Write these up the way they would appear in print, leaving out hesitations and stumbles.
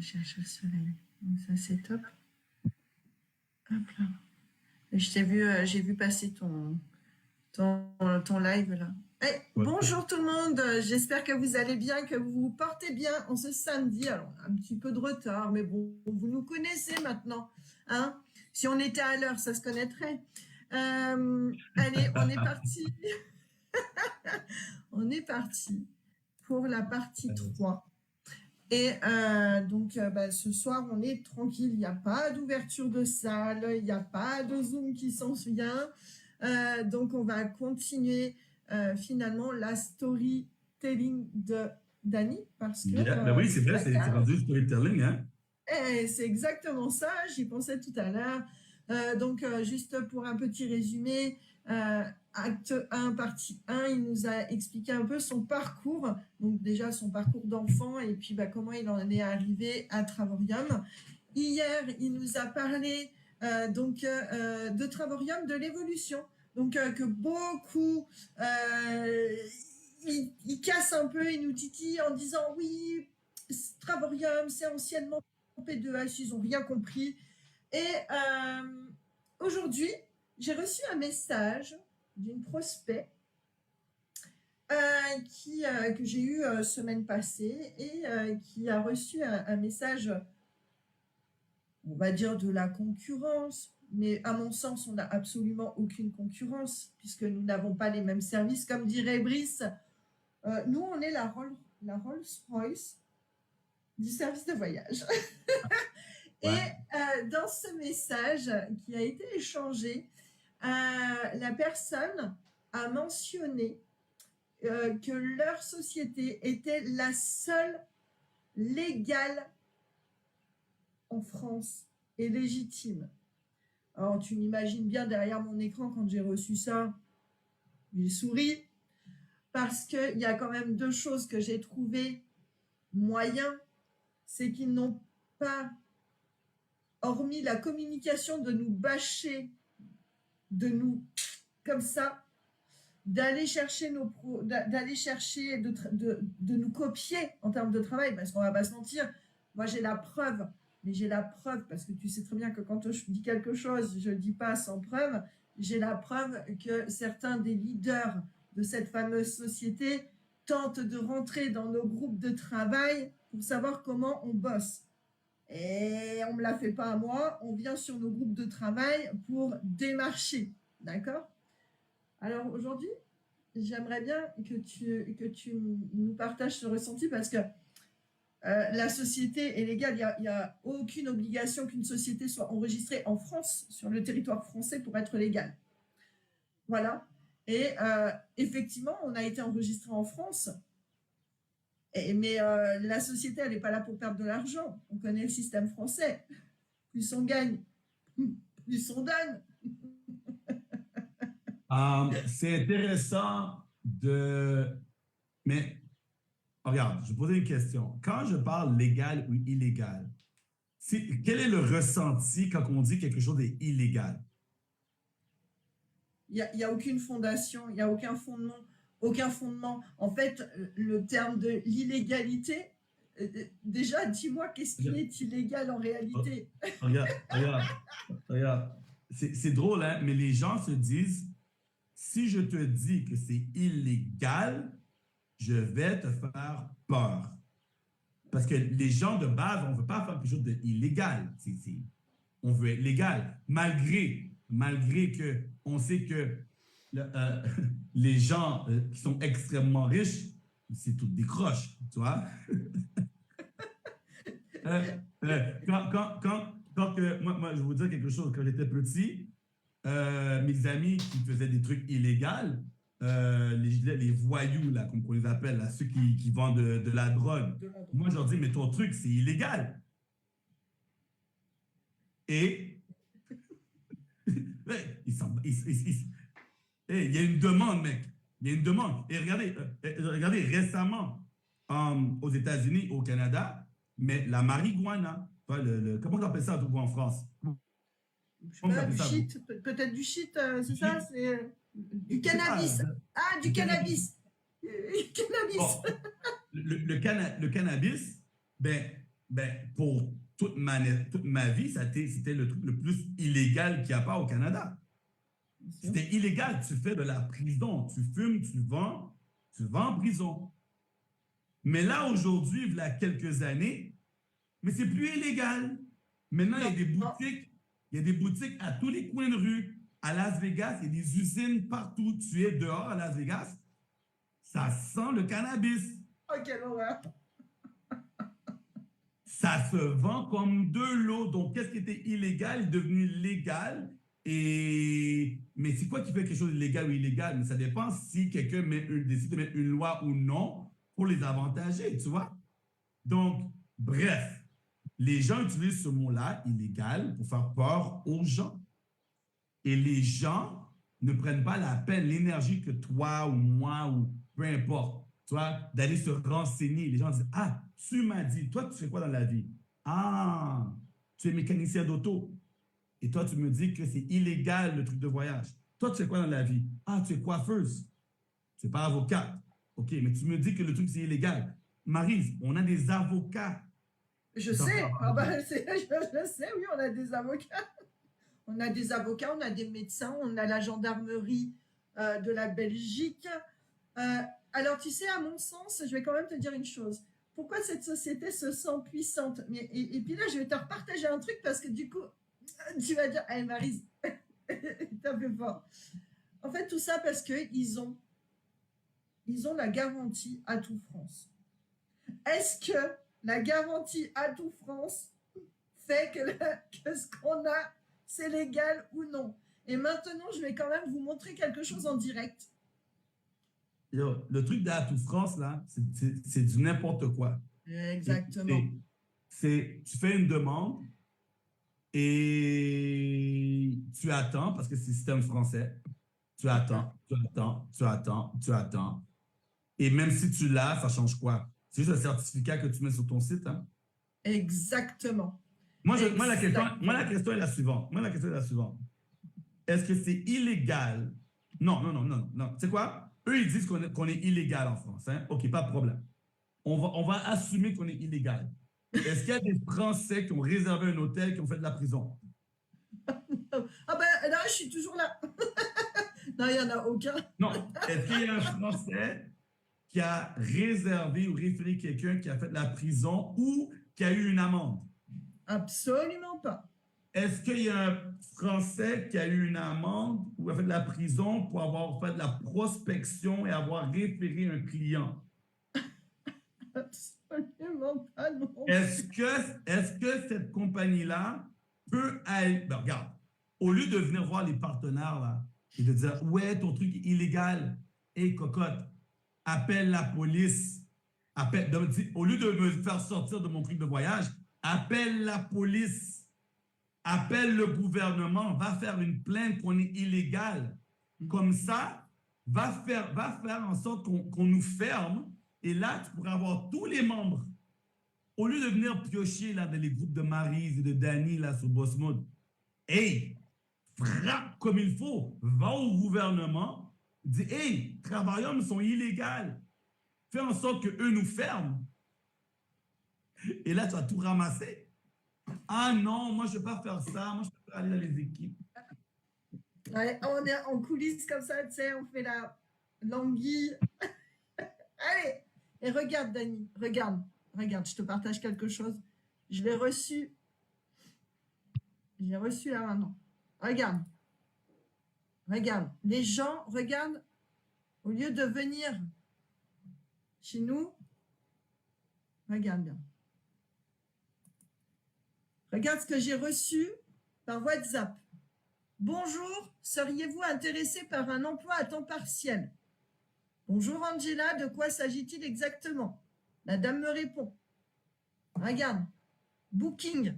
chercher le soleil. Donc ça, c'est top. Hop là. Et j'ai vu passer ton live là. Hey, Ouais. bonjour tout le monde, j'espère que vous allez bien, que vous vous portez bien en ce samedi. Alors, un petit peu de retard, mais bon, vous nous connaissez maintenant. Hein, si on était à l'heure, ça se connaîtrait. Allez, on est parti. On est parti pour la partie 3. Et donc, ce soir, on est tranquille. Il n'y a pas d'ouverture de salle, il n'y a pas de Zoom qui s'en souvient. Donc, on va continuer finalement la storytelling de Dani parce que Ben oui, c'est vrai, c'est rendu storytelling, hein? c'est exactement ça, j'y pensais tout à l'heure. Donc, juste pour un petit résumé, acte 1, partie 1, il nous a expliqué un peu son parcours, donc déjà son parcours d'enfant et puis comment il en est arrivé à Travorium. Hier, il nous a parlé de Travorium, de l'évolution, donc que beaucoup il casse un peu, il nous titille en disant oui, Travorium, c'est anciennement P2H, ils n'ont rien compris. Et aujourd'hui, j'ai reçu un message d'une prospect que j'ai eu semaine passée et qui a reçu un message, on va dire, de la concurrence. Mais à mon sens, on n'a absolument aucune concurrence puisque nous n'avons pas les mêmes services. Comme dirait Brice, nous, on est la Rolls-Royce du service de voyage. Ouais. Et dans ce message qui a été échangé, la personne a mentionné que leur société était la seule légale en France et légitime. Alors, tu m'imagines bien derrière mon écran quand j'ai reçu ça, j'ai souri parce qu'il y a quand même deux choses que j'ai trouvées moyens, c'est qu'ils n'ont pas, hormis la communication, de nous bâcher, de nous, comme ça, d'aller chercher de nous copier en termes de travail, parce qu'on va pas se mentir, moi j'ai la preuve, parce que tu sais très bien que quand je dis quelque chose, je dis pas sans preuve, j'ai la preuve que certains des leaders de cette fameuse société tentent de rentrer dans nos groupes de travail pour savoir comment on bosse. Et on me la fait pas à moi, on vient sur nos groupes de travail pour démarcher, d'accord ? Alors aujourd'hui, j'aimerais bien que tu nous partages ce ressenti parce que la société est légale, il n'y a aucune obligation qu'une société soit enregistrée en France, sur le territoire français pour être légale. Voilà. Et effectivement, on a été enregistré en France, mais la société, elle n'est pas là pour perdre de l'argent. On connaît le système français. Plus on gagne, plus on donne. C'est intéressant de... Mais, regarde, je vais poser une question. Quand je parle légal ou illégal, quel est le ressenti quand on dit quelque chose est illégal? Il n'y a aucune fondation, il n'y a aucun fondement. En fait, le terme de l'illégalité, déjà, dis-moi, qu'est-ce qui est illégal en réalité? Regarde. C'est drôle, hein, mais les gens se disent, si je te dis que c'est illégal, je vais te faire peur. Parce que les gens de base, on ne veut pas faire quelque chose d'illégal. On veut être légal. Malgré que on sait que les gens qui sont extrêmement riches, c'est tout des croches, tu vois? Moi, je vais vous dire quelque chose. Quand j'étais petit, mes amis qui faisaient des trucs illégaux, les voyous, là, comme on les appelle, là, ceux qui vendent de la drogue. Moi, je leur dis, mais ton truc, c'est illégal. Et il y a une demande, mec. Il y a une demande. Et regardez récemment, aux États-Unis, au Canada, mais la marijuana, comment on appelle ça en France? Du shit, peut-être du shit, c'est ça? C'est du cannabis. Du cannabis. Bon, le cannabis, ben, Ben, pour toute ma vie, c'était le truc le plus illégal qu'il n'y a pas au Canada. bien sûr. C'était illégal. Tu fais de la prison. Tu fumes, tu vas en prison. Mais là, aujourd'hui, il y a quelques années, mais c'est plus illégal. Maintenant, Non, non. il y a des boutiques à tous les coins de rue. À Las Vegas, il y a des usines partout. Tu es dehors à Las Vegas, ça sent le cannabis. Oh, quelle horreur. Ça se vend comme de l'eau. Donc, qu'est-ce qui était illégal est devenu légal. Mais c'est quoi qui fait quelque chose de légal ou illégal? Mais ça dépend si quelqu'un décide de mettre une loi ou non pour les avantager, tu vois? Donc, bref, les gens utilisent ce mot-là, illégal, pour faire peur aux gens. Et les gens ne prennent pas la peine, l'énergie que toi ou moi ou peu importe, tu vois, d'aller se renseigner. Les gens disent, ah, tu m'as dit, toi, tu fais quoi dans la vie? Ah, tu es mécanicien d'auto. Et toi, tu me dis que c'est illégal le truc de voyage. Toi, tu fais quoi dans la vie? Ah, tu es coiffeuse. Tu n'es pas avocate. OK, mais tu me dis que le truc, c'est illégal. Maryse, on a des avocats Je dans ce sais. Ah bah, travail. je sais, oui, on a des avocats. On a des avocats, on a des médecins, on a la gendarmerie de la Belgique. Euh, alors, tu sais, à mon sens, je vais quand même te dire une chose. Pourquoi cette société se sent puissante? Et puis là, je vais te repartager un truc parce que du coup, tu vas dire, hey Maryse, t'es un peu fort. En fait, tout ça parce ils ont la garantie à tout France. Est-ce que la garantie à tout France fait que ce qu'on a, c'est légal ou non? Et maintenant, je vais quand même vous montrer quelque chose en direct. Le truc d'Atout France, là, c'est du n'importe quoi. Exactement. Tu fais une demande et tu attends, parce que c'est système français. Tu attends, tu attends, tu attends, tu attends. Et même si tu l'as, ça change quoi? C'est juste un certificat que tu mets sur ton site. Hein? Exactement. Moi, la Exactement. question est la suivante. Est-ce que c'est illégal? Non, non, non, non, non. C'est quoi? Eux, ils disent qu'on est illégal en France. Hein? OK, pas de problème. On va assumer qu'on est illégal. Est-ce qu'il y a des Français qui ont réservé un hôtel, qui ont fait de la prison? Ah ben là, je suis toujours là. Non, il n'y en a aucun. Non. Est-ce qu'il y a un Français qui a réservé ou référé quelqu'un qui a fait de la prison ou qui a eu une amende? Absolument pas. Est-ce qu'il y a un Français qui a eu une amende ou a fait de la prison pour avoir fait de la prospection et avoir référé un client? Absolument pas non Est-ce plus. est que cette compagnie-là peut aller. Ben, regarde, au lieu de venir voir les partenaires là, et de dire ouais, ton truc est illégal, hé cocotte, appelle la police. Au lieu de me faire sortir de mon truc de voyage, appelle la police, appelle le gouvernement, va faire une plainte qu'on est illégal. Comme ça, va faire en sorte qu'on nous ferme. Et là, tu pourras avoir tous les membres au lieu de venir piocher là, dans les groupes de Maryse et de Danny là, sur Boss Mode, hey, frappe comme il faut, va au gouvernement, dis hey, travailleurs sont illégaux, fais en sorte qu'eux nous ferment. Et là, tu vas tout ramasser. Ah non, moi, je ne vais pas faire ça, moi, je peux aller dans les équipes. Ouais, on est en coulisses comme ça, tu sais, on fait la languille. Allez, et regarde, Dani, regarde, je te partage quelque chose. Je l'ai reçu. J'ai reçu là maintenant. Regarde, regarde. Les gens, regarde, au lieu de venir chez nous, regarde bien. Regarde ce que j'ai reçu par WhatsApp. Bonjour, seriez-vous intéressé par un emploi à temps partiel? Bonjour Angela, de quoi s'agit-il exactement? La dame me répond. Regarde, booking.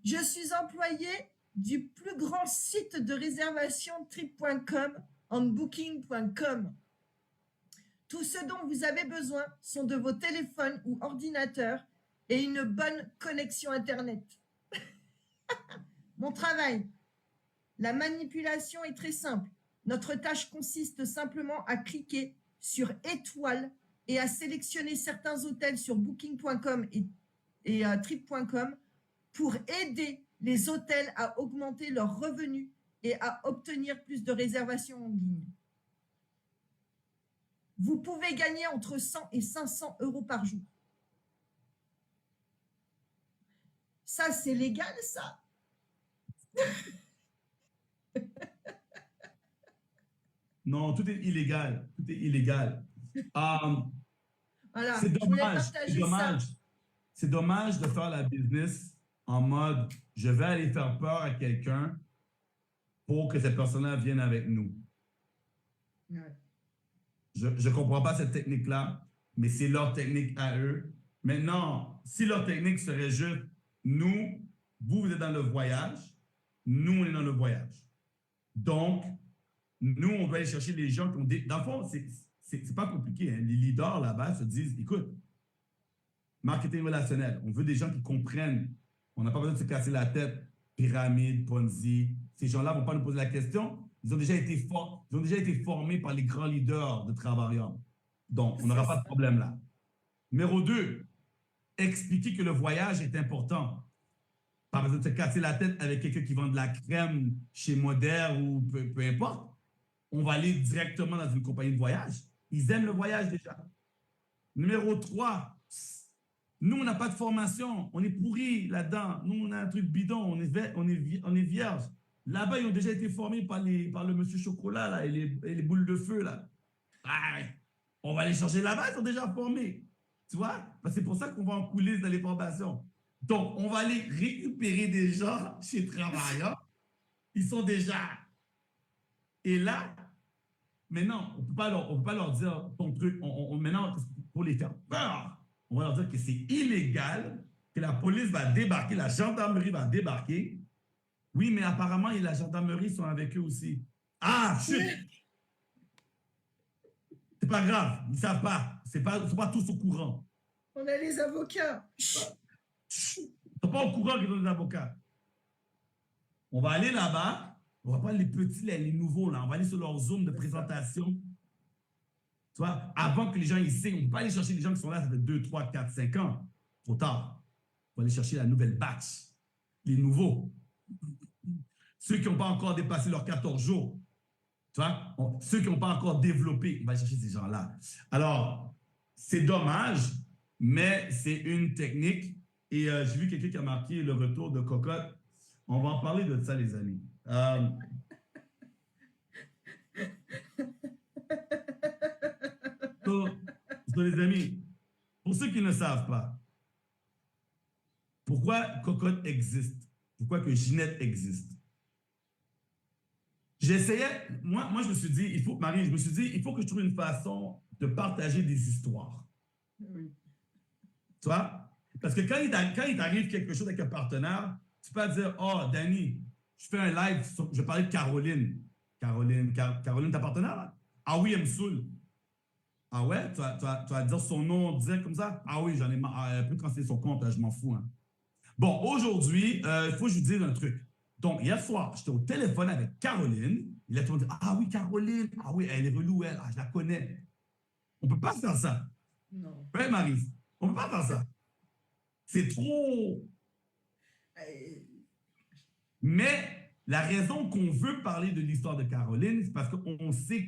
Je suis employé du plus grand site de réservation trip.com en booking.com. Tout ce dont vous avez besoin sont de vos téléphones ou ordinateurs et une bonne connexion Internet. Mon travail. La manipulation est très simple. Notre tâche consiste simplement à cliquer sur étoiles et à sélectionner certains hôtels sur booking.com et trip.com pour aider les hôtels à augmenter leurs revenus et à obtenir plus de réservations en ligne. Vous pouvez gagner entre 100 et 500 euros par jour. Ça, c'est légal, ça? Non, tout est illégal. Tout est illégal. Voilà, C'est je voulais dommage. partager C'est dommage. ça. C'est dommage de faire la business en mode je vais aller faire peur à quelqu'un pour que cette personne-là vienne avec nous. Ouais. Je ne comprends pas cette technique-là, mais c'est leur technique à eux. Maintenant, si leur technique serait juste nous, vous êtes dans le voyage, nous, on est dans le voyage. Donc, nous, on doit aller chercher les gens qui ont des. Dans le fond, c'est pas compliqué. Hein. Les leaders là-bas se disent écoute, marketing relationnel, on veut des gens qui comprennent. On n'a pas besoin de se casser la tête. Pyramide, Ponzi. Ces gens-là ne vont pas nous poser la question. Ils ont déjà été formés par les grands leaders de Travarium. Donc, on n'aura pas de problème là. Numéro 2, expliquer que le voyage est important. Pas besoin de se casser la tête avec quelqu'un qui vend de la crème chez Modère ou peu importe. On va aller directement dans une compagnie de voyage. Ils aiment le voyage déjà. Numéro 3, nous, on n'a pas de formation. On est pourris là-dedans. Nous, on a un truc bidon. On est vierge. Là-bas, ils ont déjà été formés par le monsieur Chocolat là, et les boules de feu. Là. Ah, on va les changer là-bas, ils sont déjà formés. Tu vois? C'est pour ça qu'on va en coulisses dans les formations. Donc, on va aller récupérer des gens chez Travaillant. Ils sont déjà. Et là, maintenant, on ne peut pas leur dire ton truc. Maintenant, pour les faire peur, on va leur dire que c'est illégal, que la police va débarquer, la gendarmerie va débarquer. Oui, mais apparemment, la gendarmerie sont avec eux aussi. Ah, chut! C'est pas grave, ils ne savent pas. Ils ne sont pas tous au courant. On a les avocats. Ils ne sont pas au courant qu'ils sont des avocats. On va aller là-bas, on va pas les petits, les nouveaux, là. On va aller sur leur zone de présentation. Tu vois, avant que les gens y signent, on ne peut pas aller chercher les gens qui sont là, ça fait 2, 3, 4, 5 ans. Trop tard. On va aller chercher la nouvelle batch, les nouveaux. Ceux qui n'ont pas encore dépassé leurs 14 jours. Tu vois, ceux qui n'ont pas encore développé, on va aller chercher ces gens-là. Alors, c'est dommage, mais c'est une technique. Et j'ai vu quelqu'un qui a marqué le retour de Cocotte. On va en parler de ça, les amis. Les amis, pour ceux qui ne savent pas, pourquoi Cocotte existe? Pourquoi que Ginette existe? J'essayais, moi je me suis dit, Marie, je me suis dit, il faut que je trouve une façon de partager des histoires. Oui. Tu vois? Parce que quand il t'arrive quelque chose avec un partenaire, tu peux dire, oh, Danny, je fais un live, je vais parler de Caroline. Caroline, ta partenaire? Là? Ah oui, elle me saoule. Ah ouais? Tu vas dire son nom direct comme ça? Ah oui, j'en ai marre. Un peu quand c'est son compte, je m'en fous. Hein. Bon, aujourd'hui, il faut que je vous dise un truc. Donc, hier soir, j'étais au téléphone avec Caroline. Il a tout dit, ah oui, Caroline. Ah oui, elle est relou, elle. Ah, je la connais. On ne peut pas faire ça. Non. Ouais, Marie, on ne peut pas faire ça. C'est trop. Mais la raison qu'on veut parler de l'histoire de Caroline, c'est parce qu'on sait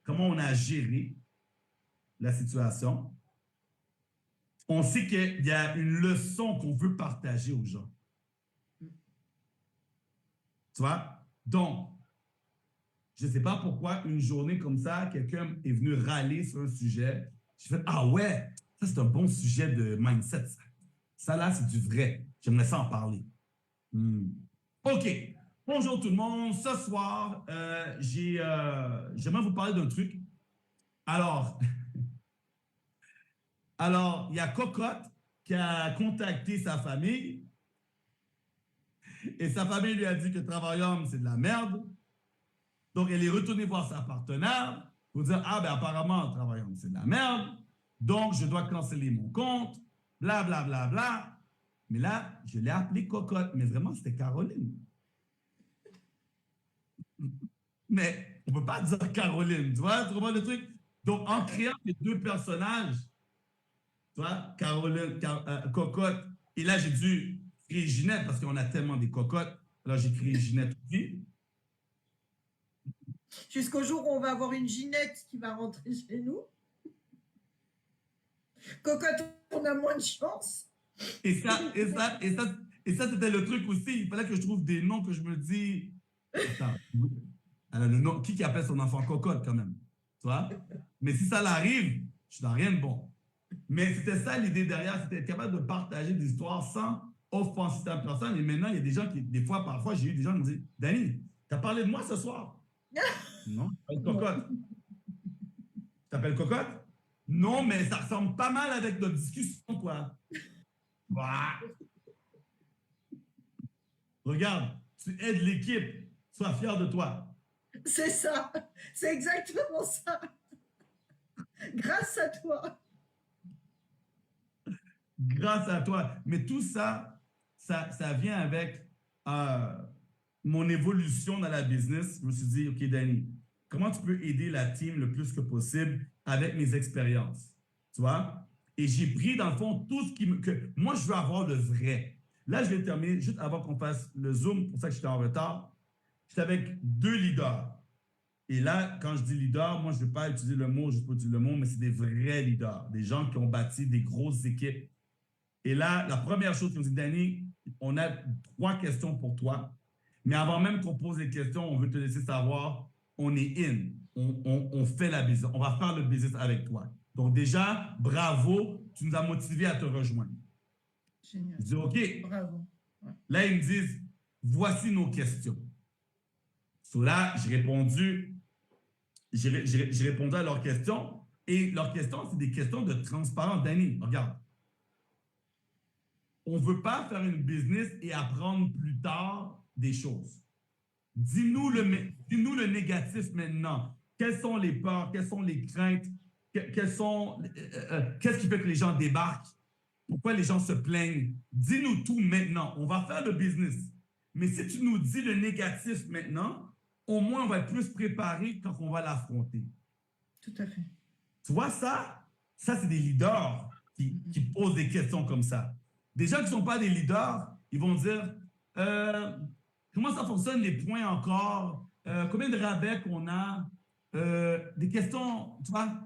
comment on a géré la situation. On sait qu'il y a une leçon qu'on veut partager aux gens. Tu vois? Donc, je ne sais pas pourquoi une journée comme ça, quelqu'un est venu râler sur un sujet. J'ai fait, ah ouais, ça c'est un bon sujet de mindset. Ça là, c'est du vrai. J'aimerais ça en parler. OK. Bonjour tout le monde. Ce soir, j'aimerais vous parler d'un truc. Alors, il y a Cocotte qui a contacté sa famille et sa famille lui a dit que Travaillium, c'est de la merde. Donc, elle est retournée voir sa partenaire pour dire, ah ben apparemment, Travaillium, c'est de la merde. Donc, je dois canceller mon compte, bla, bla, bla, bla. Mais là, je l'ai appelée Cocotte, mais vraiment, c'était Caroline. Mais on ne peut pas dire Caroline, tu vois le truc? Donc, en créant les deux personnages, tu vois, Caroline, Cocotte, et là, j'ai dû créer Ginette parce qu'on a tellement des cocottes. Alors, j'ai créé Ginette aussi. Jusqu'au jour où on va avoir une Ginette qui va rentrer chez nous. Cocotte, on a moins de chance. Et ça, c'était le truc aussi. Il fallait que je trouve des noms que je me dis. Attends, le nom, qui appelle son enfant Cocotte quand même? Tu vois? Mais si ça l'arrive, je suis dans rien de bon. Mais c'était ça l'idée derrière, c'était être capable de partager des histoires sans offenser à personne. Et maintenant, il y a des gens qui, des fois, parfois, j'ai eu des gens qui me disent Danny, tu as parlé de moi ce soir? Non, je t'appelle Cocotte. Tu t'appelles Cocotte? Non, mais ça ressemble pas mal avec notre discussion, quoi. Bah. Regarde, tu aides l'équipe, sois fier de toi. C'est ça, c'est exactement ça. Grâce à toi. Grâce à toi. Mais tout ça, ça vient avec mon évolution dans la business. Je me suis dit, OK, Danny, comment tu peux aider la team le plus que possible avec mes expériences? Tu vois? Et j'ai pris, dans le fond, tout ce que moi, je veux avoir le vrai. Là, je vais terminer juste avant qu'on fasse le Zoom, pour ça que j'étais en retard. J'étais avec 2 leaders. Et là, quand je dis leader, moi, je ne veux pas utiliser le mot, je ne veux pas utiliser le mot, mais c'est des vrais leaders, des gens qui ont bâti des grosses équipes. Et là, la première chose qu'ils nous dit, Danny, on a 3 questions pour toi. Mais avant même qu'on pose les questions, on veut te laisser savoir, on est in. On fait la business. On va faire le business avec toi. Donc déjà, bravo, tu nous as motivés à te rejoindre. Génial. Je dis, OK. Bravo. Ouais. Là, ils me disent, voici nos questions. So là, j'ai répondu à leurs questions. Et leurs questions, c'est des questions de transparence. Danny, regarde. On ne veut pas faire une business et apprendre plus tard des choses. Dis-nous le négatif maintenant. Quelles sont les peurs? Quelles sont les craintes? Qu'est-ce qui fait que les gens débarquent? Pourquoi les gens se plaignent? Dis-nous tout maintenant. On va faire le business. Mais si tu nous dis le négatif maintenant, au moins on va être plus préparé quand on va l'affronter. Tout à fait. Tu vois ça? Ça, c'est des leaders qui posent des questions comme ça. Des gens qui ne sont pas des leaders, ils vont dire comment ça fonctionne les points encore? Combien de rabais qu'on a? Des questions, tu vois?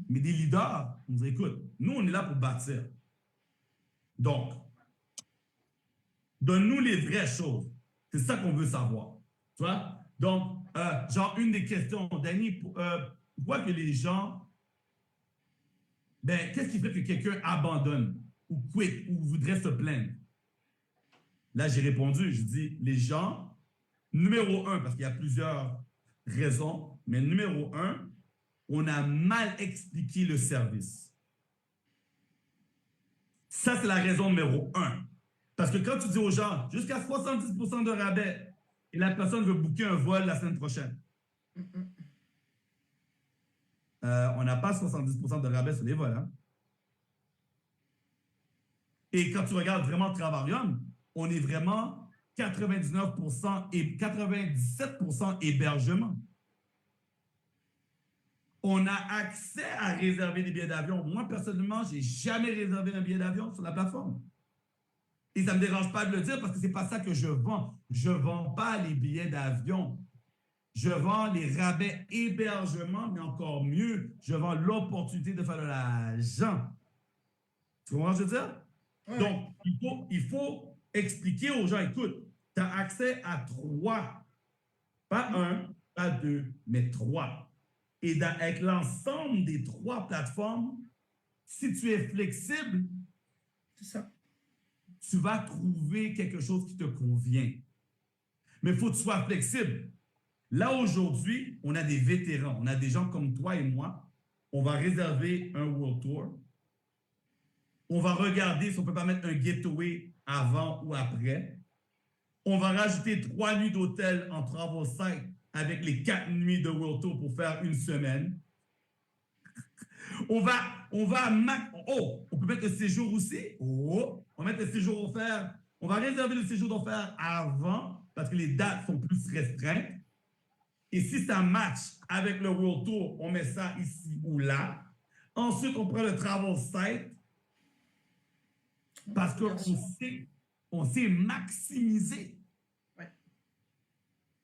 Mais des leaders, on nous écoute. Nous, on est là pour bâtir. Donc, donne-nous les vraies choses. C'est ça qu'on veut savoir. Tu vois? Donc, genre, une des questions, Danny, pourquoi que les gens, ben, qu'est-ce qui fait que quelqu'un abandonne ou quitte ou voudrait se plaindre? Là, j'ai répondu, je dis, les gens, numéro 1, parce qu'il y a plusieurs raisons, mais numéro 1, on a mal expliqué le service. Ça, c'est la raison numéro 1. Parce que quand tu dis aux gens, jusqu'à 70% de rabais, et la personne veut booker un vol la semaine prochaine, on n'a pas 70% de rabais sur les vols. Hein? Et quand tu regardes vraiment Travarium, on est vraiment 99% et 97% hébergement. On a accès à réserver des billets d'avion. Moi, personnellement, je n'ai jamais réservé un billet d'avion sur la plateforme. Et ça ne me dérange pas de le dire parce que ce n'est pas ça que je vends. Je ne vends pas les billets d'avion. Je vends les rabais hébergement, mais encore mieux, je vends l'opportunité de faire de l'argent. Tu comprends ce que je veux dire? Ouais. Donc, il faut expliquer aux gens, écoute, tu as accès à 3, pas 1, pas 2, mais 3. Et avec l'ensemble des 3 plateformes, si tu es flexible, c'est ça. Tu vas trouver quelque chose qui te convient. Mais il faut que tu sois flexible. Là, aujourd'hui, on a des vétérans. On a des gens comme toi et moi. On va réserver un World Tour. On va regarder si on ne peut pas mettre un getaway avant ou après. On va rajouter 3 nuits d'hôtel en travel site avec les 4 nuits de World Tour pour faire une semaine. On peut mettre le séjour aussi. On va mettre le séjour offert. On va réserver le séjour offert avant parce que les dates sont plus restreintes. Et si ça match avec le World Tour, on met ça ici ou là. Ensuite, on prend le travel site parce qu'on sait maximiser. Ouais.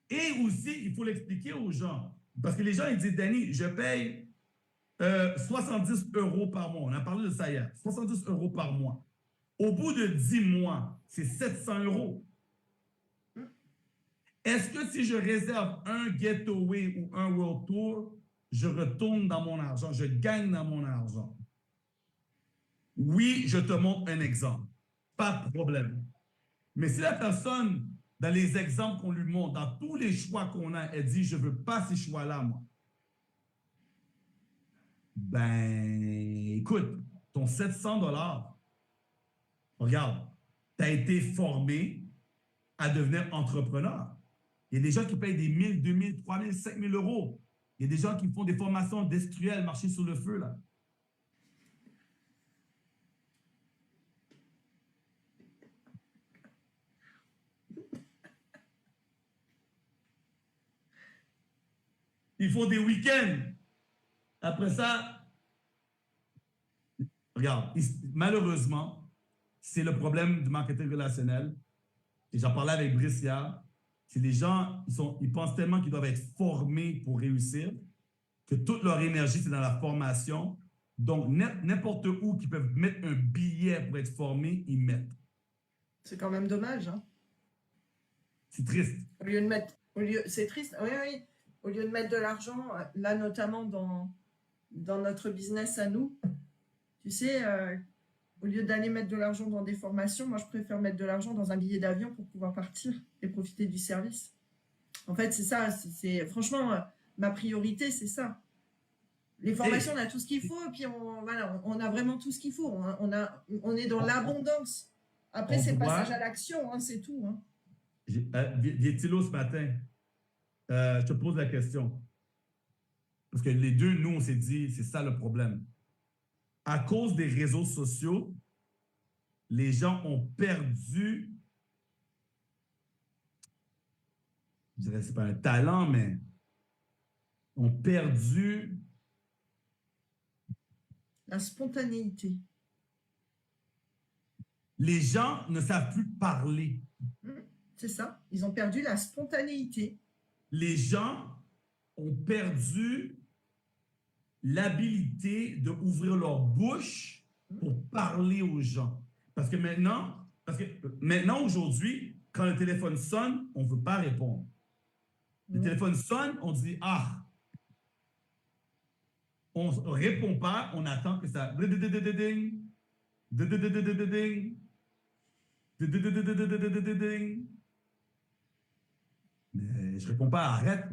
Et aussi, il faut l'expliquer aux gens. Parce que les gens, ils disent, Danny, je paye 70 € par mois. On a parlé de ça hier. 70 € par mois. Au bout de 10 mois, c'est 700 €. Est-ce que si je réserve un Getaway ou un World Tour, je retourne dans mon argent, je gagne dans mon argent? Oui, je te montre un exemple. Pas de problème. Mais si la personne, dans les exemples qu'on lui montre, dans tous les choix qu'on a, elle dit, je ne veux pas ces choix-là, moi. Ben, écoute, ton 700 $, regarde, tu as été formé à devenir entrepreneur. Il y a des gens qui payent des 1000, 2000, 3000, 5000 €. Il y a des gens qui font des formations industrielles, marcher sur le feu, là. Ils font des week-ends. Après ça, regarde, malheureusement, c'est le problème du marketing relationnel. Et j'en parlais avec Brice hier. C'est les gens, ils pensent tellement qu'ils doivent être formés pour réussir que toute leur énergie, c'est dans la formation. Donc, n'importe où qu'ils peuvent mettre un billet pour être formés, ils mettent. C'est quand même dommage, hein. C'est triste. Au lieu de mettre, c'est triste, oui, oui. Au lieu de mettre de l'argent, là notamment dans notre business à nous, tu sais, au lieu d'aller mettre de l'argent dans des formations, moi je préfère mettre de l'argent dans un billet d'avion pour pouvoir partir et profiter du service. En fait, c'est ça, franchement, ma priorité, c'est ça. Les formations, on a tout ce qu'il faut, et puis on a vraiment tout ce qu'il faut. On est dans l'abondance. Après, c'est le passage à l'action, hein, c'est tout. Hein. Vietilo, ce matin, je te pose la question. Parce que les deux, nous, on s'est dit, c'est ça le problème. À cause des réseaux sociaux, les gens ont perdu, je dirais, c'est pas un talent, mais ont perdu la spontanéité. Les gens ne savent plus parler. C'est ça. Ils ont perdu la spontanéité. Les gens ont perdu l'habilité d'ouvrir leur bouche pour parler aux gens. Parce que maintenant, aujourd'hui, quand le téléphone sonne, on ne veut pas répondre. Le téléphone sonne, on dit « Ah ». On ne répond pas, on attend que ça... Mais je réponds pas, arrête.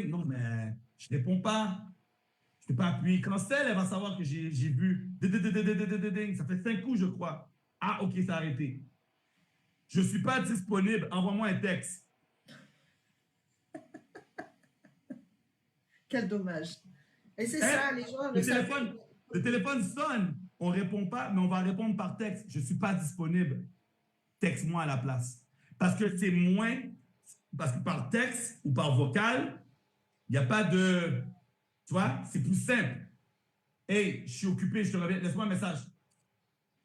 Non, mais je réponds pas. Je peux pas appuyer cancel, elle va savoir que j'ai vu. Ça fait 5 coups, je crois. Ah, ok, ça a arrêté. Je suis pas disponible, envoie-moi un texte. Quel dommage. Et c'est ça, les gens... Le téléphone sonne, on répond pas, mais on va répondre par texte. Je suis pas disponible. Texte-moi à la place. Parce que c'est moins... Parce que par texte ou par vocal, il n'y a pas de... Tu vois, c'est plus simple. Hey, je suis occupé, je te reviens, laisse-moi un message.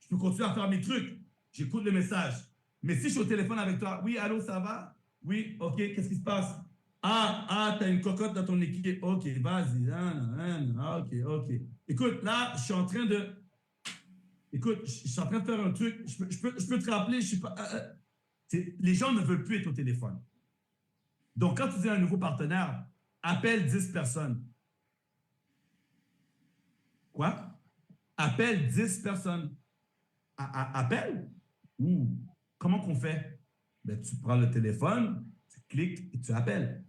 Je peux continuer à faire mes trucs. J'écoute le message. Mais si je suis au téléphone avec toi, oui, allô, ça va? Oui, ok, qu'est-ce qui se passe? Ah, t'as une cocotte dans ton équipe. Ok, vas-y. Ok. Écoute, là, je suis en train de... Écoute, je suis en train de faire un truc. Je peux te rappeler, je suis pas... Les gens ne veulent plus être au téléphone. Donc, quand tu dis à un nouveau partenaire, appelle 10 personnes. Quoi? Appelle 10 personnes. Appelle? Comment qu'on fait? Ben, tu prends le téléphone, tu cliques et tu appelles.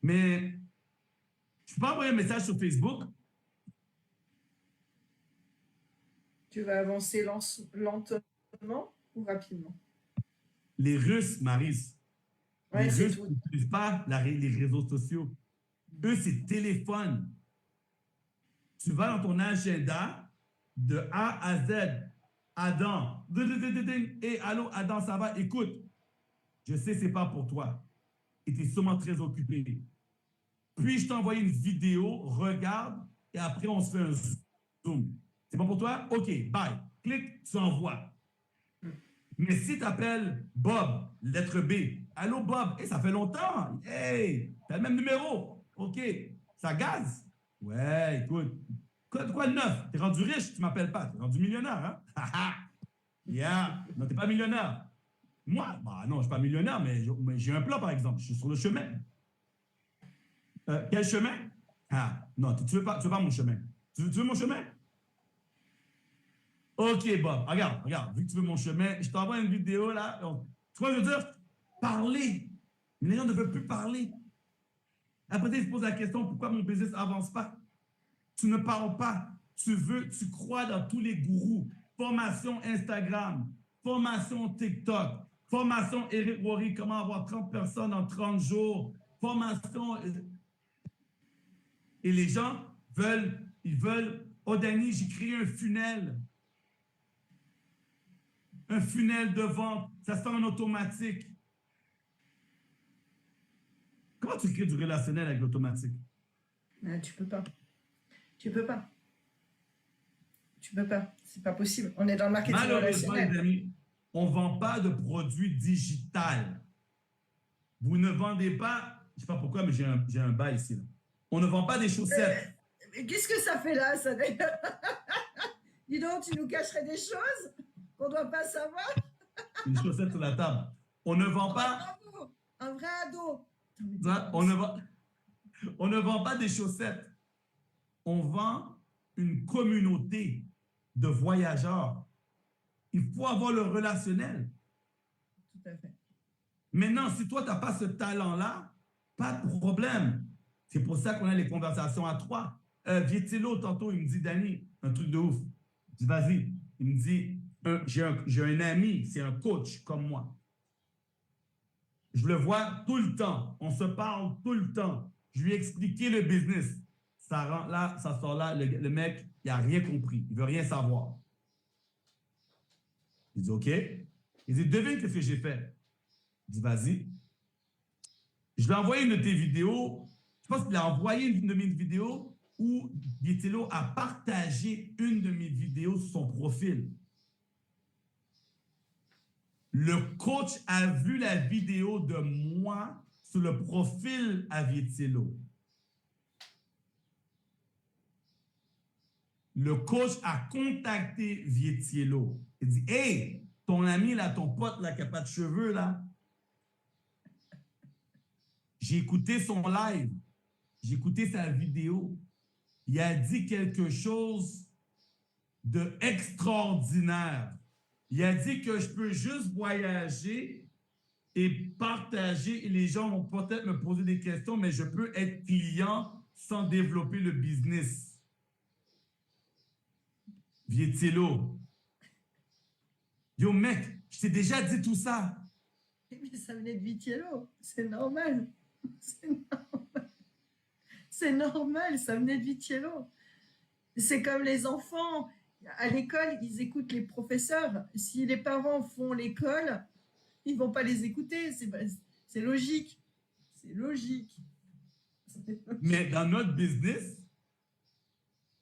Mais je peux pas envoyer un message sur Facebook. Tu vas avancer lentement ou rapidement? Les Russes, Maryse, ouais, les Russes n'utilisent pas les réseaux sociaux. Eux, c'est téléphone. Tu vas dans ton agenda de A à Z. Adam. Et allô, Adam, ça va? Écoute, je sais, c'est pas pour toi. et tu es sûrement très occupé. Puis, je t'ai envoyé une vidéo, regarde, et après, on se fait un Zoom. C'est bon pour toi? OK, bye. Clique, tu envoies. Mais si tu appelles Bob, lettre B, allô Bob, hey, ça fait longtemps. Hey, t'as le même numéro. OK, ça gaze. Ouais, écoute, quoi de neuf? T'es rendu riche, tu m'appelles pas. T'es rendu millionnaire, hein? Yeah. Non, t'es pas millionnaire. Moi, bah non, je suis pas millionnaire, mais j'ai un plan, par exemple. Je suis sur le chemin. Quel chemin? Ah, non, tu veux pas mon chemin. Tu veux mon chemin? OK, Bob, regarde, vu que tu veux mon chemin, je t'envoie une vidéo, là. Tu vois, je veux dire, parler. Mais les gens ne veulent plus parler. Après, ils se posent la question, pourquoi mon business n'avance pas? Tu ne parles pas. Tu crois dans tous les gourous. Formation Instagram, formation TikTok, formation Eric Worre, comment avoir 30 personnes en 30 jours, formation... Et les gens veulent, oh Danny, j'ai créé un funnel. Un funnel de vente, ça se fait en automatique. Comment tu crées du relationnel avec l'automatique? Tu peux pas. Tu peux pas. Tu peux pas. C'est pas possible. On est dans le marketing Malheureusement, relationnel. les amis, on ne vend pas de produits digital. Vous ne vendez pas, je ne sais pas pourquoi, mais j'ai un bail ici. Là. On ne vend pas des chaussettes. Mais qu'est-ce que ça fait là, ça d'ailleurs? Dis donc, tu nous cacherais des choses qu'on ne doit pas savoir? Une chaussette sur la table. On ne vend pas. Bravo, un vrai ado. On ne vend pas des chaussettes. On vend une communauté de voyageurs. Il faut avoir le relationnel. Tout à fait. Maintenant, si toi, tu n'as pas ce talent-là, pas de problème. C'est pour ça qu'on a les conversations à trois. Vietilo, tantôt, il me dit, Danny, un truc de ouf. Je dis, vas-y. Il me dit, j'ai un ami, c'est un coach comme moi. Je le vois tout le temps. On se parle tout le temps. Je lui ai expliqué le business. Ça rentre là, ça sort là. Le mec, il n'a rien compris. Il ne veut rien savoir. Il dit, OK. Il dit, devine ce que j'ai fait. Je dis, vas-y. Je lui ai envoyé une de tes vidéos. Je pense qu'il a envoyé une de mes vidéos où Vietilo a partagé une de mes vidéos sur son profil. Le coach a vu la vidéo de moi sur le profil à Vietilo. Le coach a contacté Vietilo. Il dit, hey, ton ami là, ton pote là qui n'a pas de cheveux là, j'ai écouté son live, j'ai écouté sa vidéo. Il a dit quelque chose d'extraordinaire. Il a dit que je peux juste voyager et partager et les gens vont peut-être me poser des questions, mais je peux être client sans développer le business. Vietilo. Yo mec, je t'ai déjà dit tout ça. Mais ça venait de Vietilo. C'est normal. C'est normal. C'est normal, ça venait de Vietilo. C'est comme les enfants. À l'école, ils écoutent les professeurs. Si les parents font l'école, ils ne vont pas les écouter. C'est logique. C'est logique. Mais dans notre business,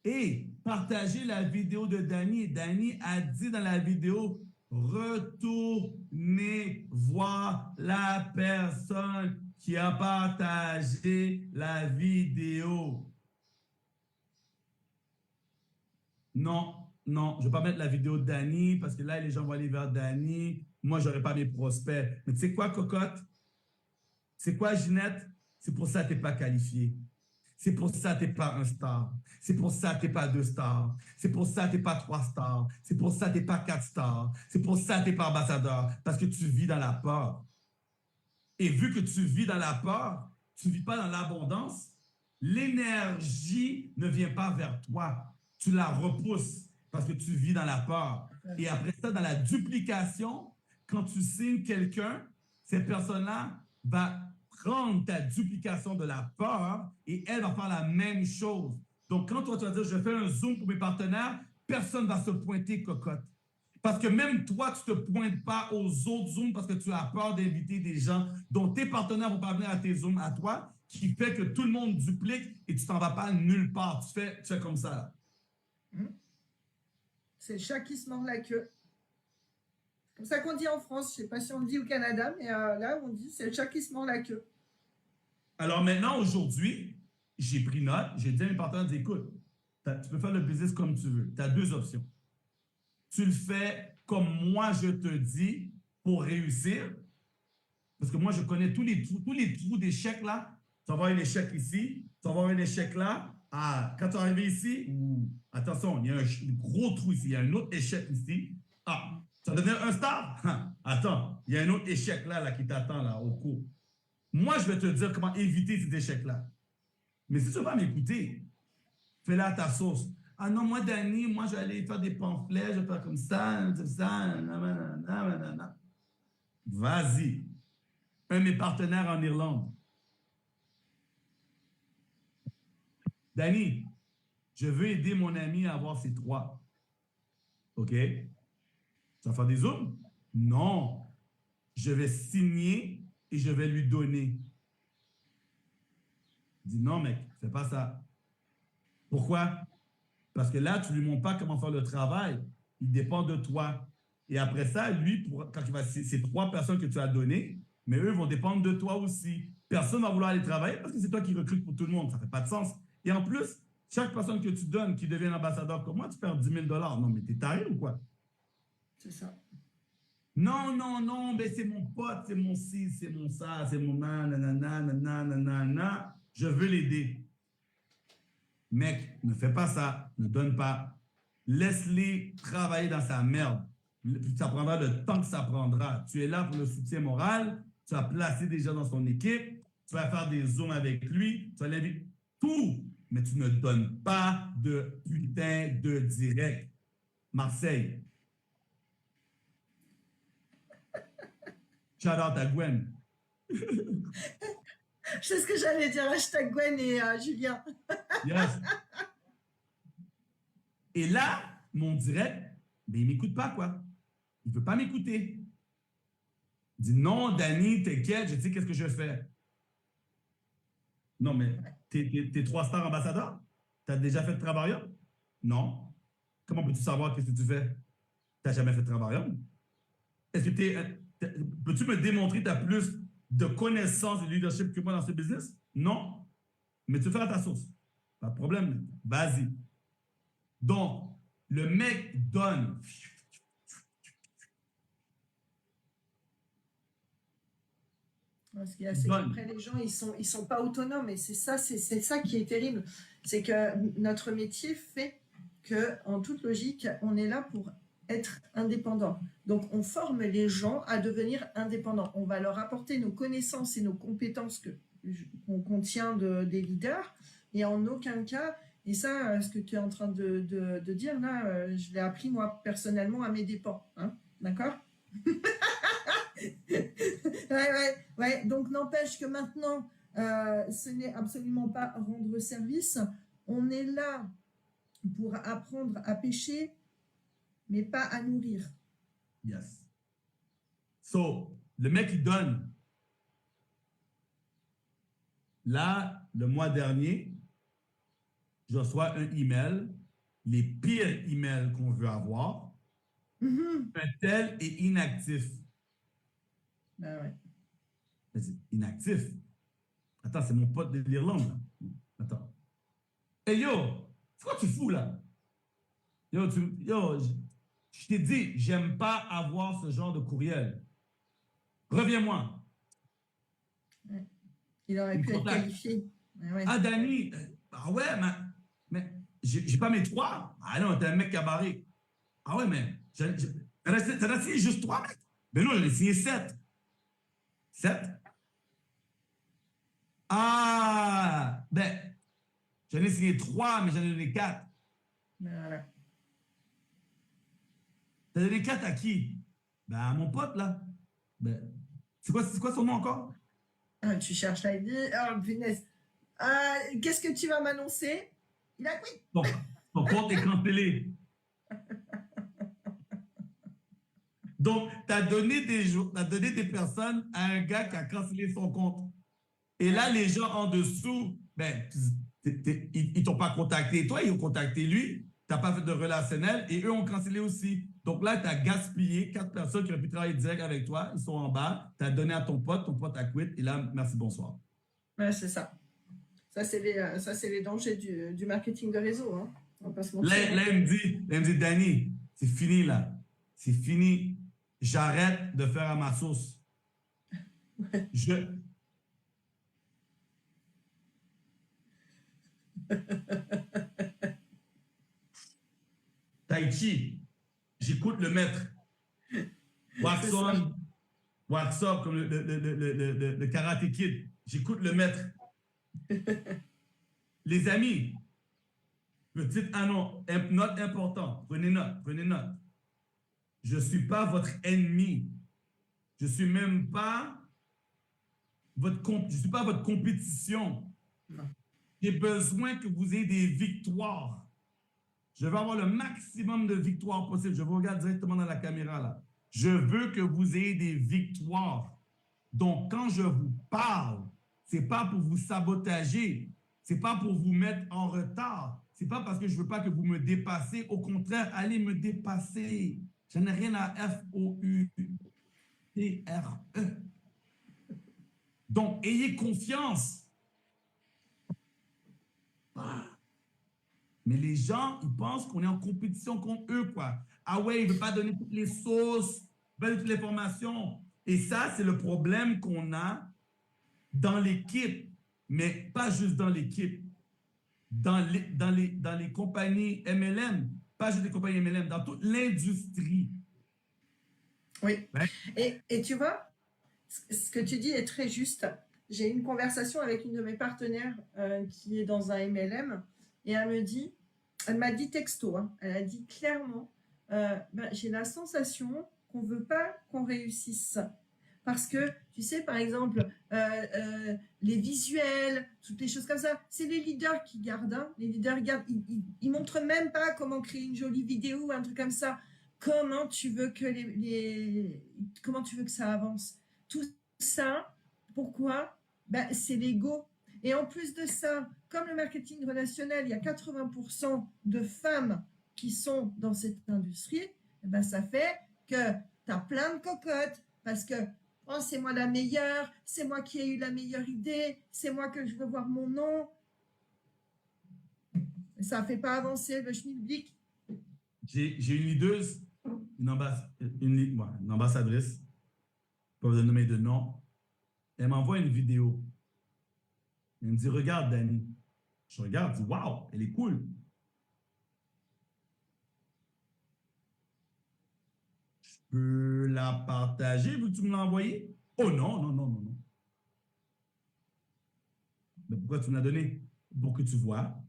et partagez la vidéo de Danny. Danny a dit dans la vidéo, retournez voir la personne qui a partagé la vidéo. Non, je ne vais pas mettre la vidéo de Danny parce que là, les gens vont aller vers Danny. Moi, je n'aurai pas mes prospects. Mais tu sais quoi, cocotte? C'est quoi, Ginette? C'est pour ça que tu n'es pas qualifié. C'est pour ça que tu n'es pas un star. C'est pour ça que tu n'es pas 2 stars. C'est pour ça que tu n'es pas 3 stars. C'est pour ça que tu n'es pas 4 stars. C'est pour ça que tu n'es pas ambassadeur. Parce que tu vis dans la peur. Et vu que tu vis dans la peur, tu ne vis pas dans l'abondance, l'énergie ne vient pas vers toi. Tu la repousses parce que tu vis dans la peur. Et après ça, dans la duplication, quand tu signes quelqu'un, cette personne-là va prendre ta duplication de la peur et elle va faire la même chose. Donc, quand toi, tu vas dire, je fais un Zoom pour mes partenaires, personne ne va se pointer, cocotte. Parce que même toi, tu ne te pointes pas aux autres Zooms parce que tu as peur d'inviter des gens dont tes partenaires ne vont pas venir à tes Zooms à toi, qui fait que tout le monde duplique et tu t'en vas pas nulle part. Tu fais comme ça. Là. C'est le chat qui se mord la queue. Comme ça qu'on dit en France. Je ne sais pas si on le dit au Canada, mais là, on dit c'est le chat qui se mord la queue. Alors maintenant, aujourd'hui, j'ai pris note. J'ai dit à mes partenaires, écoute, tu peux faire le business comme tu veux. Tu as deux options. Tu le fais comme moi je te dis pour réussir. Parce que moi, je connais tous les trous d'échecs là. Tu vas avoir un échec ici, tu vas avoir un échec là. Ah, quand tu es arrivé ici, attention, il y a un gros trou ici, il y a un autre échec ici. Ah, tu vas devenir un star? Attends, il y a un autre échec là qui t'attend là au cours. Moi, je vais te dire comment éviter ces échecs-là. Mais si tu ne veux pas m'écouter, fais-le à ta sauce. Ah non, moi, Danny, moi, je vais aller faire des pamphlets, je vais faire comme ça, nanana. Vas-y. Un de mes partenaires en Irlande. Danny, je veux aider mon ami à avoir ses 3. OK? Tu vas faire des zooms? Non. Je vais signer et je vais lui donner. Il dit non, mec, fais pas ça. Pourquoi? Parce que là, tu ne lui montres pas comment faire le travail. Il dépend de toi. Et après ça, lui, quand il va, ces 3 personnes que tu as données, mais eux vont dépendre de toi aussi. Personne ne va vouloir aller travailler parce que c'est toi qui recrutes pour tout le monde. Ça ne fait pas de sens. Et en plus, chaque personne que tu donnes qui devient ambassadeur comme moi, tu perds 10 000 $. Non, mais t'es taré ou quoi? C'est ça. Non, non, non, mais c'est mon pote, c'est mon ci, c'est mon ça, c'est mon nanana, nanana, nanana. Je veux l'aider. Mec, ne fais pas ça, ne donne pas. Laisse-les travailler dans sa merde. Ça prendra le temps que ça prendra. Tu es là pour le soutien moral, tu vas placer des gens dans son équipe, tu vas faire des zooms avec lui, tu vas l'inviter. Tout, mais tu ne donnes pas de putain de direct. Marseille. Shout out à Gwen. Je sais ce que j'allais dire, hashtag Gwen et Julien. Yes. Et là, mon direct, mais il ne m'écoute pas, quoi. Il ne veut pas m'écouter. Il dit non, Danny, t'inquiète, je sais qu'est-ce que je fais. Non, mais t'es 3 stars ambassadeurs? Tu as déjà fait de Travarium? Non. Comment peux-tu savoir qu'est-ce que tu fais? Tu n'as jamais fait de Travarium? Est-ce que peux-tu me démontrer que tu as plus de connaissances et de leadership que moi dans ce business? Non. Mais tu fais à ta source. Pas de problème. Vas-y. Donc, le mec donne. Ce qu'il y a, c'est qu'après, les gens, ils sont pas autonomes. Et c'est ça qui est terrible. C'est que notre métier fait que, en toute logique, on est là pour être indépendant. Donc, on forme les gens à devenir indépendants. On va leur apporter nos connaissances et nos compétences qu'on contient des leaders. Et en aucun cas, et ça, ce que tu es en train de dire là, je l'ai appris moi personnellement à mes dépens. Hein, d'accord? Ouais. Donc, n'empêche que maintenant, ce n'est absolument pas rendre service. On est là pour apprendre à pêcher, mais pas à nourrir. Yes. So, le mec, il donne. Là, le mois dernier, je reçois un email, les pires emails qu'on veut avoir. Un tel est inactif. Ben ouais. Inactif. Attends, c'est mon pote de l'Irlande. Attends. Hey yo, c'est quoi tu fous là? Yo, je t'ai dit, j'aime pas avoir ce genre de courriel. Reviens-moi. Ouais. Il aurait pu être qualifié. Ouais. Ah, Danny, ah ouais, mais j'ai pas mes 3. Ah non, t'es un mec cabaret. Ah ouais, mais t'en as signé juste 3, mec? Ben non, j'en ai signé 7. 7? Ah, ben, j'en ai signé 3, mais j'en ai donné 4. Voilà. T'as donné 4 à qui? Ben, à mon pote, là. Ben, c'est quoi son nom encore? Ah, tu cherches l'ID. Oh, punaise. Qu'est-ce que tu vas m'annoncer? Il a quitté. Ton compte est cancellé. Donc, tu as donné des personnes à un gars qui a cancellé son compte. Et là, les gens en dessous, ben, ils t'ont pas contacté toi, ils ont contacté lui. Tu n'as pas fait de relationnel et eux ont cancellé aussi. Donc là, tu as gaspillé 4 personnes qui auraient pu travailler direct avec toi. Ils sont en bas. Tu as donné à ton pote a quitté. Et là, merci, bonsoir. Ouais, c'est ça. Ça, c'est les dangers du marketing de réseau. Hein. On va pas se mentir. Là, il me dit, Danny, c'est fini là. C'est fini. J'arrête de faire à ma sauce. Je. Tai Chi, j'écoute le maître. Wax on, comme le Karate Kid. J'écoute le maître. Les amis, petite note importante. Prenez note, prenez note. Je ne suis pas votre ennemi. Je ne suis même pas votre compétition. J'ai besoin que vous ayez des victoires. Je veux avoir le maximum de victoires possible. Je vous regarde directement dans la caméra là. Je veux que vous ayez des victoires. Donc, quand je vous parle, ce n'est pas pour vous sabotager. Ce n'est pas pour vous mettre en retard. Ce n'est pas parce que je ne veux pas que vous me dépassez. Au contraire, allez me dépasser. Je n'ai rien à F-O-U-T-R-E. Donc, ayez confiance. Mais les gens, ils pensent qu'on est en compétition contre eux, quoi. Ah ouais, il ne veut pas donner toutes les sauces, il veut donner toutes les formations. Et ça, c'est le problème qu'on a dans l'équipe, mais pas juste dans l'équipe. Dans les compagnies MLM, pas juste les compagnies MLM, dans toute l'industrie. Oui. Ouais. Et tu vois, ce que tu dis est très juste. J'ai eu une conversation avec une de mes partenaires qui est dans un MLM et elle m'a dit texto, hein, elle a dit clairement, j'ai la sensation qu'on ne veut pas qu'on réussisse. Parce que, tu sais, par exemple, les visuels, toutes les choses comme ça, c'est les leaders qui gardent. Hein. Les leaders gardent, ils montrent même pas comment créer une jolie vidéo ou un truc comme ça. Comment tu veux que comment tu veux que ça avance? Tout ça, pourquoi? C'est l'ego. Et en plus de ça, comme le marketing relationnel, il y a 80% de femmes qui sont dans cette industrie, ça fait que tu as plein de cocottes parce que oh, c'est moi la meilleure, c'est moi qui ai eu la meilleure idée, c'est moi que je veux voir mon nom. Ça ne fait pas avancer le schmilblick. J'ai une leaduse, une ambassadrice, pas vous nommer de nom. Elle m'envoie une vidéo. Elle me dit, regarde, Danny. Je regarde, je dis, waouh, elle est cool. Je peux la partager, veux-tu tu me l'as envoyée? Oh non, non, non, non, non. Mais pourquoi tu me l'as donné? Pour que tu vois.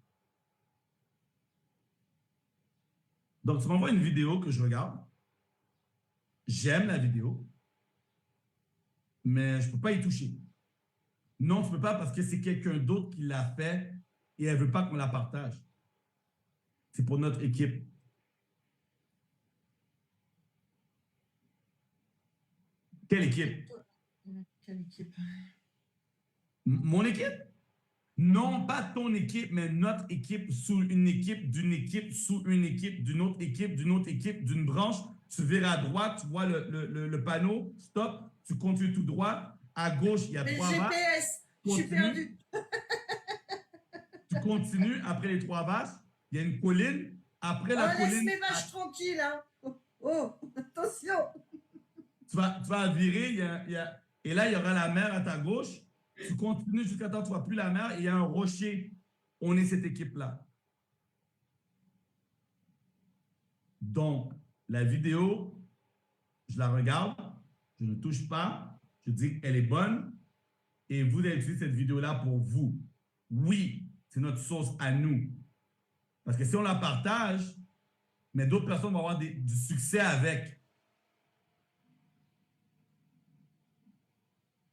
Donc, tu m'envoies une vidéo que je regarde. J'aime la vidéo, mais je ne peux pas y toucher. Non, je ne peux pas parce que c'est quelqu'un d'autre qui l'a fait et elle ne veut pas qu'on la partage. C'est pour notre équipe. Quelle équipe? Quelle équipe? Mon équipe? Non, pas ton équipe, mais notre équipe sous une équipe, d'une équipe, sous une équipe, d'une autre équipe, d'une autre équipe, d'une branche. Tu vires à droite, tu vois le panneau, stop, tu continues tout droit. À gauche, il y a 3 vaches. GPS, je suis perdu. Tu continues, après les 3 vaches, il y a une colline. Après la colline. Laisse mes vaches tranquilles, hein. Oh, attention. Tu vas virer, et là, il y aura la mer à ta gauche. Tu continues jusqu'à temps que tu ne vois plus la mer et il y a un rocher. On est cette équipe-là. Donc, la vidéo, je la regarde, je ne touche pas, je dis qu'elle est bonne et vous allez utiliser cette vidéo-là pour vous. Oui, c'est notre sauce à nous. Parce que si on la partage, mais d'autres personnes vont avoir du succès avec.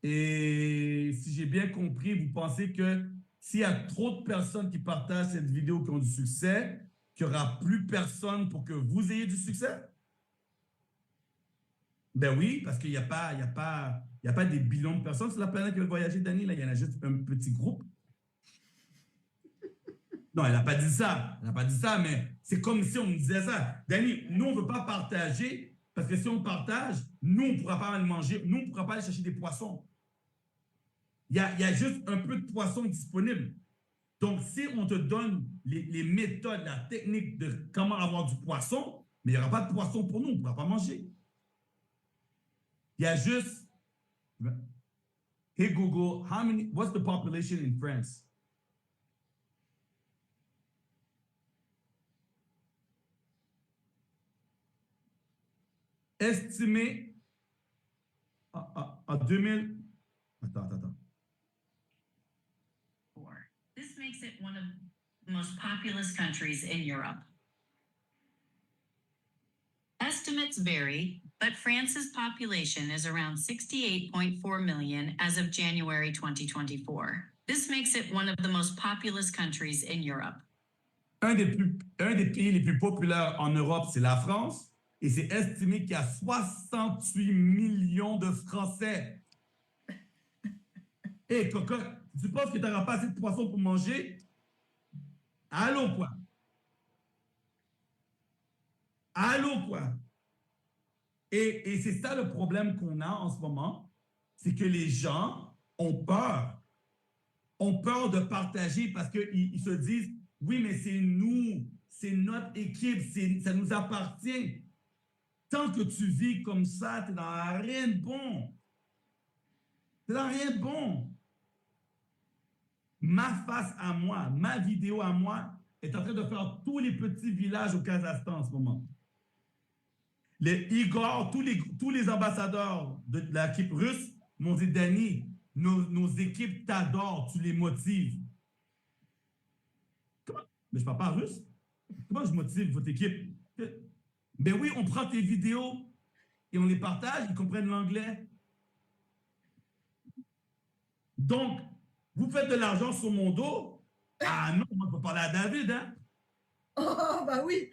Et si j'ai bien compris, vous pensez que s'il y a trop de personnes qui partagent cette vidéo qui ont du succès, qu'il n'y aura plus personne pour que vous ayez du succès? Ben oui, parce qu'il n'y a pas, il y a pas, il y a pas des billions de personnes sur la planète qui veulent voyager, Dani. Là, il y en a juste un petit groupe. Non, elle n'a pas dit ça. Elle n'a pas dit ça, mais c'est comme si on me disait ça. Dani, nous, on ne veut pas partager parce que si on partage, nous, on ne pourra pas le manger. Nous, on ne pourra pas aller chercher des poissons. Il y a juste un peu de poissons disponibles. Donc, si on te donne les méthodes, la technique de comment avoir du poisson, mais il n'y aura pas de poisson pour nous, on ne pourra pas manger. Il y a juste. Hey Google, what's the population in France? Estimé en 2000. Attends. This makes it one of the most populous countries in Europe. Estimates vary, but France's population is around 68.4 million as of January 2024. This makes it one of the most populous countries in Europe. Un des pays les plus populaires en Europe, c'est la France, et c'est estimé qu'il y a 68 millions de Français. Hé, cocotte, tu penses que tu n'auras pas assez de poissons pour manger? Allô, quoi? Allô, quoi? Et c'est ça le problème qu'on a en ce moment, c'est que les gens ont peur. Ont peur de partager parce qu'ils se disent, oui, mais c'est nous, c'est notre équipe, ça nous appartient. Tant que tu vis comme ça, tu n'es dans rien de bon. Tu n'es dans rien de bon. Ma face à moi, ma vidéo à moi est en train de faire tous les petits villages au Kazakhstan en ce moment. Les Igor, tous les ambassadeurs de l'équipe russe m'ont dit, Dani, nos équipes t'adorent, tu les motives. Comment? Mais je ne parle pas russe. Comment je motive votre équipe? Ben oui, on prend tes vidéos et on les partage, ils comprennent l'anglais. Donc, vous faites de l'argent sur mon dos. Ah non, moi, je peux parler à David, hein? Oh, bah oui.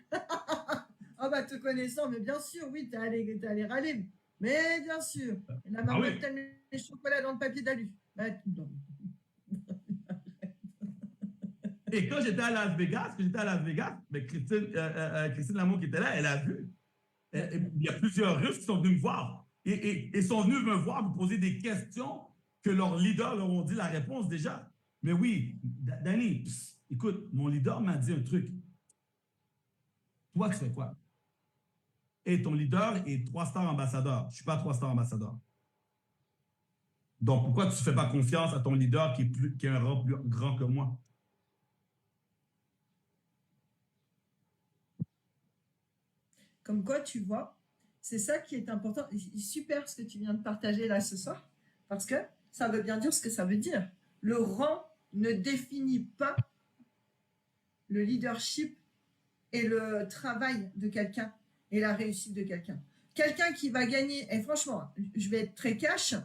Ah, bah, te connaissant, mais bien sûr, oui, t'es allé râler. Mais bien sûr. La marmotte, oui. les chocolats dans le papier d'alu. Bah, Et quand j'étais à Las Vegas, mais Christine Lamour qui était là, elle a vu. Il y a plusieurs Russes qui sont venus me voir. Et sont venus me voir, me poser des questions que leurs leaders leur ont dit la réponse déjà. Mais oui, Dani, écoute, mon leader m'a dit un truc. Toi, tu fais quoi? Et ton leader est 3-star ambassadeur. Je ne suis pas 3-star ambassadeur. Donc, pourquoi tu ne fais pas confiance à ton leader qui est un rang plus grand que moi? Comme quoi, tu vois, c'est ça qui est important. Super ce que tu viens de partager là ce soir, parce que ça veut bien dire ce que ça veut dire. Le rang ne définit pas le leadership et le travail de quelqu'un et la réussite de quelqu'un. Quelqu'un qui va gagner, et franchement, je vais être très cash,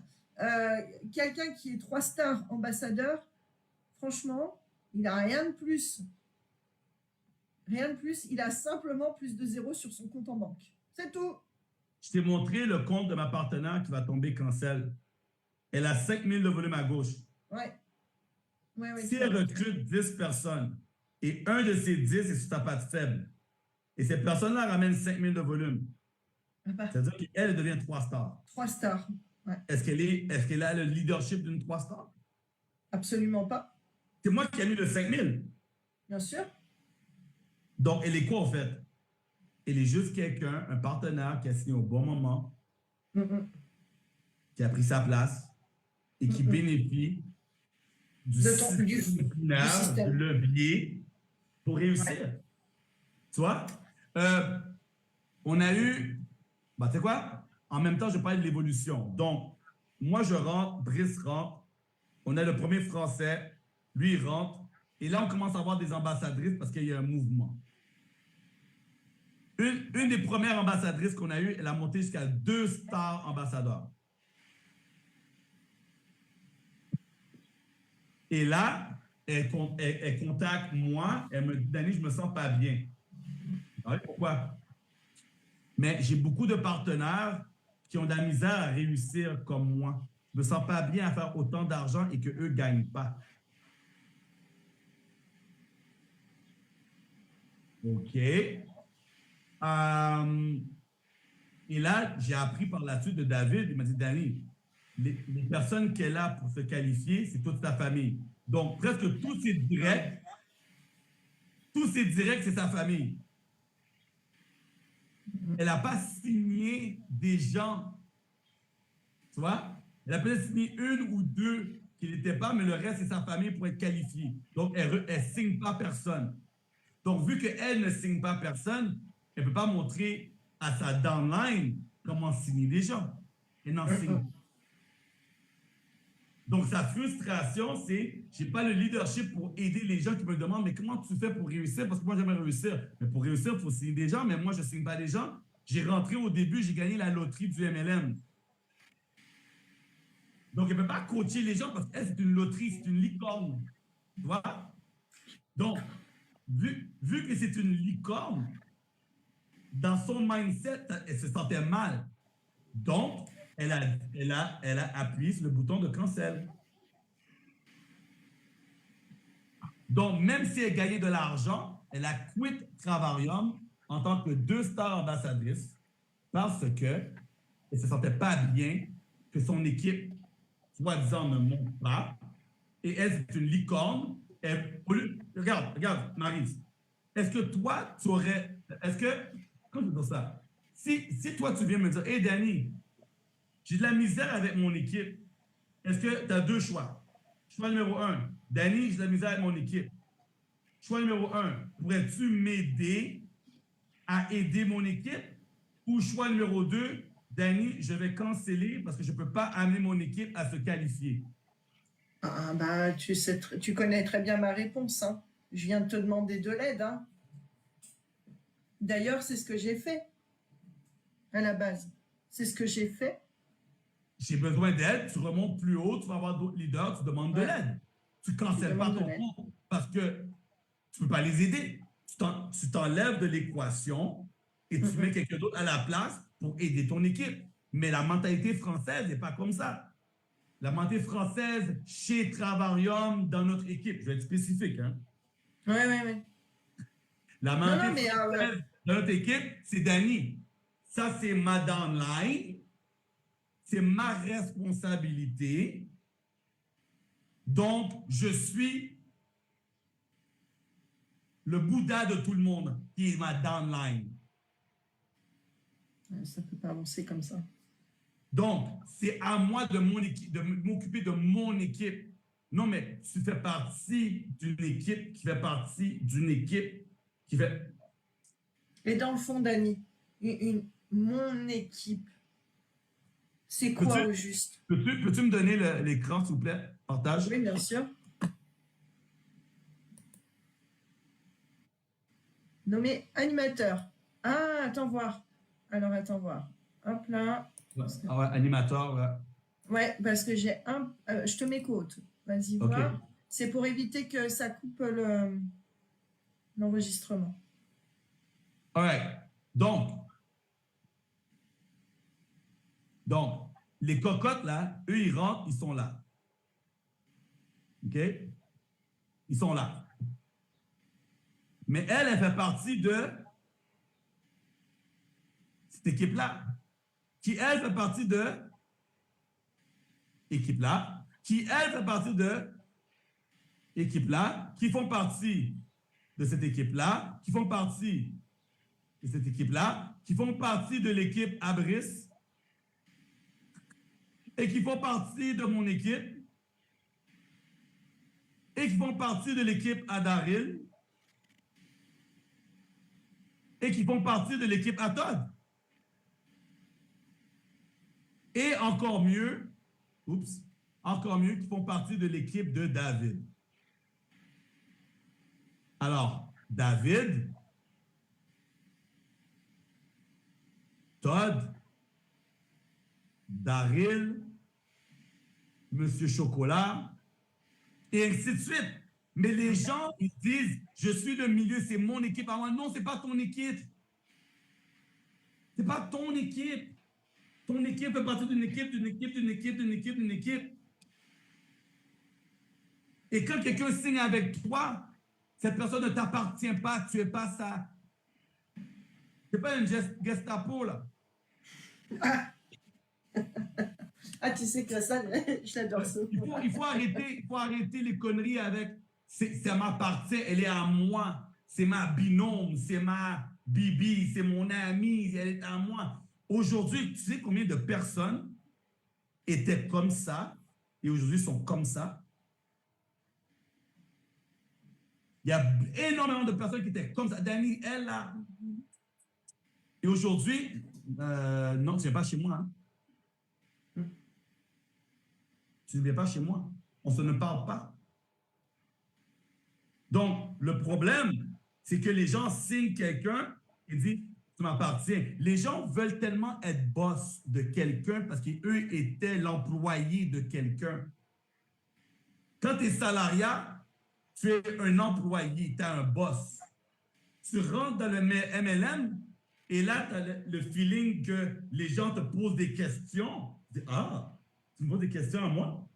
quelqu'un qui est 3-star ambassadeur, franchement, il n'a rien de plus. Rien de plus, il a simplement plus de 0 sur son compte en banque. C'est tout. Je t'ai montré le compte de ma partenaire qui va tomber cancel. Elle a 5 000 de volume à gauche. Ouais. Si elle recrute 10 personnes et un de ces 10 est sur sa patte faible et cette personne-là ramène 5 000 de volume, c'est-à-dire qu'elle devient 3 stars. 3 stars. Ouais. Est-ce qu'elle a le leadership d'une 3 stars? Absolument pas. C'est moi qui ai mis le 5 000. Bien sûr. Donc, elle est quoi, en fait? Elle est juste quelqu'un, un partenaire qui a signé au bon moment, qui a pris sa place et qui bénéficie du système du levier pour réussir. Ouais. Tu vois? On a eu... tu sais quoi? En même temps, je parle de l'évolution. Donc, moi, je rentre, Brice rentre, on a le premier Français, lui, il rentre, et là, on commence à avoir des ambassadrices parce qu'il y a un mouvement. Une des premières ambassadrices qu'on a eues, elle a monté jusqu'à 2 stars ambassadeurs. Et là, elle contacte moi, elle me dit, Dani, je me sens pas bien. Alors, pourquoi? Mais j'ai beaucoup de partenaires qui ont de la misère à réussir comme moi. Je ne me sens pas bien à faire autant d'argent et qu'eux ne gagnent pas. OK. Et là, j'ai appris par la suite de David, il m'a dit, Danny, les personnes qu'elle a pour se qualifier, c'est toute sa famille. Donc, presque tous ses directs, c'est sa famille. Elle n'a pas signé des gens. Tu vois? Elle a peut-être signé une ou deux qui n'étaient pas, mais le reste, c'est sa famille pour être qualifiée. Donc, elle ne signe pas personne. Donc, vu qu'elle ne signe pas personne, elle ne peut pas montrer à sa downline comment signer les gens. Elle n'en signe pas. Donc, sa frustration, c'est « j'ai pas le leadership pour aider les gens qui me demandent « mais comment tu fais pour réussir? Parce que moi, j'aimerais réussir. » Mais pour réussir, il faut signer des gens, mais moi, je ne signe pas des gens. J'ai rentré au début, j'ai gagné la loterie du MLM. Donc, elle ne peut pas coacher les gens parce qu'elle, c'est une loterie, c'est une licorne. Tu vois? Donc, vu que c'est une licorne, dans son mindset, elle se sentait mal. Donc, elle a appuyé sur le bouton de cancel. Donc, même si elle gagnait de l'argent, elle a quitté Travarium en tant que 2-star ambassadrice parce qu'elle ne se sentait pas bien que son équipe, soi-disant, ne monte pas. Et elle, c'est une licorne. Regarde, Maryse. Est-ce que toi, tu aurais... Comment je veux dire ça? Si toi, tu viens me dire, « Hey, Danny, j'ai de la misère avec mon équipe. » Est-ce que tu as deux choix? Choix numéro 1, Danny, j'ai de la misère avec mon équipe. Choix numéro 1, pourrais-tu m'aider à aider mon équipe? Ou choix numéro 2, Danny, je vais canceller parce que je ne peux pas amener mon équipe à se qualifier. Ah, bah, tu connais très bien ma réponse. Hein. Je viens de te demander de l'aide. Hein. D'ailleurs, c'est ce que j'ai fait à la base. C'est ce que j'ai fait. J'ai besoin d'aide, tu remontes plus haut, tu vas avoir d'autres leaders, tu demandes de l'aide. Tu ne cancelles pas ton compte parce que tu ne peux pas les aider. Tu t'enlèves de l'équation et tu mets quelqu'un d'autre à la place pour aider ton équipe. Mais la mentalité française n'est pas comme ça. La mentalité française chez Travarium, dans notre équipe, je vais être spécifique. Hein? Oui. La mentalité française dans notre équipe, c'est Danny. Ça, c'est ma downline. C'est ma responsabilité. Donc, je suis le Bouddha de tout le monde, qui est ma downline. Ça ne peut pas avancer comme ça. Donc, c'est à moi de m'occuper de mon équipe. Non, mais tu fais partie d'une équipe qui fait partie d'une équipe qui fait... Et dans le fond, Danny, mon équipe, c'est quoi au juste? Peux-tu me donner l'écran, s'il vous plaît? Partage. Oui, bien sûr. Nommé animateur. Ah, attends voir. Alors, attends voir. Hop là. Ah ouais, animateur. Là. Ouais, parce que j'ai un... je te mets côte. Vas-y, okay. voir. C'est pour éviter que ça coupe l'enregistrement. All right. Donc, les cocottes, là, eux, ils rentrent, ils sont là. OK? Ils sont là. Mais elle fait partie de cette équipe-là. Qui, elle, fait partie de équipe-là. Qui, elle, fait partie de équipe-là. Qui font partie de cette équipe-là. Qui font partie de cette équipe-là. Qui font partie de l'équipe Abris. Et qui font partie de mon équipe. Et qui font partie de l'équipe Adaril. Et qui font partie de l'équipe Atod. Et encore mieux, qui font partie de l'équipe de David. Alors, David, Todd, Darryl, Monsieur Chocolat, et ainsi de suite. Mais les gens, ils disent, je suis le milieu, c'est mon équipe à moi. Non, ce n'est pas ton équipe. Ce n'est pas ton équipe. Ton équipe fait partie d'une équipe, d'une équipe, d'une équipe, d'une équipe, d'une équipe. Et quand quelqu'un signe avec toi, cette personne ne t'appartient pas, tu n'es pas ça. Tu n'es pas une Gestapo, là. Ah, tu sais que ça, je l'adore ça. Il faut arrêter les conneries avec ça m'appartient, elle est à moi, c'est ma binôme, c'est ma bibi, c'est mon amie, elle est à moi. Aujourd'hui, tu sais combien de personnes étaient comme ça et aujourd'hui sont comme ça? Il y a énormément de personnes qui étaient comme ça. Dani, elle là. Et aujourd'hui, non, tu ne viens pas chez moi. Hein? Tu ne viens pas chez moi. On se ne parle pas. Donc, le problème, c'est que les gens signent quelqu'un et disent tu m'appartiens. Les gens veulent tellement être boss de quelqu'un parce qu'eux étaient l'employé de quelqu'un. Quand tu es salariat, tu es un employé, tu as un boss. Tu rentres dans le MLM et là, tu as le feeling que les gens te posent des questions. Tu dis, ah, tu me poses des questions à moi?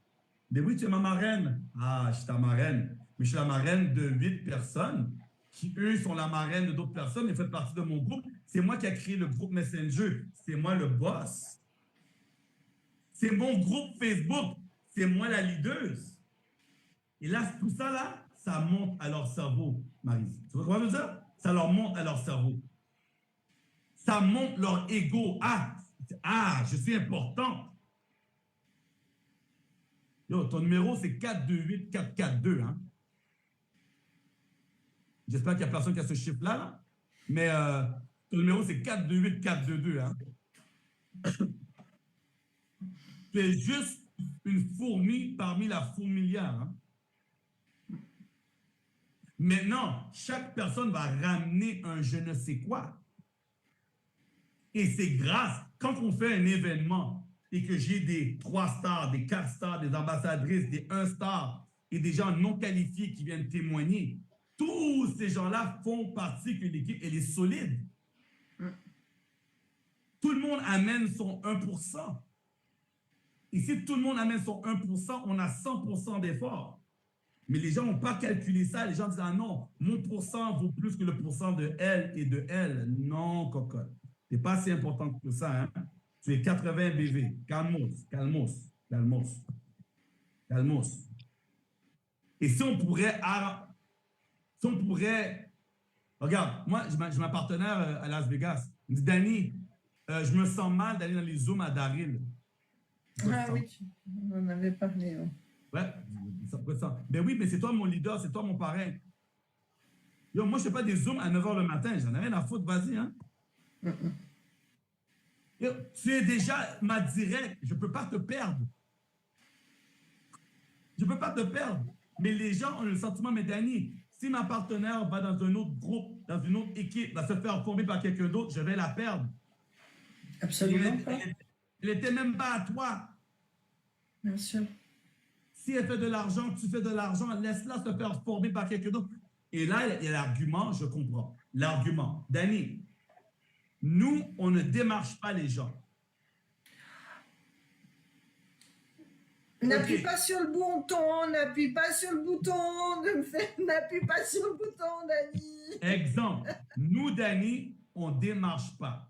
Mais oui, tu es ma marraine. Ah, je suis ta marraine. Mais je suis la marraine de 8 personnes qui, eux, sont la marraine de d'autres personnes et font partie de mon groupe. C'est moi qui ai créé le groupe Messenger. C'est moi le boss. C'est mon groupe Facebook. C'est moi la leaduse. Et là, tout ça, là, ça monte à leur cerveau, Maryse. Tu vois comment je veux dire? Ça leur monte à leur cerveau. Ça monte leur ego. Ah, je suis important. Yo, ton numéro, c'est 428-442. Hein? J'espère qu'il n'y a personne qui a ce chiffre-là. Là. Mais ton numéro, c'est 428-422. Hein? Tu es juste une fourmi parmi la fourmilière. Hein? Maintenant, chaque personne va ramener un je ne sais quoi. Et c'est grâce, quand on fait un événement et que j'ai des 3 stars, des 4 stars, des ambassadrices, des 1 star et des gens non qualifiés qui viennent témoigner, tous ces gens-là font partie que l'équipe, elle est solide. Tout le monde amène son 1%. Et si tout le monde amène son 1%, on a 100% d'effort. Mais les gens n'ont pas calculé ça. Les gens disent, ah non, mon pourcent vaut plus que le pourcent de elle et de elle. Non, cocotte. Tu n'es pas si important que ça. Hein? Tu es 80 BV. Calmos, calmos, calmos, calmos. Et si on pourrait... Regarde, moi, j'ai ma partenaire à Las Vegas. Il me dit, Dani, je me sens mal d'aller dans les Zooms à Daryl. Ah oui, on en avait parlé. Ouais, ça. Ben oui, mais c'est toi mon leader, c'est toi mon parrain. Yo, moi, je ne fais pas des Zooms à 9h le matin. J'en ai rien à foutre, vas-y. Hein? Yo, tu es déjà ma directe. Je ne peux pas te perdre. Je ne peux pas te perdre. Mais les gens ont le sentiment, mais Dani, si ma partenaire va dans un autre groupe, dans une autre équipe, va se faire former par quelqu'un d'autre, je vais la perdre. Absolument pas. Elle n'était même pas à toi. Bien sûr. Si elle fait de l'argent, tu fais de l'argent, laisse-la se faire former par quelqu'un d'autre. Et là, il y a l'argument, je comprends. L'argument. Dani, nous, on ne démarche pas les gens. N'appuie pas sur le bouton, n'appuie pas sur le bouton, n'appuie pas sur le bouton, Dani. Exemple, nous, Dani, on ne démarche pas.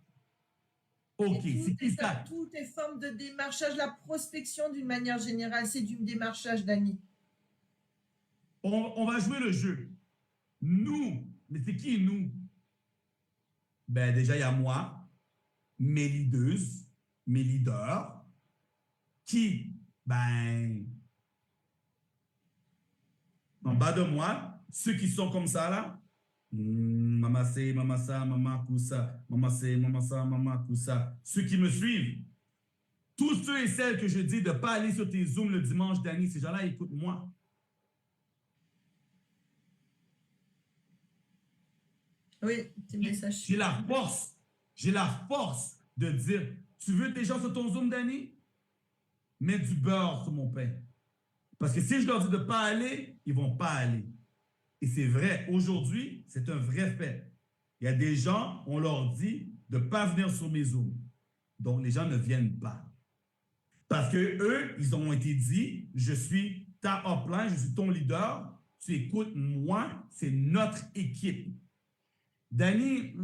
OK, c'est qui ça? Tout est forme de démarchage, la prospection d'une manière générale, c'est du démarchage, Dani. On va jouer le jeu. Nous, mais c'est qui nous? Ben déjà, il y a moi, mes leaders, mes leaders, qui, ben, en bas de moi, ceux qui sont comme ça là, maman c'est, maman ça, maman poussa, maman c'est, maman ça, maman poussa. Ceux qui me suivent, tous ceux et celles que je dis de ne pas aller sur tes Zooms le dimanche, Dani, ces gens-là écoutent moi. Oui, petit message. J'ai la force de dire, tu veux des gens sur ton Zoom, Dani? Mets du beurre sur mon pain. Parce que si je leur dis de ne pas aller, ils ne vont pas aller. Et c'est vrai, aujourd'hui, c'est un vrai fait. Il y a des gens, on leur dit de ne pas venir sur mes Zooms. Donc, les gens ne viennent pas. Parce que eux, ils ont été dit, je suis ta upline, je suis ton leader, tu écoutes moi, c'est notre équipe. Danny,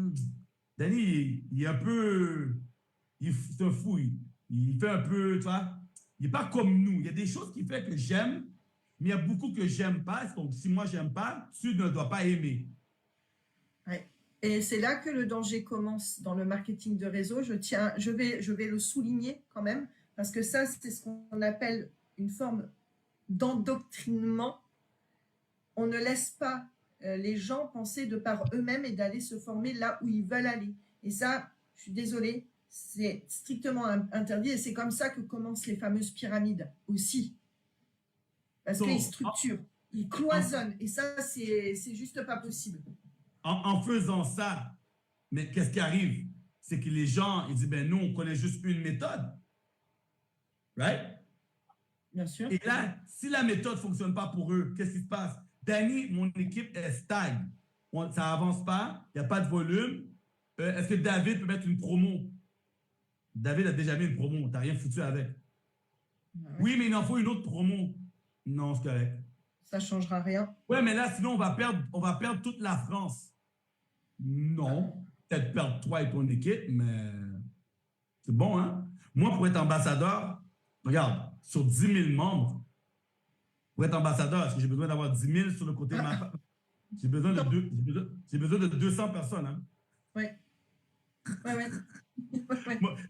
il est un peu, c'est un fou, il fait un peu, tu vois, il n'est pas comme nous. Il y a des choses qui fait que j'aime, mais il y a beaucoup que j'aime pas. Donc, si moi, j'aime pas, tu ne dois pas aimer. Ouais. Et c'est là que le danger commence dans le marketing de réseau. Je vais le souligner quand même, parce que ça, c'est ce qu'on appelle une forme d'endoctrinement. On ne laisse pas les gens penser de par eux-mêmes et d'aller se former là où ils veulent aller. Et ça, je suis désolée, c'est strictement interdit. Et c'est comme ça que commencent les fameuses pyramides aussi. Parce qu'ils structurent, ils cloisonnent. Et ça, c'est juste pas possible. En faisant ça, mais qu'est-ce qui arrive? C'est que les gens, ils disent, ben nous, on connaît juste une méthode. Right? Bien sûr. Et là, si la méthode ne fonctionne pas pour eux, qu'est-ce qui se passe? Danny, mon équipe, elle stagne. Ça n'avance pas, il n'y a pas de volume. Est-ce que David peut mettre une promo? David a déjà mis une promo, tu n'as rien foutu avec. Ouais. Oui, mais il en faut une autre promo. Non, c'est correct. Ça ne changera rien. Ouais, mais là, sinon, on va perdre toute la France. Non. Peut-être perdre toi et ton équipe, mais c'est bon, hein? Moi, pour être ambassadeur, regarde, sur 10 000 membres, pour être ambassadeur, est-ce que j'ai besoin d'avoir 10 000 sur le côté de ma... J'ai besoin de 200 personnes, hein? Oui. Oui, oui.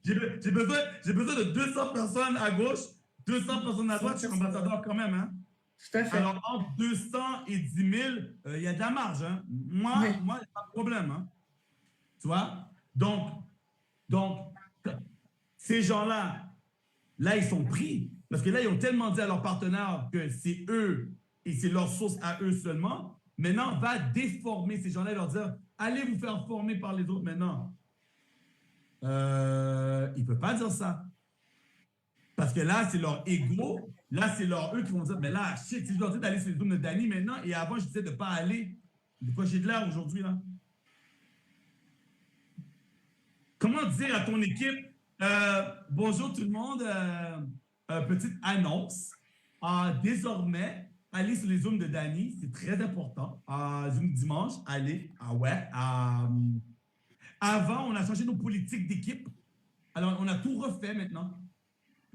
J'ai besoin de 200 personnes à gauche, 200 personnes à droite, je suis ambassadeur quand même, hein? Tout à fait. Alors, entre 200 et 10 000, il y a de la marge, hein? Moi, il n'y a pas de problème, hein? Tu vois? Donc, ces gens-là, là, ils sont pris. Parce que là, ils ont tellement dit à leurs partenaires que c'est eux et c'est leur source à eux seulement. Maintenant, on va déformer ces gens-là et leur dire, allez vous faire former par les autres maintenant. Ils ne peuvent pas dire ça. Parce que là, c'est leur ego. Là, c'est eux qui vont dire, mais là, shit, si je leur dis d'aller sur les zooms de Danny maintenant, et avant, je disais de ne pas aller. De quoi j'ai de l'air aujourd'hui, là? Comment dire à ton équipe, bonjour tout le monde, petite annonce. Désormais, allez sur les zooms de Danny, c'est très important. Zoom dimanche, allez. Avant, on a changé nos politiques d'équipe. Alors, on a tout refait maintenant.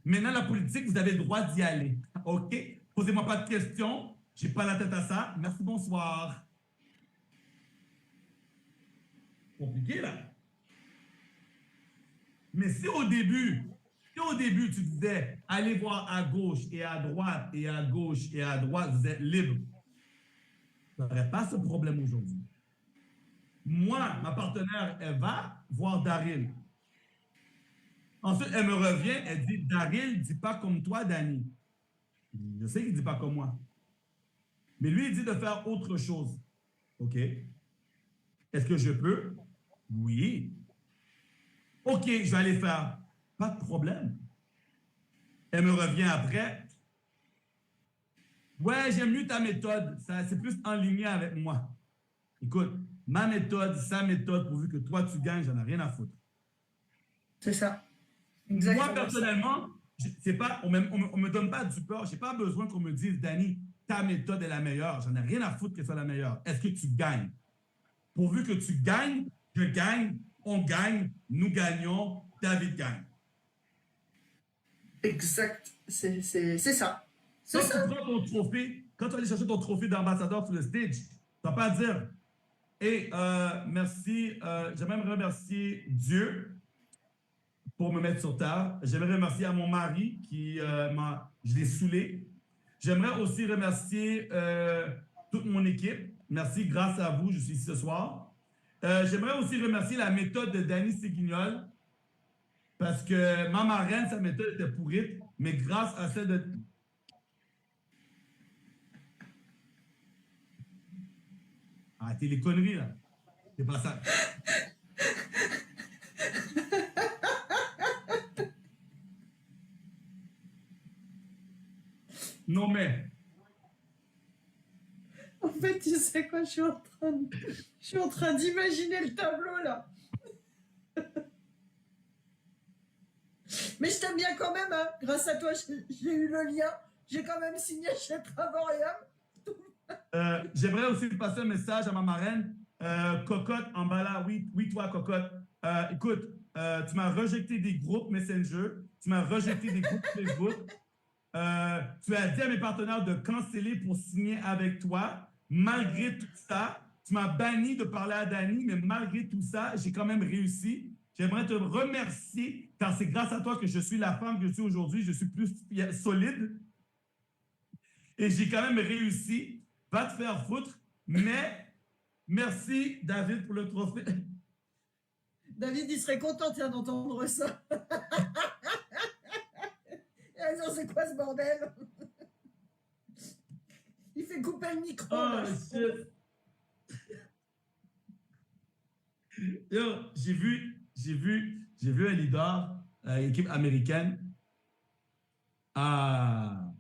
Maintenant, la politique, vous avez le droit d'y aller. OK? Posez-moi pas de questions. Je n'ai pas la tête à ça. Merci, bonsoir. Compliqué, là. Mais si au début, tu disais, allez voir à gauche et à droite et à gauche et à droite, vous êtes libre, vous n'aurez pas ce problème aujourd'hui. Moi, ma partenaire, elle va voir Daryl. Ensuite, elle me revient, elle dit, Daryl ne dit pas comme toi, Danny. Je sais qu'il ne dit pas comme moi. Mais lui, il dit de faire autre chose. OK? Est-ce que je peux? Oui. OK, je vais aller faire. Pas de problème. Elle me revient après. Ouais, j'aime mieux ta méthode. C'est plus en ligne avec moi. Écoute, ma méthode, sa méthode, pourvu que toi, tu gagnes, j'en ai rien à foutre. C'est ça. Exactement. Moi, personnellement, on ne me donne pas du peur. Je n'ai pas besoin qu'on me dise, Danny, ta méthode est la meilleure. J'en ai rien à foutre que ce soit la meilleure. Est-ce que tu gagnes? Pourvu que tu gagnes, je gagne, on gagne, nous gagnons, David gagne. Exact. C'est ça. Quand tu prends ton trophée, quand tu vas aller chercher ton trophée d'ambassadeur sur le stage, tu ne vas pas dire, hey, merci, j'aimerais remercier Dieu pour me mettre sur terre. J'aimerais remercier à mon mari qui je l'ai saoulé. J'aimerais aussi remercier toute mon équipe. Merci, grâce à vous, je suis ici ce soir. J'aimerais aussi remercier la méthode de Danny Séguignol parce que ma marraine, sa méthode était pourrite, mais grâce à celle de... Arrêtez les conneries, là. C'est pas ça. Non, mais... En fait, tu sais quoi, je suis en train d'imaginer le tableau, là. Mais je t'aime bien quand même, hein. Grâce à toi, j'ai eu le lien. J'ai quand même signé chez Travarium. J'aimerais aussi passer un message à ma marraine. Cocotte, en bas là, oui, toi, Cocotte. Écoute, tu m'as rejeté des groupes Messenger, tu m'as rejeté des groupes Facebook. Tu as dit à mes partenaires de canceller pour signer avec toi. Malgré tout ça, tu m'as banni de parler à Dani, mais malgré tout ça, j'ai quand même réussi. J'aimerais te remercier, car c'est grâce à toi que je suis la femme que je suis aujourd'hui. Je suis plus solide. Et j'ai quand même réussi. Va te faire foutre, mais merci, David, pour le trophée. David, il serait content d'entendre ça. C'est quoi ce bordel? Il fait couper le micro. Oh, shit. Yo, j'ai vu un leader, équipe américaine. Dans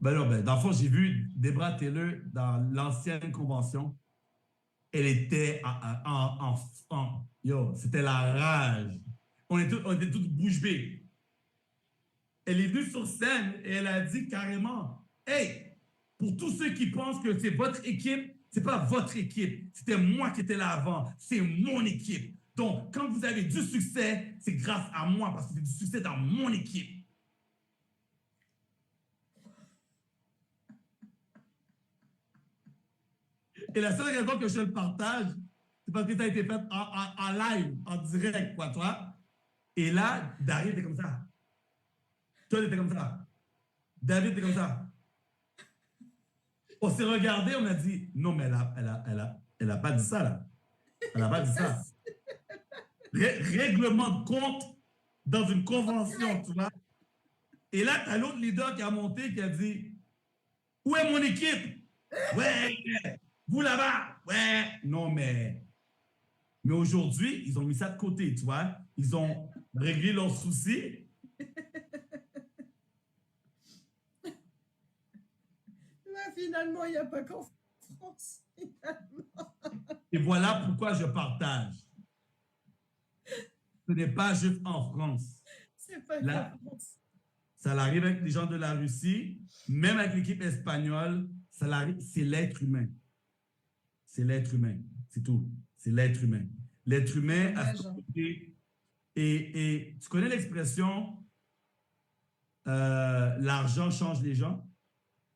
le fond, j'ai vu Deborah Taylor dans l'ancienne convention. Elle était yo, c'était la rage. On était tous bouche bée. Elle est venue sur scène et elle a dit carrément, hey, pour tous ceux qui pensent que c'est votre équipe, c'est pas votre équipe. C'était moi qui étais là avant. C'est mon équipe. Donc, quand vous avez du succès, c'est grâce à moi parce que c'est du succès dans mon équipe. Et la seule raison que je le partage, c'est parce que ça a été fait en live, en direct, quoi, toi. Et là, David était comme ça. Toi, était comme ça. David était comme ça. On s'est regardé, on a dit, non, mais elle a pas dit ça, là. Elle n'a pas dit ça. Règlement de compte dans une convention, tu vois. Et là, tu as l'autre leader qui a monté, qui a dit, où est mon équipe? Ouais, vous là-bas, ouais. Non, mais aujourd'hui, ils ont mis ça de côté, tu vois. Ils ont réglé leurs soucis. Finalement, il n'y a pas qu'en France. Et voilà pourquoi je partage. Ce n'est pas juste en France. C'est pas qu'en France. Ça arrive avec les gens de la Russie, même avec l'équipe espagnole, ça arrive, c'est l'être humain. C'est l'être humain, c'est tout. C'est l'être humain. L'être humain a ce côté. Et tu connais l'expression l'argent change les gens?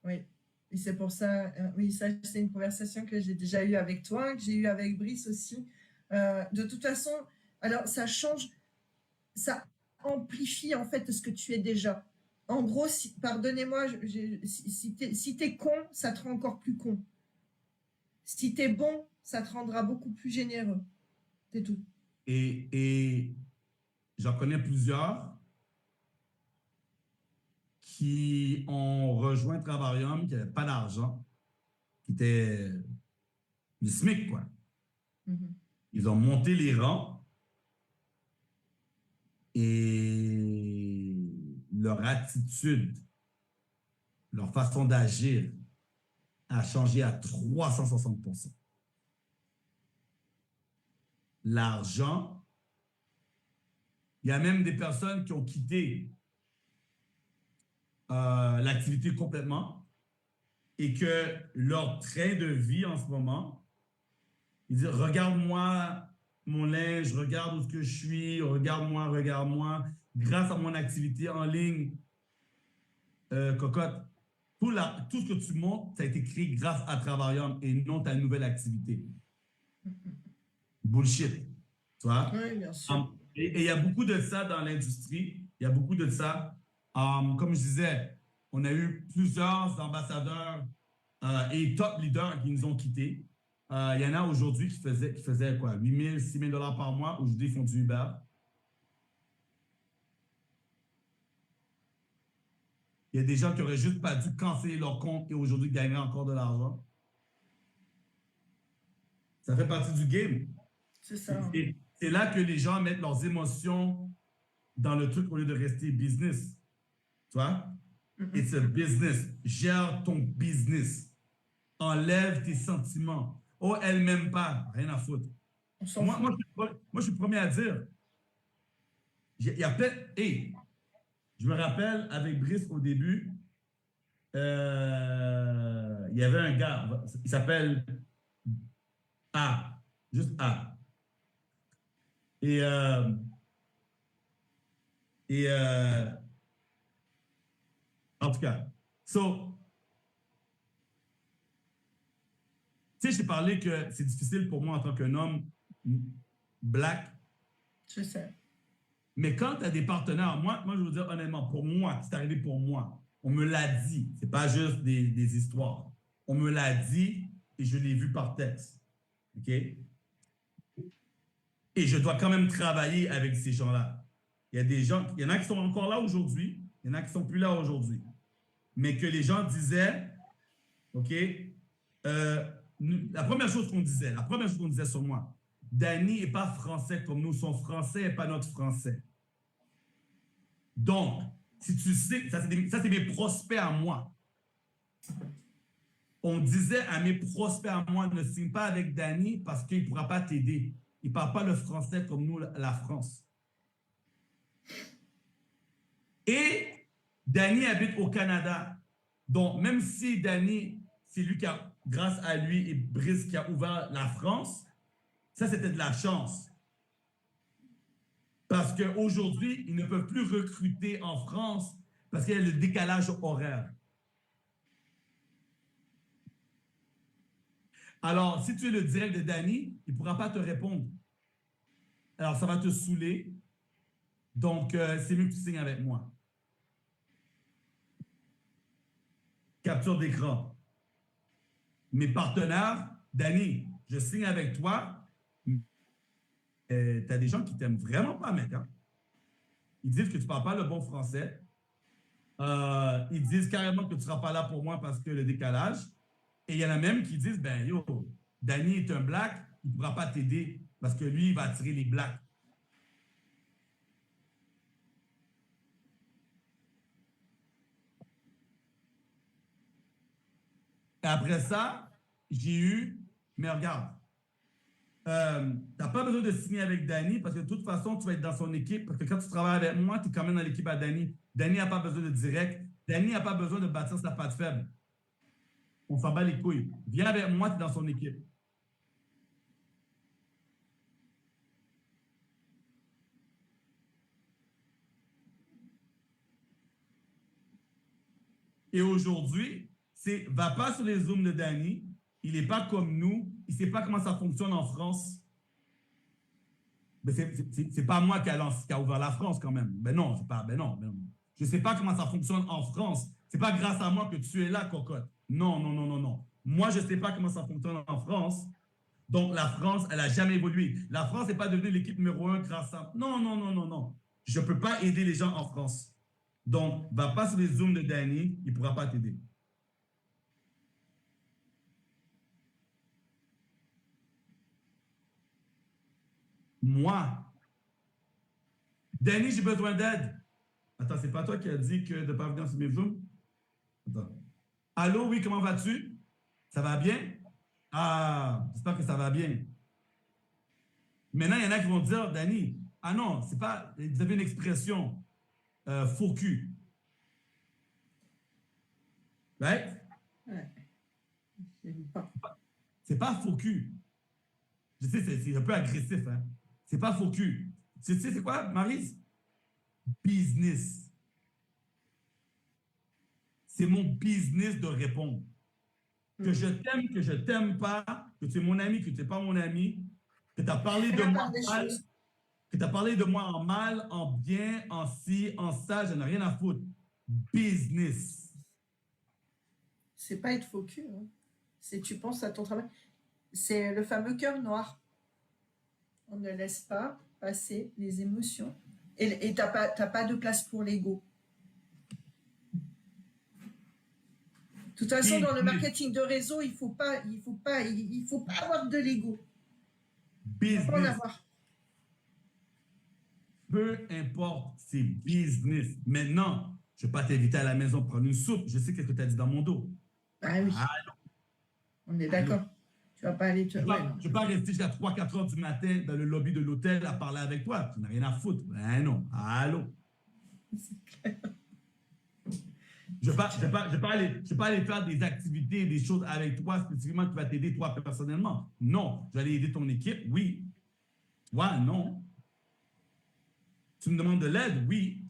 Oui. Et c'est pour ça, oui, ça c'est une conversation que j'ai déjà eue avec toi, que j'ai eue avec Brice aussi. De toute façon, alors ça change, ça amplifie en fait ce que tu es déjà. En gros, pardonnez-moi, si t'es con, ça te rend encore plus con. Si t'es bon, ça te rendra beaucoup plus généreux. C'est tout. Et j'en connais plusieurs qui ont rejoint Travarium, qui n'avaient pas d'argent, qui étaient du SMIC, quoi. Mm-hmm. Ils ont monté les rangs et leur attitude, leur façon d'agir a changé à 360%. L'argent, il y a même des personnes qui ont quitté l'activité complètement et que leur train de vie en ce moment, ils disent, regarde-moi mon linge, regarde où que je suis, regarde-moi, grâce à mon activité en ligne, Cocotte, tout ce que tu montres, ça a été créé grâce à Travarium et non ta nouvelle activité. Bullshit, tu vois? Oui, bien sûr. Et il y a beaucoup de ça dans l'industrie, il y a beaucoup de ça. Comme je disais, on a eu plusieurs ambassadeurs et top leaders qui nous ont quittés. Il y en a aujourd'hui qui faisaient quoi, 8 000, 6 000 $ par mois. Aujourd'hui, ils font du Uber. Il y a des gens qui n'auraient juste pas dû canceller leur compte et aujourd'hui gagneraient encore de l'argent. Ça fait partie du game. C'est ça. C'est là que les gens mettent leurs émotions dans le truc au lieu de rester business. Tu vois? It's a business. Gère ton business. Enlève tes sentiments. Oh, elle m'aime pas. Rien à foutre. Moi, je suis le premier à dire. Il y a peut-être... Hey, je me rappelle, avec Brice, au début, il y avait un gars, il s'appelle A, juste A. Et, en tout cas, tu sais, je t'ai parlé que c'est difficile pour moi en tant qu'un homme black. Je sais. Mais quand tu as des partenaires, moi, je veux dire honnêtement, pour moi, c'est arrivé pour moi. On me l'a dit. C'est pas juste des histoires. On me l'a dit et je l'ai vu par texte. OK? Et je dois quand même travailler avec ces gens-là. Il y a des gens, il y en a qui sont encore là aujourd'hui, il y en a qui sont plus là aujourd'hui. Mais que les gens disaient, OK, la première chose qu'on disait sur moi, Danny n'est pas français comme nous, son français n'est pas notre français. Donc, si tu sais, ça c'est mes prospects à moi. On disait à mes prospects à moi, ne signe pas avec Danny parce qu'il ne pourra pas t'aider. Il ne parle pas le français comme nous, la France. Et Danny habite au Canada. Donc, même si Danny, c'est lui qui a, grâce à lui et Brice qui a ouvert la France, ça c'était de la chance. Parce qu'aujourd'hui, ils ne peuvent plus recruter en France parce qu'il y a le décalage horaire. Alors, si tu es le direct de Danny, il ne pourra pas te répondre. Alors, ça va te saouler. Donc, c'est mieux que tu signes avec moi. Capture d'écran. Mes partenaires, Danny, je signe avec toi. Tu as des gens qui t'aiment vraiment pas, mec. Hein? Ils disent que tu ne parles pas le bon français. Ils disent carrément que tu ne seras pas là pour moi parce que le décalage. Et il y en a même qui disent, ben yo, Danny est un black, il ne pourra pas t'aider parce que lui, il va attirer les blacks. Et après ça, j'ai eu, mais regarde, tu n'as pas besoin de signer avec Danny parce que de toute façon, tu vas être dans son équipe. Parce que quand tu travailles avec moi, tu es quand même dans l'équipe à Danny. Danny n'a pas besoin de direct. Danny n'a pas besoin de bâtir sa patte faible. On s'en bat les couilles. Viens avec moi, tu es dans son équipe. Et aujourd'hui, va pas sur les Zooms de Danny. Il n'est pas comme nous. Il ne sait pas comment ça fonctionne en France. Mais c'est pas moi qui a ouvert la France quand même. Ben non, non. Je ne sais pas comment ça fonctionne en France. C'est pas grâce à moi que tu es là, cocotte. Non. Moi, je ne sais pas comment ça fonctionne en France. Donc, la France, elle n'a jamais évolué. La France n'est pas devenue l'équipe numéro 1 grâce à... Non. Je ne peux pas aider les gens en France. Donc, va pas sur les Zooms de Danny, il ne pourra pas t'aider. Moi, Danny, j'ai besoin d'aide. Attends, c'est pas toi qui as dit que de ne pas venir sur mes Zooms? Attends. Allô, oui, comment vas-tu? Ça va bien? Ah, j'espère que ça va bien. Maintenant, il y en a qui vont dire, Danny, ah non, c'est pas, vous avez une expression, faux cul. Right? Ouais. C'est pas faux cul. Je sais, c'est un peu agressif, hein? C'est pas faux cul. Tu sais, c'est quoi, Maryse? Business. C'est mon business de répondre. Que je t'aime pas, que tu es mon ami, que tu n'es pas mon ami, que tu as parlé de moi mal, que tu as parlé de moi en mal, en bien, en ci, en ça, je n'ai rien à foutre. Business. C'est pas être faux cul. Hein. C'est tu penses à ton travail. C'est le fameux cœur noir. On ne laisse pas passer les émotions. Et t'as pas de place pour l'ego. De toute façon, dans le marketing de réseau, il faut pas avoir de l'ego. Business. Faut pas en avoir. Peu importe, c'est business. Maintenant, je ne vais pas t'inviter à la maison prendre une soupe. Je sais ce que tu as dit dans mon dos. Ah oui. Allô? On est d'accord. Tu vas pas aller te... Je ne Ouais, non. vais pas rester jusqu'à 3-4 heures du matin dans le lobby de l'hôtel à parler avec toi. Tu n'as rien à foutre. Ben non. Allô. Je ne vais pas aller faire des activités, des choses avec toi spécifiquement qui va t'aider toi personnellement. Non. Je vais aller aider ton équipe, oui. Toi, non. Tu me demandes de l'aide, oui.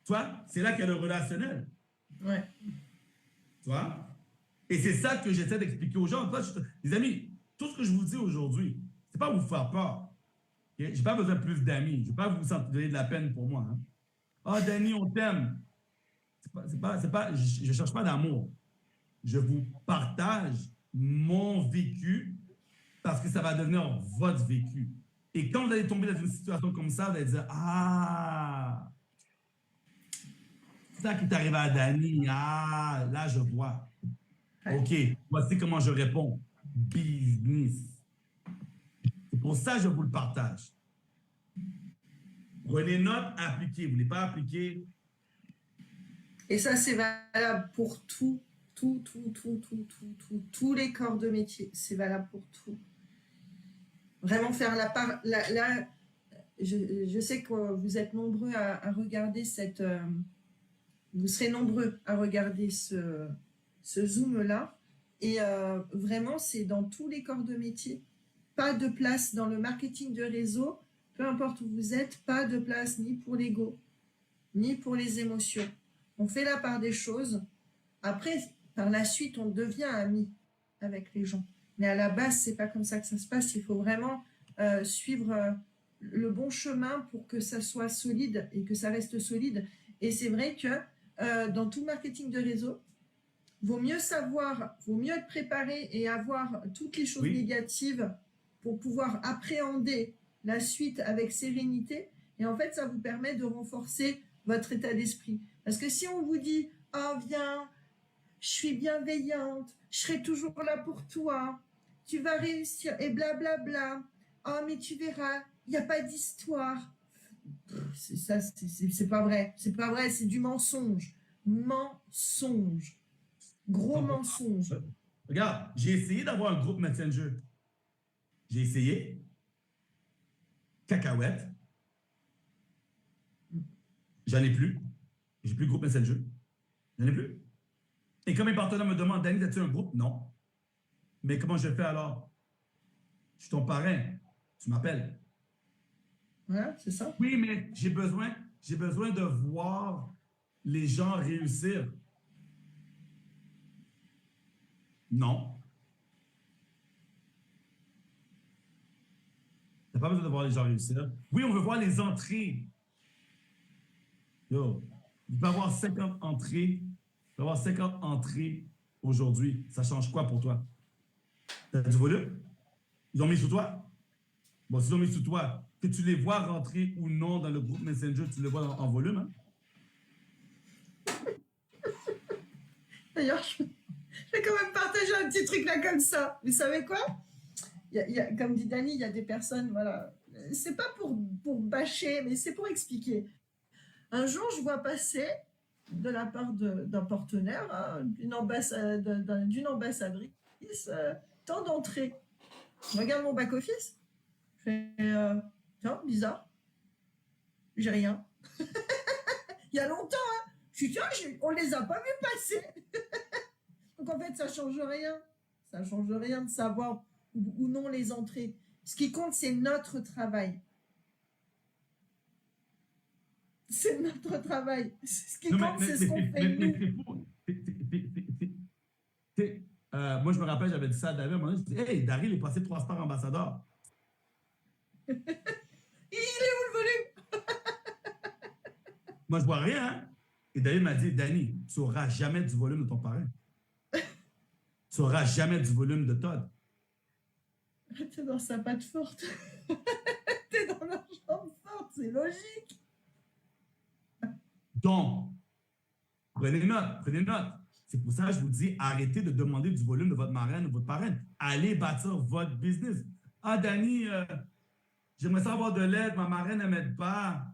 Toi, c'est là qu'il y a le relationnel. Ouais. Tu vois? Et c'est ça que j'essaie d'expliquer aux gens. Toi, les amis, tout ce que je vous dis aujourd'hui, c'est pas vous faire peur. Okay? Je n'ai pas besoin de plus d'amis. Je ne vais pas vous donner de la peine pour moi. Hein? Ah, Danny, on t'aime. Je ne cherche pas d'amour. Je vous partage mon vécu parce que ça va devenir votre vécu. Et quand vous allez tomber dans une situation comme ça, vous allez dire, ah, c'est ça qui est arrivé à Danny. Ah, là, je vois. OK, voici comment je réponds. Business. C'est pour ça que je vous le partage. Prenez note, appliquez. Vous ne voulez pas appliquer. Et ça, c'est valable pour tous les corps de métier. C'est valable pour tout. Vraiment faire la part. Je sais que vous êtes nombreux à regarder cette. Vous serez nombreux à regarder ce Zoom-là. Et vraiment, c'est dans tous les corps de métier. Pas de place dans le marketing de réseau. Peu importe où vous êtes, pas de place ni pour l'ego, ni pour les émotions. On fait la part des choses. Après, par la suite, on devient amis avec les gens. Mais à la base, c'est pas comme ça que ça se passe. Il faut vraiment suivre le bon chemin pour que ça soit solide et que ça reste solide. Et c'est vrai que dans tout marketing de réseau, vaut mieux être préparé et avoir toutes les choses négatives pour pouvoir appréhender la suite avec sérénité. Et en fait, ça vous permet de renforcer votre état d'esprit. Parce que si on vous dit « Oh, viens, je suis bienveillante, je serai toujours là pour toi, tu vas réussir, et blablabla. Oh, mais tu verras, il n'y a pas d'histoire. » C'est pas vrai. C'est pas vrai, c'est du mensonge. Mensonge. Gros mensonge. Regarde, j'ai essayé d'avoir un groupe Messenger. J'ai essayé. Cacahuète. J'en ai plus. J'ai plus de groupe Messenger. J'en ai plus. Et quand mes partenaires me demandent, Danny, as-tu un groupe? Non. Mais comment je fais alors? Je suis ton parrain. Tu m'appelles. Voilà, c'est ça. Oui, mais j'ai besoin de voir les gens réussir. Non. Tu n'as pas besoin de voir les gens réussir. Oui, on veut voir les entrées. Yo, il peut y avoir 50 entrées. Il peut y avoir 50 entrées aujourd'hui. Ça change quoi pour toi? Tu as du volume? Ils ont mis sur toi? Bon, s'ils ont mis sur toi, que tu les vois rentrer ou non dans le groupe Messenger, tu les vois en volume, hein? D'ailleurs, je vais quand même partager un petit truc là comme ça. Vous savez quoi? Comme dit Danny, il y a des personnes, voilà. C'est pas pour bâcher, mais c'est pour expliquer. Un jour, je vois passer de la part d'un partenaire, hein, d'une ambassadrice, tant d'entrées. Je regarde mon back-office. Je fais, tiens, bizarre. J'ai rien. Il y a longtemps, hein. Je suis tiens, on les a pas vus passer. Donc en fait, ça change rien. Ça change rien de savoir ou non les entrées. Ce qui compte, c'est notre travail. C'est notre travail. Ce qui compte, c'est ce qu'on fait nous. Moi, je me rappelle, j'avais dit ça à David. À un moment donné, je dis, hey, Daryl est passé 3 stars ambassadeur. Il est où le volume? Moi, je vois rien. Hein? Et David m'a dit, Danny, tu n'auras jamais du volume de ton parrain. Tu n'auras jamais du volume de Todd. T'es dans sa patte forte. T'es dans la jambe forte, c'est logique. Donc, prenez note, prenez note. C'est pour ça que je vous dis, arrêtez de demander du volume de votre marraine ou votre parraine. Allez bâtir votre business. Ah, Danny, j'aimerais ça avoir de l'aide. Ma marraine ne m'aide pas.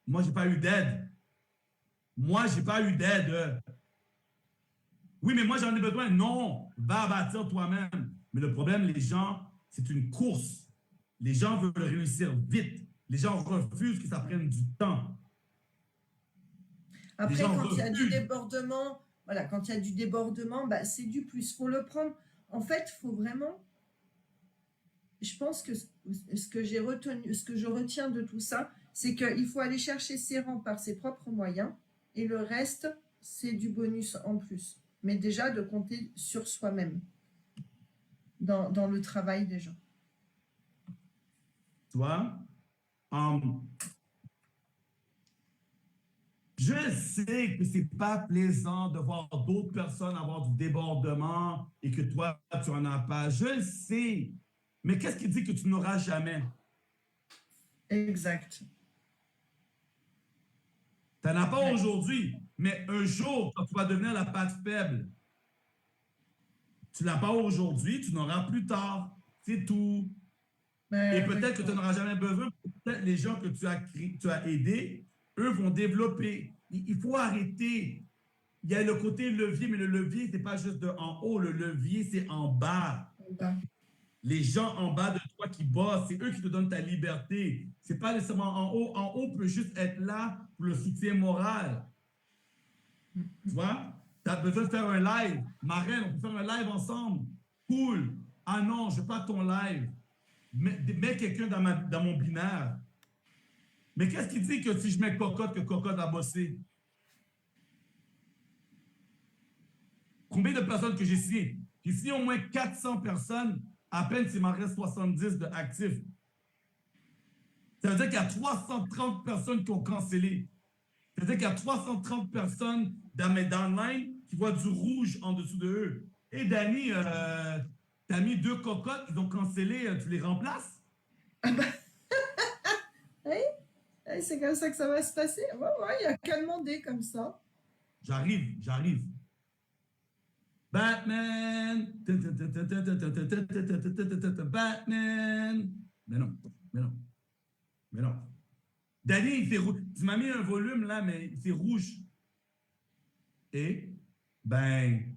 Moi, je n'ai pas eu d'aide. Moi, je n'ai pas eu d'aide. Oui, mais moi, j'en ai besoin. Non, va bâtir toi-même. Mais le problème, les gens, c'est une course. Les gens veulent réussir vite. Les gens refusent que ça prenne du temps. Les Après, gens quand il y a du refusent. débordement, voilà, quand il y a du débordement, bah, c'est du plus. Faut le prendre. En fait, faut vraiment. Je pense que ce que j'ai retenu, ce que je retiens de tout ça, c'est qu'il faut aller chercher ses rangs par ses propres moyens et le reste, c'est du bonus en plus. Mais déjà de compter sur soi-même dans le travail des gens. Tu vois? Je sais que c'est pas plaisant de voir d'autres personnes avoir du débordement et que toi, tu en as pas. Je le sais. Mais qu'est-ce qui dit que tu n'auras jamais? Exact. Tu n'en as pas Ouais. aujourd'hui, mais un jour, quand tu vas devenir la patte faible, tu l'as pas aujourd'hui, tu n'auras plus tard. C'est tout. Et peut-être que tu n'auras jamais besoin. Peut-être les gens que tu as aidés, eux vont développer. Il faut arrêter. Il y a le côté levier, mais le levier, ce n'est pas juste de en haut. Le levier, c'est en bas. Bah, Les gens en bas de toi qui bossent, c'est eux qui te donnent ta liberté. Ce n'est pas nécessairement en haut. En haut peut juste être là pour le soutien moral. Tu vois? Tu as besoin de faire un live. Marraine, on peut faire un live ensemble. Cool. Ah non, je veux pas ton live. Mets quelqu'un dans mon binaire. Mais qu'est-ce qui dit que si je mets Cocotte, que Cocotte a bossé? Combien de personnes que j'ai signées? J'ai signé au moins 400 personnes, à peine s'il m'en reste 70 d'actifs. Ça veut dire qu'il y a 330 personnes qui ont cancellé. Ça veut dire qu'il y a 330 personnes dans mes downlines qui voient du rouge en dessous de eux. Et Danny, t'as mis 2 cocottes, ils ont cancellé, tu les remplaces? oui, c'est comme ça que ça va se passer. Ouais, ouais, il n'y a qu'à demander comme ça. J'arrive. Batman. Batman. Mais non. Danny, il fait rouge. Tu m'as mis un volume là, mais il fait rouge. Et, ben.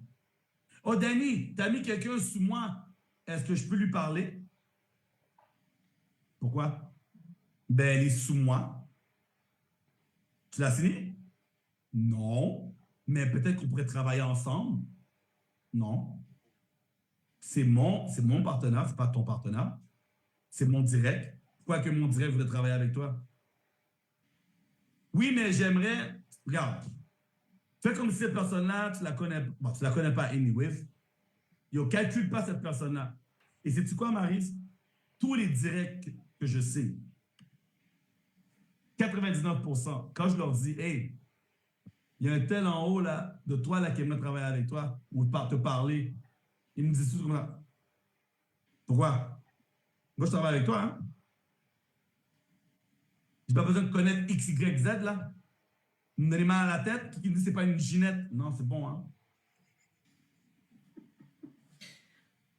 Oh, Danny, t'as mis quelqu'un sous moi. Est-ce que je peux lui parler? Pourquoi? Ben, il est sous moi. Tu l'as signé? Non. Mais peut-être qu'on pourrait travailler ensemble. Non. C'est mon partenaire, c'est pas ton partenaire. C'est mon direct. Pourquoi que mon direct voudrait travailler avec toi? Oui, mais j'aimerais. Regarde. Fais comme si cette personne-là, tu la connais. Bon, tu la connais pas anyways. Yo, calcule pas cette personne-là. Et sais-tu quoi, Maryse? Tous les directs que je sais, 99%, quand je leur dis, hey, il y a un tel en haut là, de toi là, qui aimerait travailler avec toi ou te parler, ils me disent tout comme ça. Pourquoi? Moi, je travaille avec toi, hein? J'ai pas besoin de connaître X, Y, Z là. Vous me donnez mal à la tête, qui me dit c'est pas une ginette. Non, c'est bon, hein?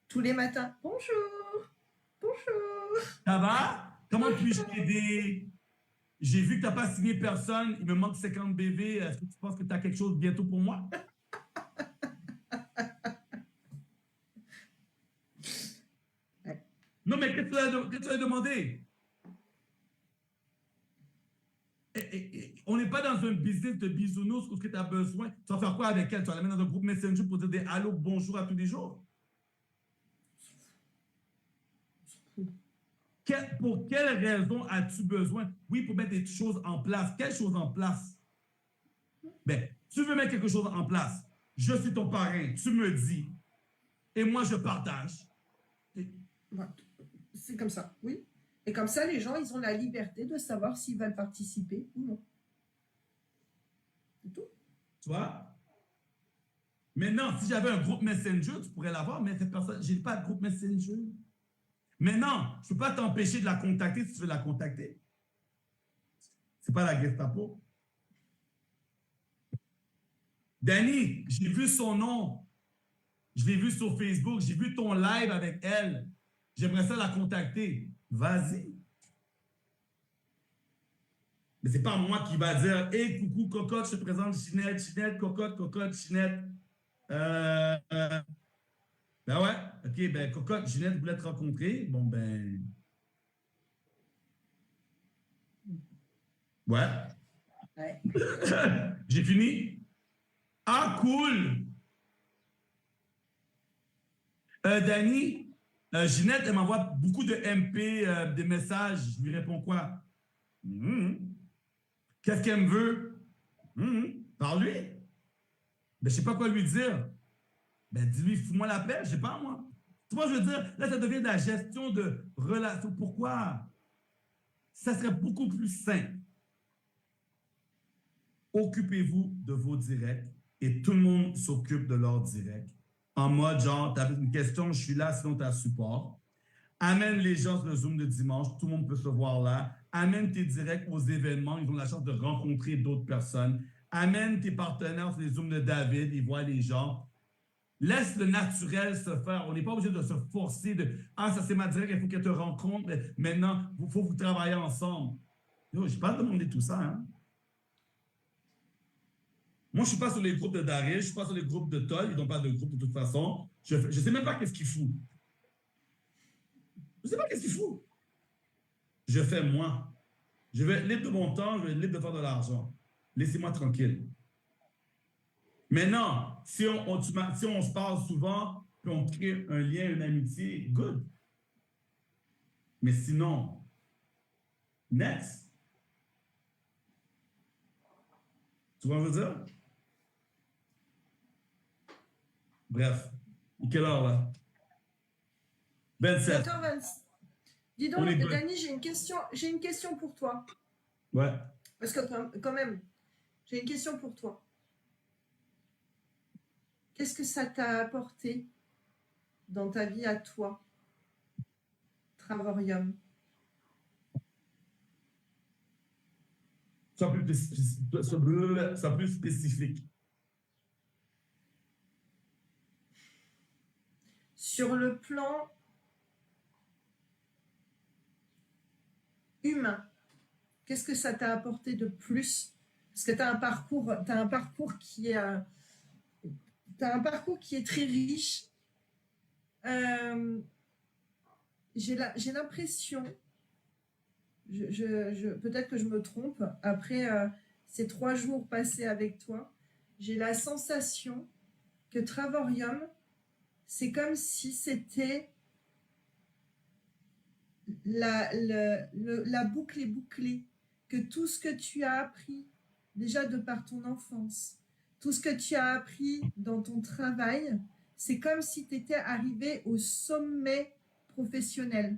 Tous les matins, bonjour, bonjour. Ça va? Comment puis-je t'aider? J'ai vu que tu n'as pas signé personne. Il me manque 50 bébés. Est-ce que tu penses que tu as quelque chose bientôt pour moi? Non, mais qu'est-ce que tu as demandé? On n'est pas dans un business de bisounours où tu as besoin. Tu vas faire quoi avec elle? Tu vas la mettre dans un groupe Messenger pour dire des allô, bonjour à tous les jours? Pour quelle raison as-tu besoin? Oui, pour mettre des choses en place. Quelles choses en place? Ben, tu veux mettre quelque chose en place. Je suis ton parrain. Tu me dis. Et moi, je partage. C'est comme ça, oui. Et comme ça, les gens, ils ont la liberté de savoir s'ils veulent participer ou non. C'est tout. Tu vois? Maintenant, si j'avais un groupe Messenger, tu pourrais l'avoir, mais cette personne, je n'ai pas de groupe Messenger. Maintenant, je ne peux pas t'empêcher de la contacter si tu veux la contacter. Ce n'est pas la Gestapo. Danny, j'ai vu son nom. Je l'ai vu sur Facebook. J'ai vu ton live avec elle. J'aimerais ça la contacter. Vas-y. Mais ce n'est pas moi qui va dire « Hey, coucou, cocotte, je te présente Chinette, Chinette, cocotte, cocotte, Chinette. Ben ouais. OK, ben cocotte, Ginette voulait te rencontrer. Bon, ben... Ouais. Ouais. J'ai fini? Ah, cool! Dani, Ginette, elle m'envoie beaucoup de MP, des messages. Je lui réponds quoi? Mhm. Qu'est-ce qu'elle me veut? Mhm. Parle-lui. Ben, je sais pas quoi lui dire. Ben, dis-lui, fous-moi la paix, je sais pas, moi. Tu vois, je veux dire, là, ça devient de la gestion de relation. Pourquoi? Ça serait beaucoup plus simple. Occupez-vous de vos directs et tout le monde s'occupe de leur direct. En mode, genre, tu as une question, je suis là, sinon tu as support. Amène les gens sur le Zoom de dimanche, tout le monde peut se voir là. Amène tes directs aux événements, ils ont la chance de rencontrer d'autres personnes. Amène tes partenaires sur les Zooms de David, ils voient les gens. Laisse le naturel se faire. On n'est pas obligé de se forcer de « Ah, ça c'est ma direct, il faut qu'elle te rencontre. Maintenant, il faut que vous travaillez ensemble. » Je n'ai pas demandé tout ça. Hein? Moi, je ne suis pas sur les groupes de Daris, je ne suis pas sur les groupes de Toll, ils n'ont pas de groupe de toute façon. Je ne sais même pas qu'est-ce qu'ils font. Je ne sais pas qu'est-ce qu'ils font. Je fais moi. Je vais être libre de mon temps, je vais être libre de faire de l'argent. Laissez-moi tranquille. Maintenant, si on se parle souvent, puis on crée un lien, une amitié, good. Mais sinon, next. Tu vois ce que je veux dire? Bref. Quelle heure là? 27. 20h26. Dis donc, Dani, j'ai une question pour toi. Ouais. Parce que quand même, j'ai une question pour toi. Qu'est-ce que ça t'a apporté dans ta vie à toi, Travorium? Sois plus spécifique. Sur le plan humain, qu'est-ce que ça t'a apporté de plus? Parce que tu as un parcours qui est très riche. J'ai l'impression, peut-être que je me trompe, après ces 3 jours passés avec toi, j'ai la sensation que Travorium, c'est comme si c'était la boucle est bouclée, que tout ce que tu as appris déjà de par ton enfance, tout ce que tu as appris dans ton travail, c'est comme si tu étais arrivé au sommet professionnel.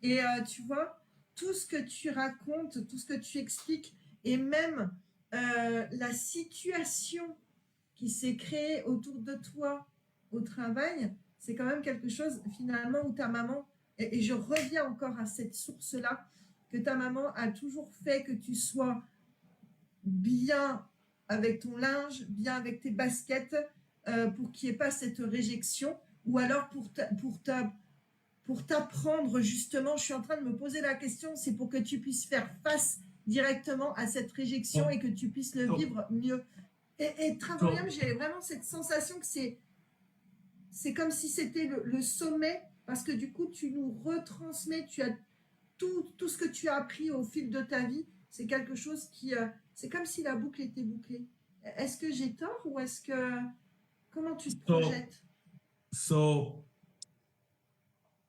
Et tu vois, tout ce que tu racontes, tout ce que tu expliques, et même la situation qui s'est créée autour de toi au travail, c'est quand même quelque chose finalement où ta maman, et je reviens encore à cette source-là, que ta maman a toujours fait que tu sois bien avec ton linge, bien avec tes baskets, pour qu'il n'y ait pas cette réjection, ou alors pour t'apprendre justement, je suis en train de me poser la question, c'est pour que tu puisses faire face directement à cette réjection et que tu puisses le vivre mieux. Et Travorium, j'ai vraiment cette sensation que c'est comme si c'était le sommet, parce que du coup, tu nous retransmets, tu as tout ce que tu as appris au fil de ta vie, c'est quelque chose qui... c'est comme si la boucle était bouclée. Est-ce que j'ai tort ou est-ce que... Comment tu te projettes?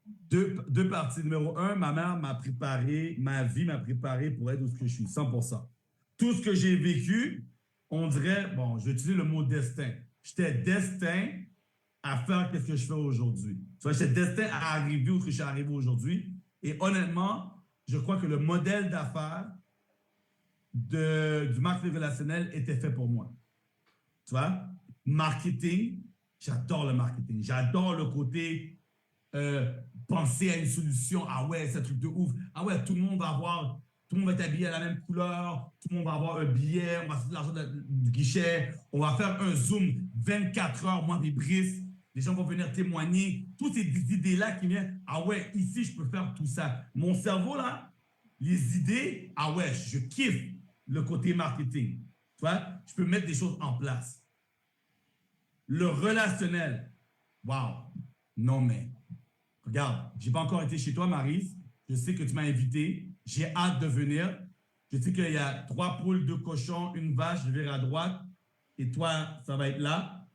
Deux parties. Numéro 1, ma mère m'a préparé, ma vie m'a préparé pour être où je suis, 100%. Tout ce que j'ai vécu, on dirait, bon, je vais utiliser le mot destin. J'étais destin à faire ce que je fais aujourd'hui. Tu vois, j'étais destin à arriver où je suis arrivé aujourd'hui. Et honnêtement, je crois que le modèle d'affaires du marketing relationnel était fait pour moi. Tu vois, marketing, j'adore le marketing. J'adore le côté penser à une solution. Ah ouais, c'est un truc de ouf. Ah ouais, tout le monde va être habillé à la même couleur, tout le monde va avoir un billet, on va faire de l'argent du guichet, on va faire un Zoom 24 heures, moi et Brice, les gens vont venir témoigner. Toutes ces idées-là qui viennent, ah ouais, ici, je peux faire tout ça. Mon cerveau, là, les idées, ah ouais, je kiffe le côté marketing. Tu vois, je peux mettre des choses en place. Le relationnel, wow. Non, mais regarde, j'ai pas encore été chez toi, Maryse. Je sais que tu m'as invité. J'ai hâte de venir. Je sais qu'il y a 3 poules, 2 cochons, une vache, je vais à droite. Et toi, ça va être là.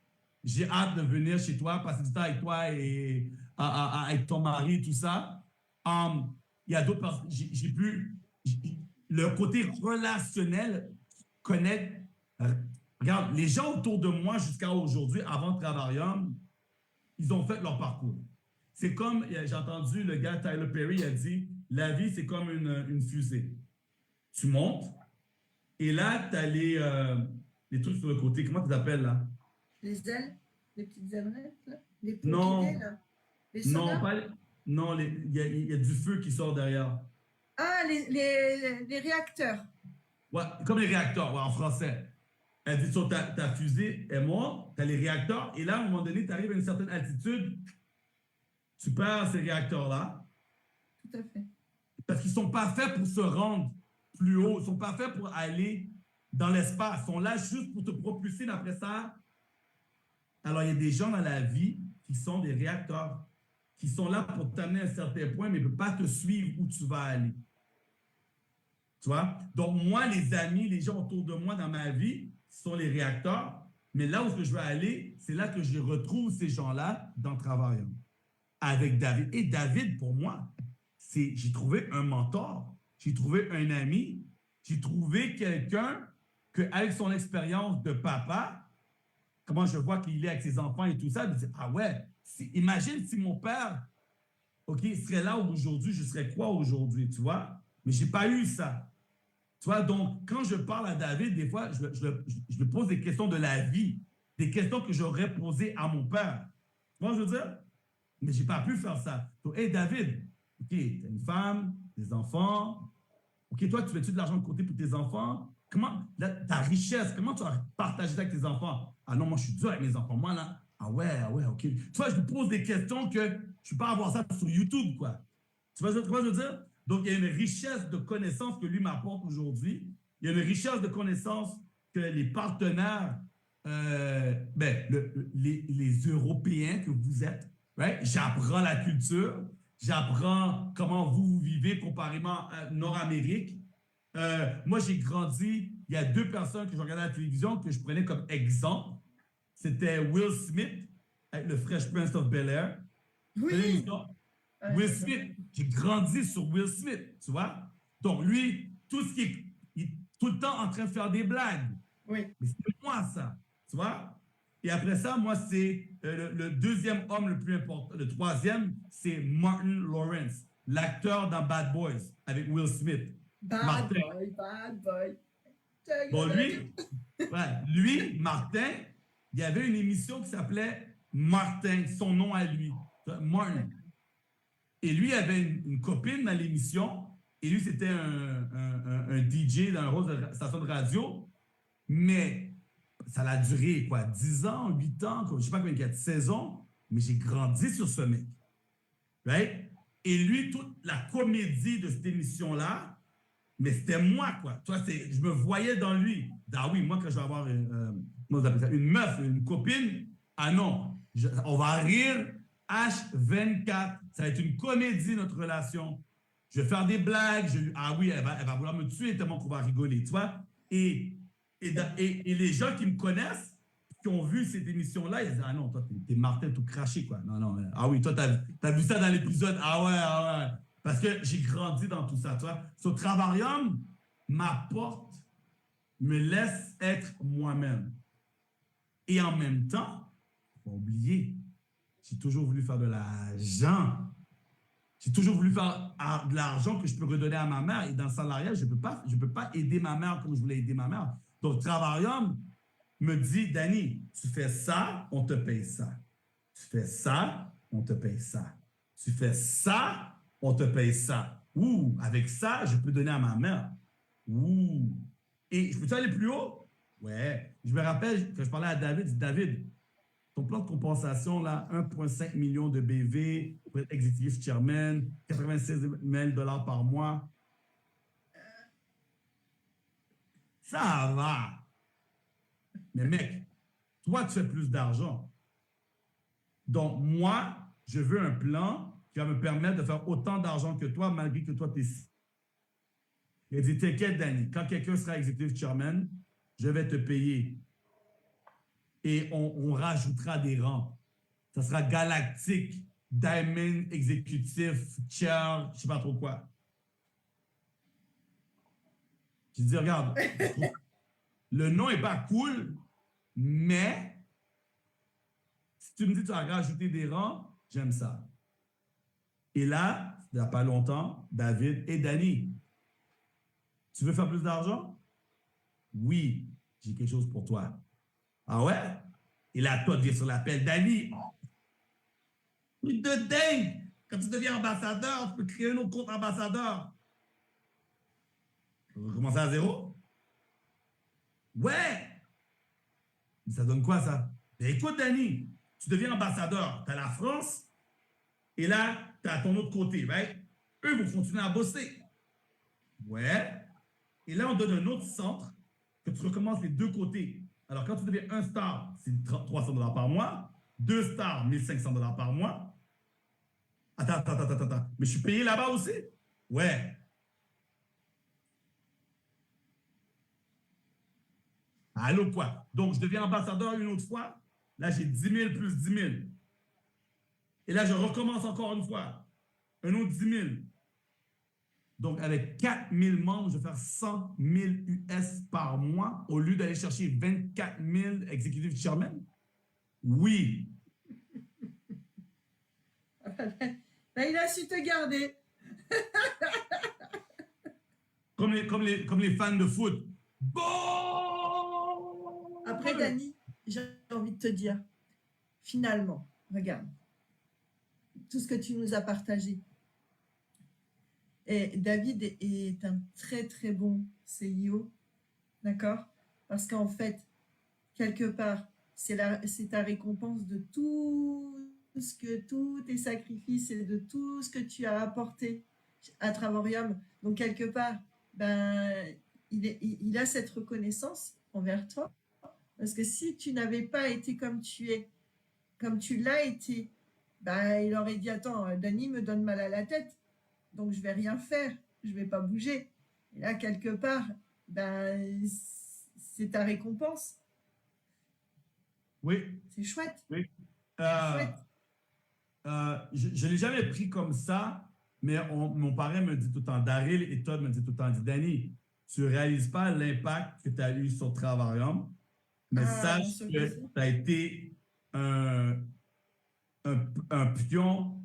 J'ai hâte de venir chez toi, passer du temps avec toi et avec ton mari, tout ça. Il y a d'autres personnes. J'ai pu. Le côté relationnel, connaître. Regarde, les gens autour de moi jusqu'à aujourd'hui, avant Travarium, ils ont fait leur parcours. C'est comme, j'ai entendu le gars Tyler Perry a dit, la vie, c'est comme une fusée. Tu montes, et là, tu as les trucs sur le côté. Comment tu t'appelles, là? Les ailes, les petites ailerettes, là. Les pots Non, guidés, là. Les non, sodas. pas... Non, il y a du feu qui sort derrière. Ah, les réacteurs. Ouais, comme les réacteurs, ouais, en français. Elle dit sur ta fusée est morte, tu as les réacteurs, et là, à un moment donné, tu arrives à une certaine altitude, tu perds ces réacteurs-là, Tout à fait. parce qu'ils ne sont pas faits pour se rendre plus haut, ils ne sont pas faits pour aller dans l'espace, ils sont là juste pour te propulser après ça. Alors, il y a des gens dans la vie qui sont des réacteurs, qui sont là pour t'amener à un certain point, mais ne peuvent pas te suivre où tu vas aller. Tu vois? Donc, moi, les amis, les gens autour de moi dans ma vie sont les réacteurs, mais là où je veux aller, c'est là que je retrouve ces gens-là dans Travarium, avec David. Et David, pour moi, j'ai trouvé un mentor, j'ai trouvé un ami, j'ai trouvé quelqu'un qu'avec son expérience de papa, comment je vois qu'il est avec ses enfants et tout ça, je me dis, ah ouais, imagine si mon père, OK, serait là aujourd'hui, je serais quoi aujourd'hui, tu vois? Mais je n'ai pas eu ça. Tu vois, donc, quand je parle à David, des fois, je me pose des questions de la vie, des questions que j'aurais posées à mon père. Tu vois, je veux dire? Mais je n'ai pas pu faire ça. Donc, hey, David, OK, tu as une femme, des enfants. OK, toi, tu fais-tu de l'argent de côté pour tes enfants? Comment, ta richesse, comment tu vas partager ça avec tes enfants? Ah non, moi, je suis dur avec mes enfants. Moi, là, ah ouais, OK. Tu vois, je me pose des questions que je ne suis pas à voir ça sur YouTube, quoi. Tu vois ce que je veux dire? Donc, il y a une richesse de connaissances que lui m'apporte aujourd'hui. Il y a une richesse de connaissances que les partenaires, les Européens que vous êtes, right? J'apprends la culture, j'apprends comment vous vivez comparément à Nord-Amérique. Moi, j'ai grandi, il y a 2 personnes que je regardais à la télévision que je prenais comme exemple. C'était Will Smith avec le Fresh Prince of Bel-Air. Oui. Will Smith, j'ai grandi sur Will Smith, tu vois? Donc, lui, tout ce qui est, il est tout le temps en train de faire des blagues. Oui. Mais c'est moi, ça, tu vois? Et après ça, moi, c'est le deuxième homme le plus important. Le troisième, c'est Martin Lawrence, l'acteur dans Bad Boys avec Will Smith. Bad boy. Bon, lui, Martin, il y avait une émission qui s'appelait Martin, son nom à lui, Martin. Et lui avait une copine dans l'émission, et lui, c'était un DJ dans un rôle de station de radio, mais ça a duré, quoi, 10 ans, 8 ans, je ne sais pas combien il y a de saisons, mais j'ai grandi sur ce mec. Right? Et lui, toute la comédie de cette émission-là, mais c'était moi, quoi. Toi, je me voyais dans lui. Ah oui, moi, quand je vais avoir une meuf, une copine, ah non, on va rire H24. Ça va être une comédie, notre relation. Je vais faire des blagues. Ah oui, elle va vouloir me tuer tellement qu'on va rigoler, tu vois. Et les gens qui me connaissent, qui ont vu cette émission-là, ils disent, ah non, toi, t'es Martin tout craché, quoi. Non. Ah oui, toi, t'as vu ça dans l'épisode. Ah ouais. Parce que j'ai grandi dans tout ça, tu vois. Ce Travarium m'apporte, me laisse être moi-même. Et en même temps, faut pas oublier, j'ai toujours voulu faire de l'argent. J'ai toujours voulu faire de l'argent que je peux redonner à ma mère. Et dans le salariat, je ne peux pas aider ma mère comme je voulais aider ma mère. Donc, Travarium me dit, Danny, tu fais ça, on te paye ça. Tu fais ça, on te paye ça. Tu fais ça, on te paye ça. Ouh, avec ça, je peux donner à ma mère. Ouh. Et je peux-tu aller plus haut? Ouais. Je me rappelle que je parlais à David, je dis, David, ton plan de compensation, là, 1,5 million de BV pour être executive chairman, 96 000 $ par mois. Ça va. Mais mec, toi, tu fais plus d'argent. Donc, moi, je veux un plan qui va me permettre de faire autant d'argent que toi, malgré que toi, tu es ici. Il a dit, t'inquiète, Danny, quand quelqu'un sera executive chairman, je vais te payer. Et on rajoutera des rangs. Ça sera galactique, diamond, exécutif, chair, je ne sais pas trop quoi. Je dis, regarde, le nom n'est pas cool, mais si tu me dis que tu vas rajouter des rangs, j'aime ça. Et là, il n'y a pas longtemps, David et Danny, tu veux faire plus d'argent? Oui, j'ai quelque chose pour toi. Ah ouais? Et là, toi, tu viens sur l'appel. Danny, truc de dingue! Quand tu deviens ambassadeur, tu peux créer un autre compte ambassadeur. On va commencer à zéro? Ouais! Mais ça donne quoi, ça? Ben, écoute, Danny, tu deviens ambassadeur. Tu as la France, et là, tu as ton autre côté, right? Eux vont continuer à bosser. Ouais. Et là, on donne un autre centre que tu recommences les deux côtés. Alors, quand tu deviens un star, c'est $300 par mois. 2 stars, $1,500 par mois. Attends. Mais je suis payé là-bas aussi? Ouais. Allô, quoi? Donc, je deviens ambassadeur une autre fois. Là, j'ai 10 000 plus 10 000. Et là, je recommence encore une fois. Un autre 10 000. Donc, avec 4 000 membres, je vais faire 100 000 US par mois au lieu d'aller chercher 24 000 executive chairman? Oui. Là, il a su te garder. Comme les fans de foot. Bon! Après, Danny, j'ai envie de te dire, finalement, regarde, tout ce que tu nous as partagé. Et David est un très, très bon CEO, d'accord? Parce qu'en fait, quelque part, c'est ta récompense de tous tes sacrifices et de tout ce que tu as apporté à Travorium. Donc, quelque part, ben, il a cette reconnaissance envers toi. Parce que si tu n'avais pas été comme tu es, comme tu l'as été, ben, il aurait dit, attends, Danny me donne mal à la tête, donc je vais rien faire, je vais pas bouger. Et là, quelque part, ben, c'est ta récompense. Oui. C'est chouette. Oui. Chouette. Je ne l'ai jamais pris comme ça, mais mon parrain me dit tout le temps, Daryl et Todd me dit tout le temps, Danny, tu ne réalises pas l'impact que tu as eu sur Travarium, mais sache que tu as été un pion,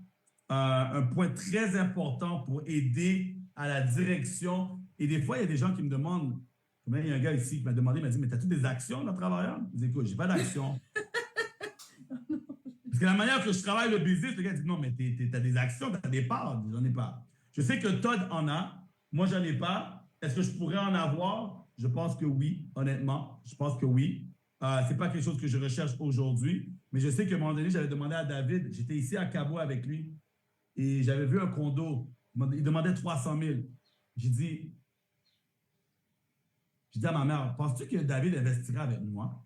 un point très important pour aider à la direction. Et des fois, il y a des gens qui me demandent, il y a un gars ici qui m'a demandé, il m'a dit, mais tu as-tu des actions dans Travarium? Je dis, écoute, je n'ai pas d'actions. Parce que la manière que je travaille le business, le gars dit non, mais tu as des actions, tu as des parts. J'en ai pas. Je sais que Todd en a. Moi, j'en ai pas. Est-ce que je pourrais en avoir? Je pense que oui, honnêtement. Je pense que oui. C'est pas quelque chose que je recherche aujourd'hui. Mais je sais qu'à un moment donné, j'avais demandé à David, j'étais ici à Cabo avec lui, et j'avais vu un condo. Il demandait 300 000. J'ai dit à ma mère, penses-tu que David investirait avec moi?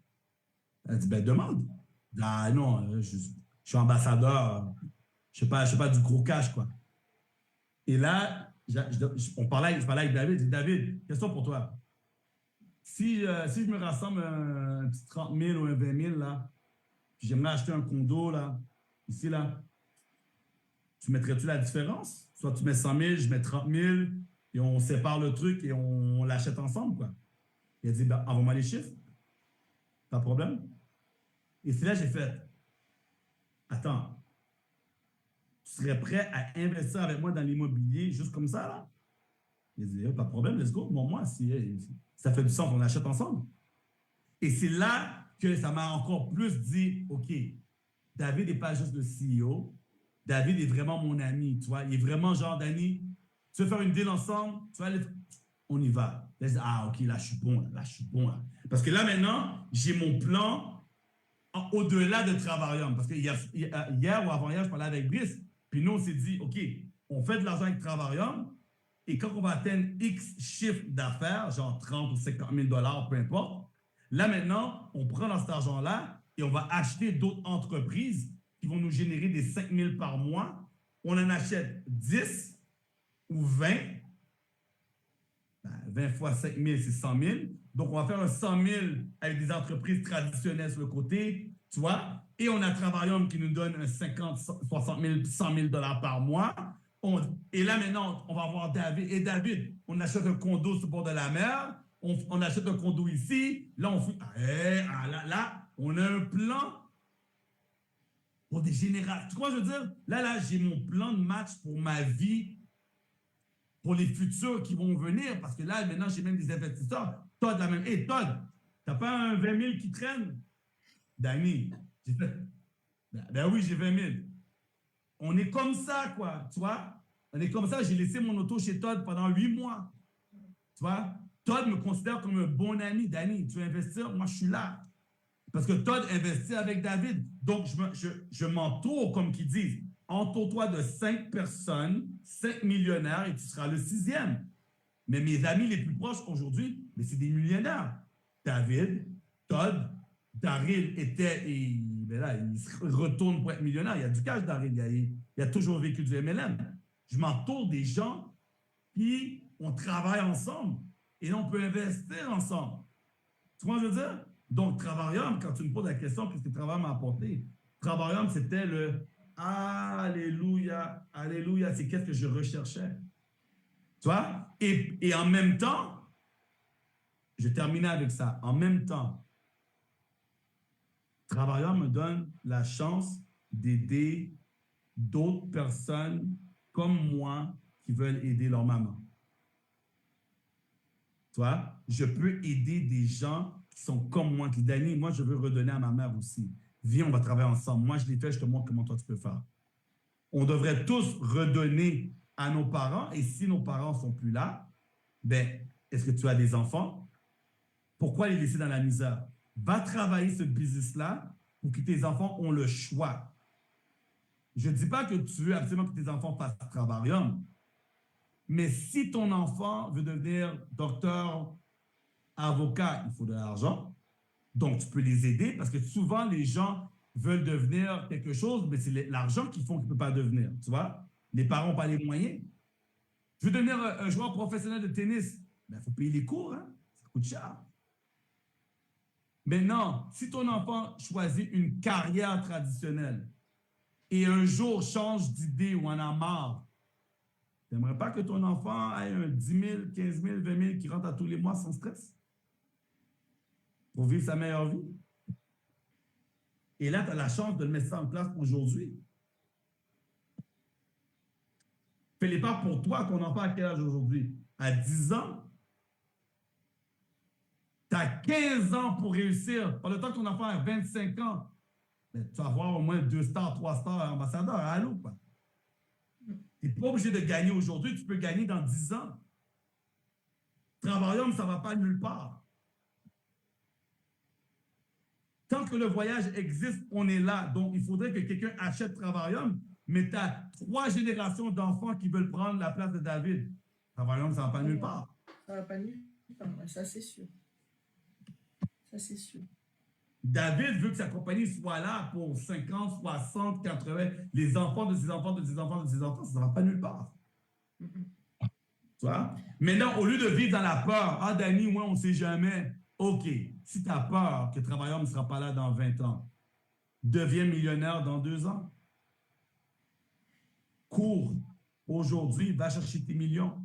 Elle dit, ben demande. Ah non, je suis ambassadeur. Je ne sais pas du gros cash, quoi. Et là, je parlais avec David. Je dis, David, question pour toi. Si je me rassemble un petit 30 000 ou un 20 000, là, puis j'aimerais acheter un condo, là, ici, là, tu mettrais-tu la différence? Soit tu mets 100 000, je mets 30 000, et on sépare le truc et on l'achète ensemble, quoi. Il a dit, ben, envoie-moi les chiffres. Pas de problème. Et c'est là que j'ai fait, attends, tu serais prêt à investir avec moi dans l'immobilier juste comme ça, là? Il a dit, pas de problème, let's go. Bon, moi, si ça fait du sens, on achète ensemble. Et c'est là que ça m'a encore plus dit, OK, David n'est pas juste le CEO, David est vraiment mon ami, tu vois. Il est vraiment genre, Danny, tu veux faire une deal ensemble, tu vas aller, on y va. Là, je dis, ah, OK, là, je suis bon, là. Parce que là, maintenant, j'ai mon plan au-delà de Travarium. Parce que hier ou avant-hier, je parlais avec Brice, puis nous, on s'est dit, OK, on fait de l'argent avec Travarium, et quand on va atteindre X chiffre d'affaires, genre 30 ou 50 000 $, peu importe, là, maintenant, on prend dans cet argent-là et on va acheter d'autres entreprises qui vont nous générer des 5 000 par mois. On en achète 10 ou 20. 20 fois 5 000, c'est 100 000. Donc, on va faire un 100 000 avec des entreprises traditionnelles sur le côté, tu vois. Et on a Travarium qui nous donne un 50, 60 000, 100 000 $ par mois. Et là, maintenant, on va avoir David. Et David, on achète un condo sur le bord de la mer. On achète un condo ici. Là, on fait... là, on a un plan pour des générations. Tu vois, je veux dire, là, j'ai mon plan de match pour ma vie, pour les futurs qui vont venir, parce que là, maintenant, j'ai même des investisseurs. Todd, la même. Hey, Todd, t'as pas un 20 000 qui traîne? Danny, j'ai fait. Ben oui, j'ai 20 000. On est comme ça, quoi, tu vois? On est comme ça. J'ai laissé mon auto chez Todd pendant 8 mois. Tu vois? Todd me considère comme un bon ami. Danny, tu veux investir? Moi, je suis là. Parce que Todd investit avec David. Donc, je m'entoure, comme qu'ils disent. Entoure-toi de 5 personnes, 5 millionnaires, et tu seras le 6e. Mais mes amis les plus proches aujourd'hui, mais c'est des millionnaires. David, Todd, Daryl était, ben là, il se retourne pour être millionnaire. Il y a du cash, Daryl. Il a toujours vécu du MLM. Je m'entoure des gens qui, on travaille ensemble. Et là, on peut investir ensemble. Tu vois ce que je veux dire? Donc, Travarium, quand tu me poses la question, qu'est-ce que Travarium m'a apporté? Travarium, c'était le Alléluia, Alléluia, c'est qu'est-ce que je recherchais. Tu vois? Et en même temps, je terminais avec ça. En même temps, Travarium me donne la chance d'aider d'autres personnes comme moi qui veulent aider leur maman. Tu vois? Je peux aider des gens qui sont comme moi, qui disent, Danny, moi, je veux redonner à ma mère aussi. Viens, on va travailler ensemble. Moi, je l'ai fait, je te montre comment toi, tu peux faire. On devrait tous redonner à nos parents. Et si nos parents ne sont plus là, ben, est-ce que tu as des enfants? Pourquoi les laisser dans la misère? Va travailler ce business-là pour que tes enfants ont le choix. Je ne dis pas que tu veux absolument que tes enfants fassent Travarium, mais si ton enfant veut devenir docteur, avocat, il faut de l'argent. Donc, tu peux les aider parce que souvent, les gens veulent devenir quelque chose, mais c'est l'argent qu'ils font qu'ils ne peuvent pas devenir. Tu vois? Les parents n'ont pas les moyens. Je veux devenir un joueur professionnel de tennis. Il faut payer les cours, hein? Ça coûte cher. Maintenant, si ton enfant choisit une carrière traditionnelle et un jour change d'idée ou en a marre, tu n'aimerais pas que ton enfant ait un 10 000, 15 000, 20 000 qui rentre à tous les mois sans stress pour vivre sa meilleure vie? Et là, tu as la chance de le mettre ça en place aujourd'hui. Fais-les pas pour toi. Ton enfant à quel âge aujourd'hui? À 10 ans? Tu as 15 ans pour réussir. Par le temps que ton enfant a 25 ans, ben, tu vas avoir au moins 2 stars, 3 stars ambassadeurs. Allô, quoi. Tu n'es pas obligé de gagner aujourd'hui. Tu peux gagner dans 10 ans. Travarium, ça ne va pas nulle part. Tant que le voyage existe, on est là. Donc, il faudrait que quelqu'un achète Travarium, mais tu as 3 générations d'enfants qui veulent prendre la place de David. Travarium, ça ne va pas nulle part. Ça ne va pas nulle part, ça c'est sûr. Ça c'est sûr. David veut que sa compagnie soit là pour 50, 60, 80, les enfants de ses enfants, de ses enfants, de ses enfants, ça ne va pas nulle part. Tu vois? Maintenant, au lieu de vivre dans la peur, ah, Danny, moi, on ne sait jamais. OK, si tu as peur que Travarium ne sera pas là dans 20 ans, deviens millionnaire dans 2 ans. Cours aujourd'hui, va chercher tes millions.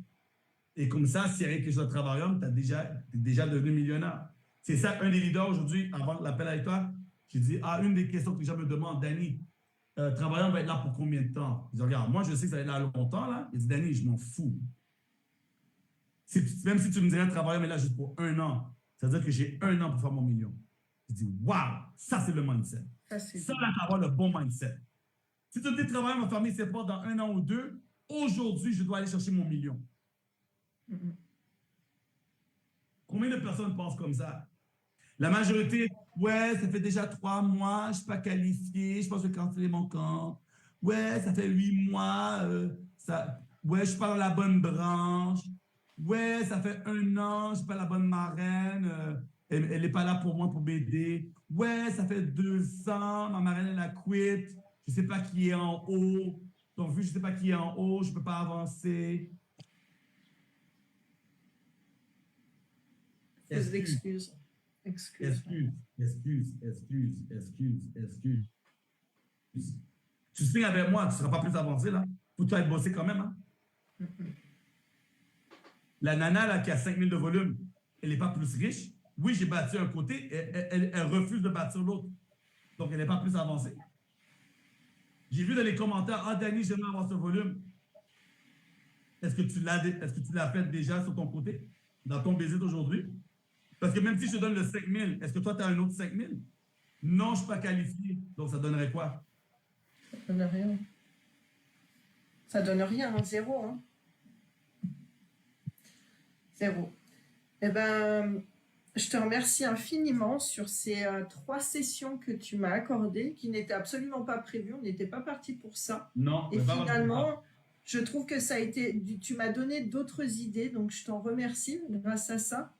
Et comme ça, s'il y a rien que sur le Travarium, tu es déjà devenu millionnaire. C'est ça, un des leaders aujourd'hui, avant l'appel avec toi, j'ai dit, une des questions que les gens me demandent, Danny, Travarium va être là pour combien de temps? Je dis, regarde, moi, je sais que ça va être là longtemps, là. Il dit, Danny, je m'en fous. Même si tu me dirais, Travarium est là juste pour 1 an, ça veut dire que j'ai 1 an pour faire mon million. Je dis, waouh, ça, c'est le mindset. Ça, là, avoir le bon mindset. Si tu me dis, Travarium va fermer ses portes dans 1 an ou 2, aujourd'hui, je dois aller chercher mon million. Combien de personnes pensent comme ça? La majorité, ouais, ça fait déjà 3 mois, je ne suis pas qualifié, je pense que le cancer est manquant. Ouais, ça fait 8 mois, ouais, je ne suis pas dans la bonne branche. Ouais, ça fait 1 an, je ne suis pas la bonne marraine, elle n'est pas là pour moi pour m'aider. Ouais, ça fait 2 ans, ma marraine, elle a quitté. je ne sais pas qui est en haut. Donc, vu que je ne sais pas qui est en haut, je ne peux pas avancer. Pose d'excuses. Excuse. Tu signes avec moi, tu ne seras pas plus avancé, là. Faut que tu ailles bosser quand même, hein. La nana, là, qui a 5 000 de volume, elle n'est pas plus riche. Oui, j'ai bâti un côté, elle refuse de bâtir l'autre. Donc, elle n'est pas plus avancée. J'ai vu dans les commentaires, ah, Danny, j'aimerais avoir ce volume. Est-ce que tu l'as fait déjà sur ton côté, dans ton business aujourd'hui? Parce que même si je te donne le 5 000, est-ce que toi, tu as un autre 5 000? Non, je ne suis pas qualifié. Donc, ça donnerait quoi? Ça donne rien. Ça donne rien, hein, zéro. Hein. Zéro. Eh ben, je te remercie infiniment sur ces 3 sessions que tu m'as accordées, qui n'étaient absolument pas prévues. On n'était pas parti pour ça. Non. Et finalement, je trouve que ça a été. Tu m'as donné d'autres idées, donc je t'en remercie grâce à ça.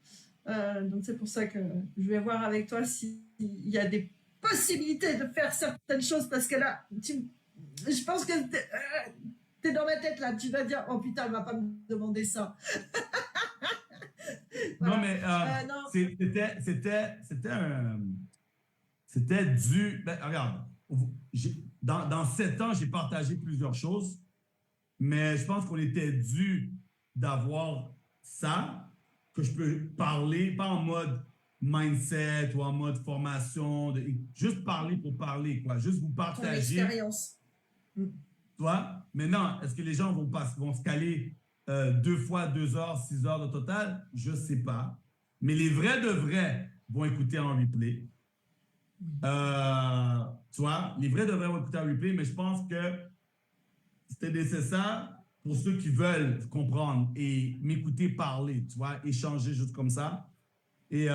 Donc c'est pour ça que je vais voir avec toi s'il y a des possibilités de faire certaines choses, parce que là, je pense que t'es dans ma tête là. Tu vas dire, oh putain, elle va pas me demander ça. Voilà. Non, mais non. C'était dû. Ben, regarde, dans 7 ans, j'ai partagé plusieurs choses, mais je pense qu'on était dû d'avoir ça, que je peux parler, pas en mode mindset ou en mode formation, juste parler pour parler, quoi. Juste vous partager. Ton expérience. Toi, maintenant, est-ce que les gens vont se caler 2 fois 2 heures, 6 heures de total? Je ne sais pas. Mais les vrais de vrais vont écouter en replay. Tu vois, les vrais de vrais vont écouter en replay, mais je pense que c'était nécessaire pour ceux qui veulent comprendre et m'écouter parler, tu vois, échanger juste comme ça. Et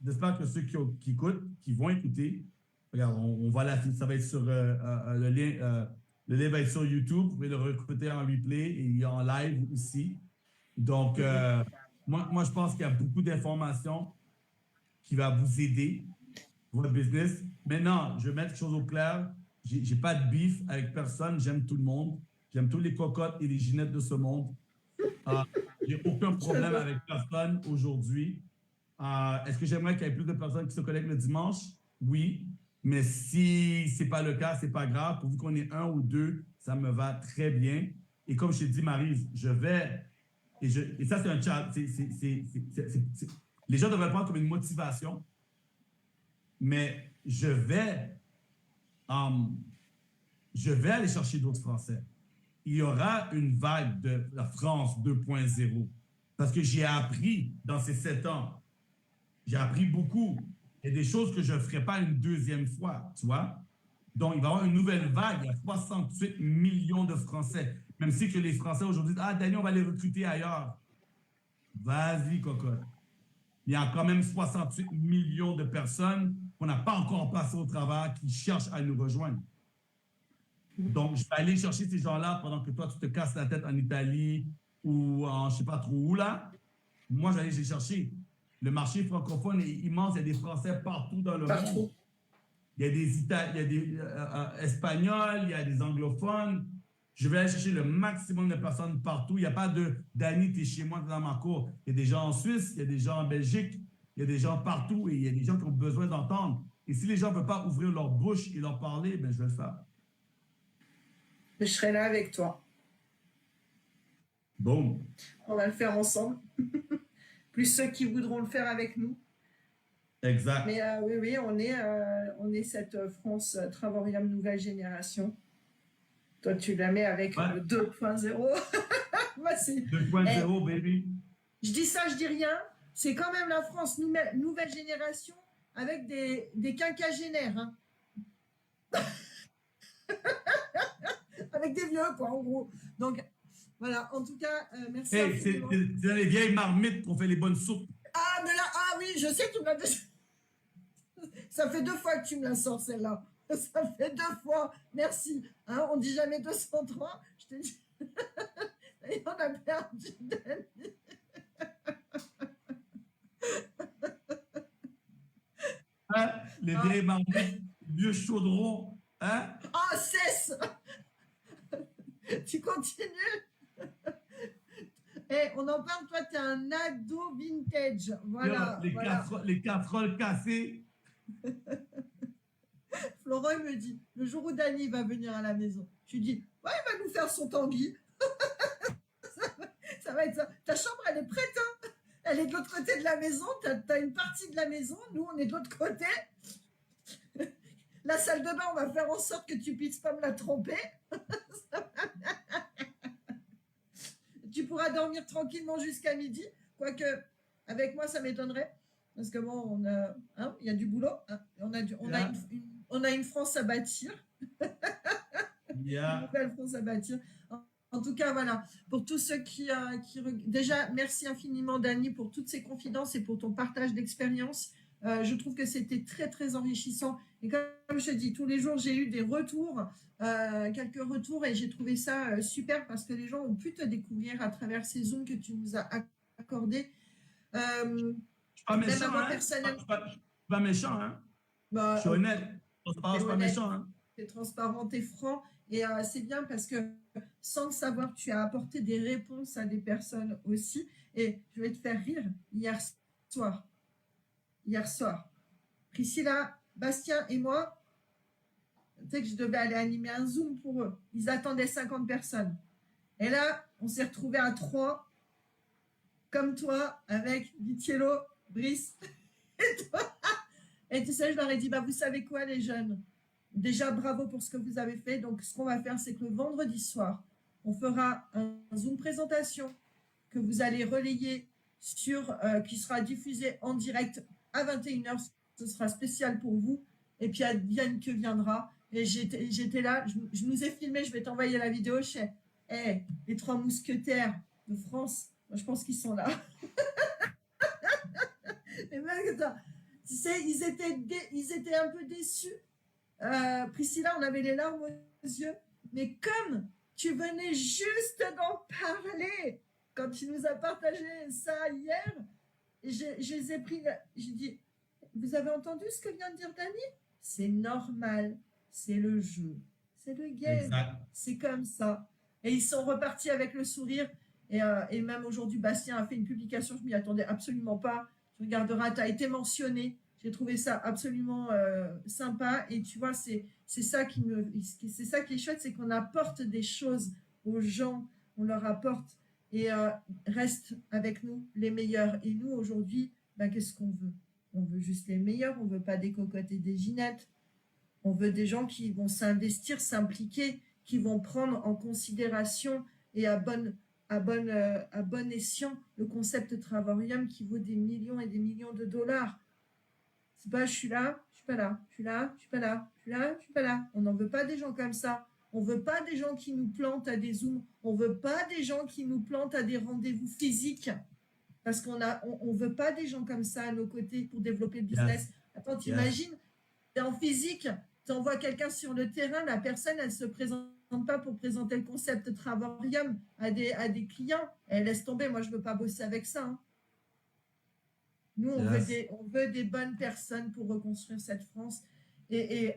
j'espère que ceux qui écoutent, qui vont écouter, regarde, on va ça va être sur le lien. Le lien va être sur YouTube, vous pouvez le recruter en replay et en live aussi. Donc, moi, je pense qu'il y a beaucoup d'informations qui va vous aider pour votre business. Maintenant, je vais mettre quelque chose au clair. Je n'ai pas de beef avec personne. J'aime tout le monde. J'aime tous les cocottes et les ginettes de ce monde. J'ai aucun problème avec personne aujourd'hui. Est-ce que j'aimerais qu'il y ait plus de personnes qui se connectent le dimanche? Oui. Mais si ce n'est pas le cas, ce n'est pas grave. Pourvu qu'on ait 1 ou 2, ça me va très bien. Et comme je t'ai dit, Maryse, je vais... Et ça, c'est un chat. Les gens devraient le prendre comme une motivation. Mais je vais aller chercher d'autres Français. Il y aura une vague de la France 2.0. Parce que j'ai appris dans ces 7 ans. J'ai appris beaucoup. Il y a des choses que je ne ferai pas une deuxième fois, tu vois. Donc, il va y avoir une nouvelle vague. Il y a 68 millions de Français. Même si que les Français aujourd'hui disent, ah, Daniel, on va les recruter ailleurs. Vas-y, cocotte. Il y a quand même 68 millions de personnes qu'on n'a pas encore passé au travail qui cherchent à nous rejoindre. Donc, je vais aller chercher ces gens-là pendant que toi, tu te casses la tête en Italie ou en je ne sais pas trop où, là. Moi, je vais aller les chercher. Le marché francophone est immense. Il y a des Français partout dans le monde. Il y a des Espagnols, il y a des anglophones. Je vais aller chercher le maximum de personnes partout. Il n'y a pas de « Danny, tu es chez moi, tu es dans ma cour ». Il y a des gens en Suisse, il y a des gens en Belgique, il y a des gens partout et il y a des gens qui ont besoin d'entendre. Et si les gens ne veulent pas ouvrir leur bouche et leur parler, ben, je vais le faire. Je serai là avec toi. Bon. On va le faire ensemble. Plus ceux qui voudront le faire avec nous. Exact. Mais oui, on est cette France Travorium nouvelle génération. Toi, tu la mets avec le 2.0. Moi, c'est 2.0, baby. Je dis ça, je dis rien. C'est quand même la France nouvelle génération avec des quinquagénaires. Hein. Avec des vieux, quoi, en gros. Donc, voilà, en tout cas, merci. Hey, c'est dans les vieilles marmites qu'on fait les bonnes soupes. Ah, mais là, oui, je sais que tu m'as déjà... Ça fait 2 fois que tu me la sors, celle-là. Ça fait 2 fois. Merci. Hein, on dit jamais 203. Je t'ai dit... Et on a perdu Danny. Hein? Les vieilles marmites, vieux chaudrons. Hein? cesse. Tu continues. Et on en parle, toi, tu es un ado vintage. Voilà. Les, voilà. les casseroles cassées. Florent il me dit, le jour où Dany va venir à la maison, je lui dis, ouais, il va nous faire son tanguy. Ça va être ça. Ta chambre, elle est prête, hein. Elle est de l'autre côté de la maison. Tu as une partie de la maison. Nous, on est de l'autre côté. La salle de bain, on va faire en sorte que tu puisses pas me la tromper. Tu pourras dormir tranquillement jusqu'à midi. Quoique, avec moi, ça m'étonnerait. Parce que bon, il y a du boulot. Hein. On a une France à bâtir. Yeah. Une nouvelle France à bâtir. En tout cas, voilà, pour tous ceux qui déjà, merci infiniment, Dany, pour toutes ces confidences et pour ton partage d'expérience. Je trouve que c'était très, très enrichissant. Et comme je te dis, tous les jours, j'ai eu des retours, quelques retours, et j'ai trouvé ça super parce que les gens ont pu te découvrir à travers ces Zooms que tu nous as accordés. Je suis pas méchant, hein? Je suis pas méchant, hein? Bah, je suis honnête. Je suis pas méchant, hein? T'es transparent, t'es franc. Et c'est bien parce que sans le savoir, tu as apporté des réponses à des personnes aussi. Et je vais te faire rire. Hier soir, Priscilla, Bastien et moi, tu sais que je devais aller animer un Zoom pour eux. Ils attendaient 50 personnes. Et là, on s'est retrouvés à 3, comme toi, avec Vitiello, Brice et toi. Et tu sais, je leur ai dit, vous savez quoi, les jeunes? Déjà, bravo pour ce que vous avez fait. Donc, ce qu'on va faire, c'est que le vendredi soir, on fera un Zoom présentation que vous allez relayer qui sera diffusé en direct à 21h. Ce sera spécial pour vous. Et puis, Diane que viendra. Et j'étais là, je nous ai filmé, je vais t'envoyer la vidéo. Les 3 mousquetaires de France, moi, je pense qu'ils sont là. Et même, tu sais, ils étaient un peu déçus. Priscilla, on avait les larmes aux yeux, mais comme tu venais juste d'en parler quand tu nous as partagé ça hier, je les ai pris, j'ai dit, vous avez entendu ce que vient de dire Dany? C'est normal, c'est le jeu, c'est le game, c'est comme ça. Et ils sont repartis avec le sourire. Et même aujourd'hui, Bastien a fait une publication, je m'y attendais absolument pas. Tu regarderas, tu as été mentionné. J'ai trouvé ça absolument sympa. Et tu vois, c'est ça qui est chouette, c'est qu'on apporte des choses aux gens, on leur apporte et reste avec nous les meilleurs. Et nous, aujourd'hui, qu'est-ce qu'on veut? On veut juste les meilleurs, on ne veut pas des cocottes et des ginettes. On veut des gens qui vont s'investir, s'impliquer, qui vont prendre en considération et à bon escient le concept Travarium qui vaut des millions et des millions de dollars. C'est pas je suis là, je suis pas là, je suis là, je suis pas là, je suis là, je suis pas là. On n'en veut pas des gens comme ça. On veut pas des gens qui nous plantent à des Zooms. On veut pas des gens qui nous plantent à des rendez-vous physiques. Parce on veut pas des gens comme ça à nos côtés pour développer le business. Yes. Attends, t'imagines, t'es en physique, t'envoies quelqu'un sur le terrain, la personne, elle se présente pas pour présenter le concept Travarium à des clients. Elle laisse tomber, moi je veux pas bosser avec ça. Hein. Nous, on veut des bonnes personnes pour reconstruire cette France. Et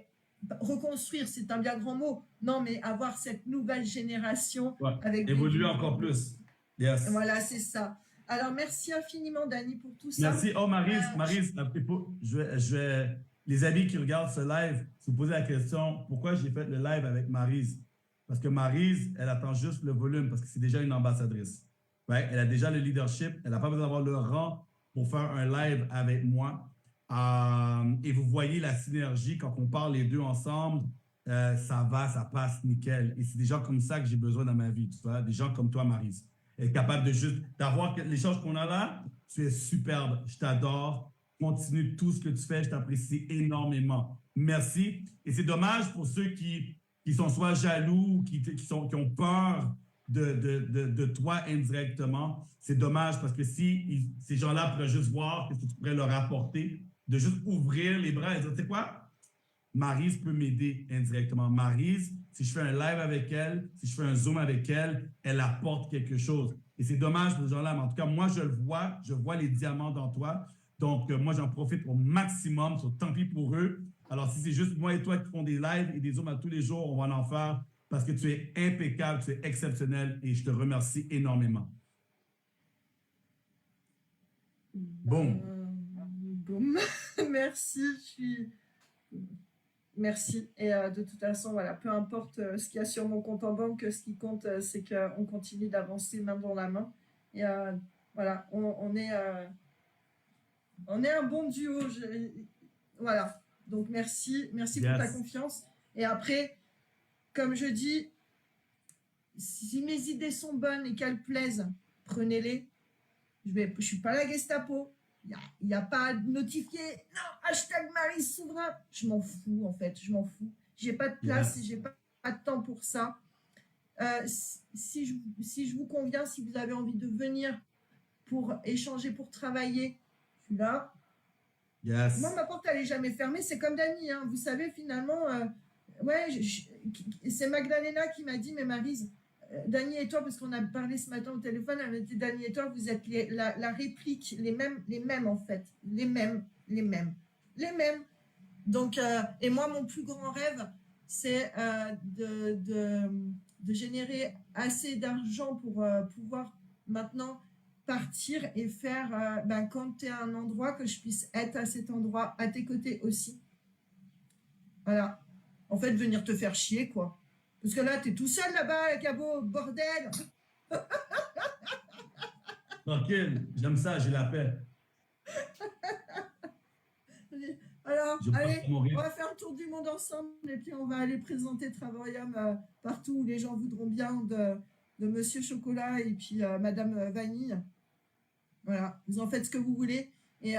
reconstruire, c'est un bien grand mot. Non, mais avoir cette nouvelle génération avec évoluer encore plus. Yes. Voilà, c'est ça. Alors, merci infiniment, Dany, pour tout ça. Merci. Oh, Maryse, les amis qui regardent ce live se poser la question, pourquoi j'ai fait le live avec Maryse? Parce que Maryse, elle attend juste le volume parce que c'est déjà une ambassadrice. Ouais? Elle a déjà le leadership. Elle n'a pas besoin d'avoir le rang pour faire un live avec moi. Et vous voyez la synergie quand on parle les deux ensemble. Ça passe nickel. Et c'est des gens comme ça que j'ai besoin dans ma vie. Tu vois? Des gens comme toi, Maryse. Être capable de juste d'avoir l'échange qu'on a là. Tu es superbe. Je t'adore. Continue tout ce que tu fais. Je t'apprécie énormément. Merci. Et c'est dommage pour ceux qui sont soit jaloux ou qui ont peur de toi indirectement. C'est dommage parce que si ces gens-là pourraient juste voir ce que tu pourrais leur apporter, de juste ouvrir les bras et dire, tu sais quoi? Maryse peut m'aider indirectement. Maryse, si je fais un live avec elle, si je fais un Zoom avec elle, elle apporte quelque chose. Et c'est dommage pour ces gens-là, mais en tout cas, moi, je vois les diamants dans toi. Donc, moi, j'en profite au maximum. Tant pis pour eux. Alors, si c'est juste moi et toi qui font des lives et des Zooms à tous les jours, on va en faire parce que tu es impeccable, tu es exceptionnel et je te remercie énormément. Bon. Boum. Merci, Merci. Et de toute façon, voilà, peu importe ce qu'il y a sur mon compte en banque, ce qui compte, c'est qu'on continue d'avancer main dans la main. Et voilà, on est un bon duo. Voilà. Donc, merci pour ta confiance. Et après, comme je dis, si mes idées sont bonnes et qu'elles plaisent, prenez-les. Je suis pas la Gestapo. Il n'y a pas de notifié. Non, #Maryse Souverain. Je m'en fous, en fait. Je m'en fous. J'ai pas de place et j'ai pas de temps pour ça. Si je vous conviens, si vous avez envie de venir pour échanger, pour travailler, je suis là. Moi, ma porte, elle n'est jamais fermée. C'est comme Dany, hein. Vous savez, finalement, c'est Magdalena qui m'a dit, mais Maryse, Dany et toi, parce qu'on a parlé ce matin au téléphone, elle m'a dit, Dany et toi, vous êtes la réplique, les mêmes en fait. Les mêmes. Donc, et moi, mon plus grand rêve, c'est de générer assez d'argent pour pouvoir maintenant partir et faire, quand tu es à un endroit, que je puisse être à cet endroit, à tes côtés aussi. Voilà. En fait, venir te faire chier, quoi. Parce que là, tu es tout seul là-bas, Cabo, bordel. Tranquille, j'aime ça, j'ai la paix. Alors, allez, on va faire le tour du monde ensemble et puis on va aller présenter Travarium partout où les gens voudront bien de Monsieur Chocolat et puis Madame Vanille. Voilà, vous en faites ce que vous voulez et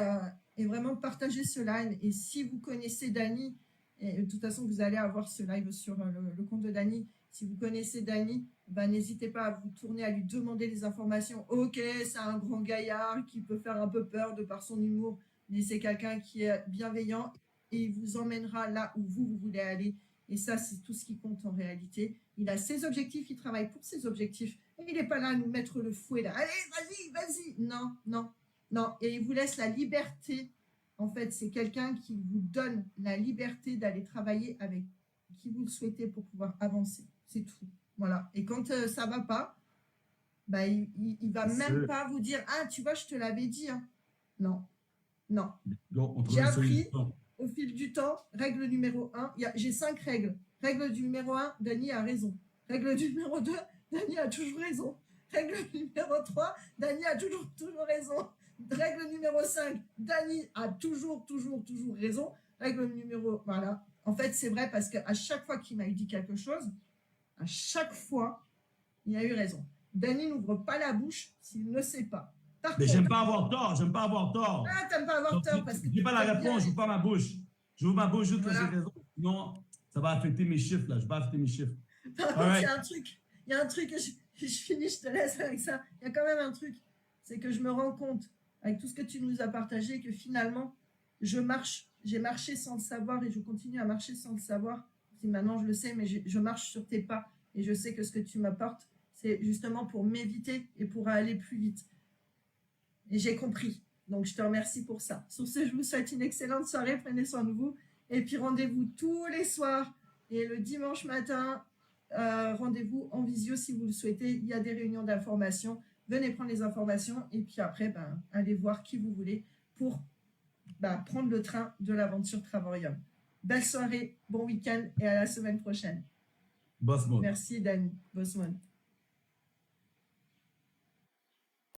vraiment partagez ce live. Et si vous connaissez Dany, et de toute façon, vous allez avoir ce live sur le compte de Dany. Si vous connaissez Dany, n'hésitez pas à vous tourner, à lui demander des informations. Ok, c'est un grand gaillard qui peut faire un peu peur de par son humour, mais c'est quelqu'un qui est bienveillant et il vous emmènera là où vous voulez aller. Et ça, c'est tout ce qui compte en réalité. Il a ses objectifs, il travaille pour ses objectifs. Et il n'est pas là à nous mettre le fouet là. Allez, vas-y. Non. Et il vous laisse la liberté. En fait, c'est quelqu'un qui vous donne la liberté d'aller travailler avec qui vous le souhaitez pour pouvoir avancer. C'est tout. Voilà. Et quand ça ne va pas, il ne va même pas vous dire « Ah, tu vois, je te l'avais dit. Hein. » Non. J'ai appris au fil du temps, règle numéro 1, j'ai 5 règles. Règle numéro 1, Dany a raison. Règle numéro 2, Dany a toujours raison. Règle numéro 3, Dany a toujours raison. Règle numéro 5, Dany a toujours raison. Règle numéro... Voilà. En fait, c'est vrai parce qu'à chaque fois qu'il m'a dit quelque chose, à chaque fois, il a eu raison. Dany n'ouvre pas la bouche s'il ne sait pas. Mais j'aime pas avoir tort. Ah, t'aimes pas avoir tort parce que... Je n'ai pas la réponse, je n'ouvre pas ma bouche. J'ouvre ma bouche juste quand j'ai raison. Sinon, ça va affecter mes chiffres, là. Je vais pas affecter mes chiffres. Par contre, il y a un truc, je finis, je te laisse avec ça. Il y a quand même un truc, c'est que je me rends compte, avec tout ce que tu nous as partagé, que finalement, j'ai marché sans le savoir et je continue à marcher sans le savoir. Maintenant, je le sais, mais je marche sur tes pas et je sais que ce que tu m'apportes, c'est justement pour m'éviter et pour aller plus vite. Et j'ai compris. Donc, je te remercie pour ça. Sur ce, je vous souhaite une excellente soirée. Prenez soin de vous. Et puis, rendez-vous tous les soirs. Et le dimanche matin, rendez-vous en visio si vous le souhaitez. Il y a des réunions d'information. Venez prendre les informations. Et puis après, allez voir qui vous voulez pour prendre le train de l'aventure Travarium. Belle soirée, bon week-end et à la semaine prochaine. Boss mode. Merci, Dany. Boss mode.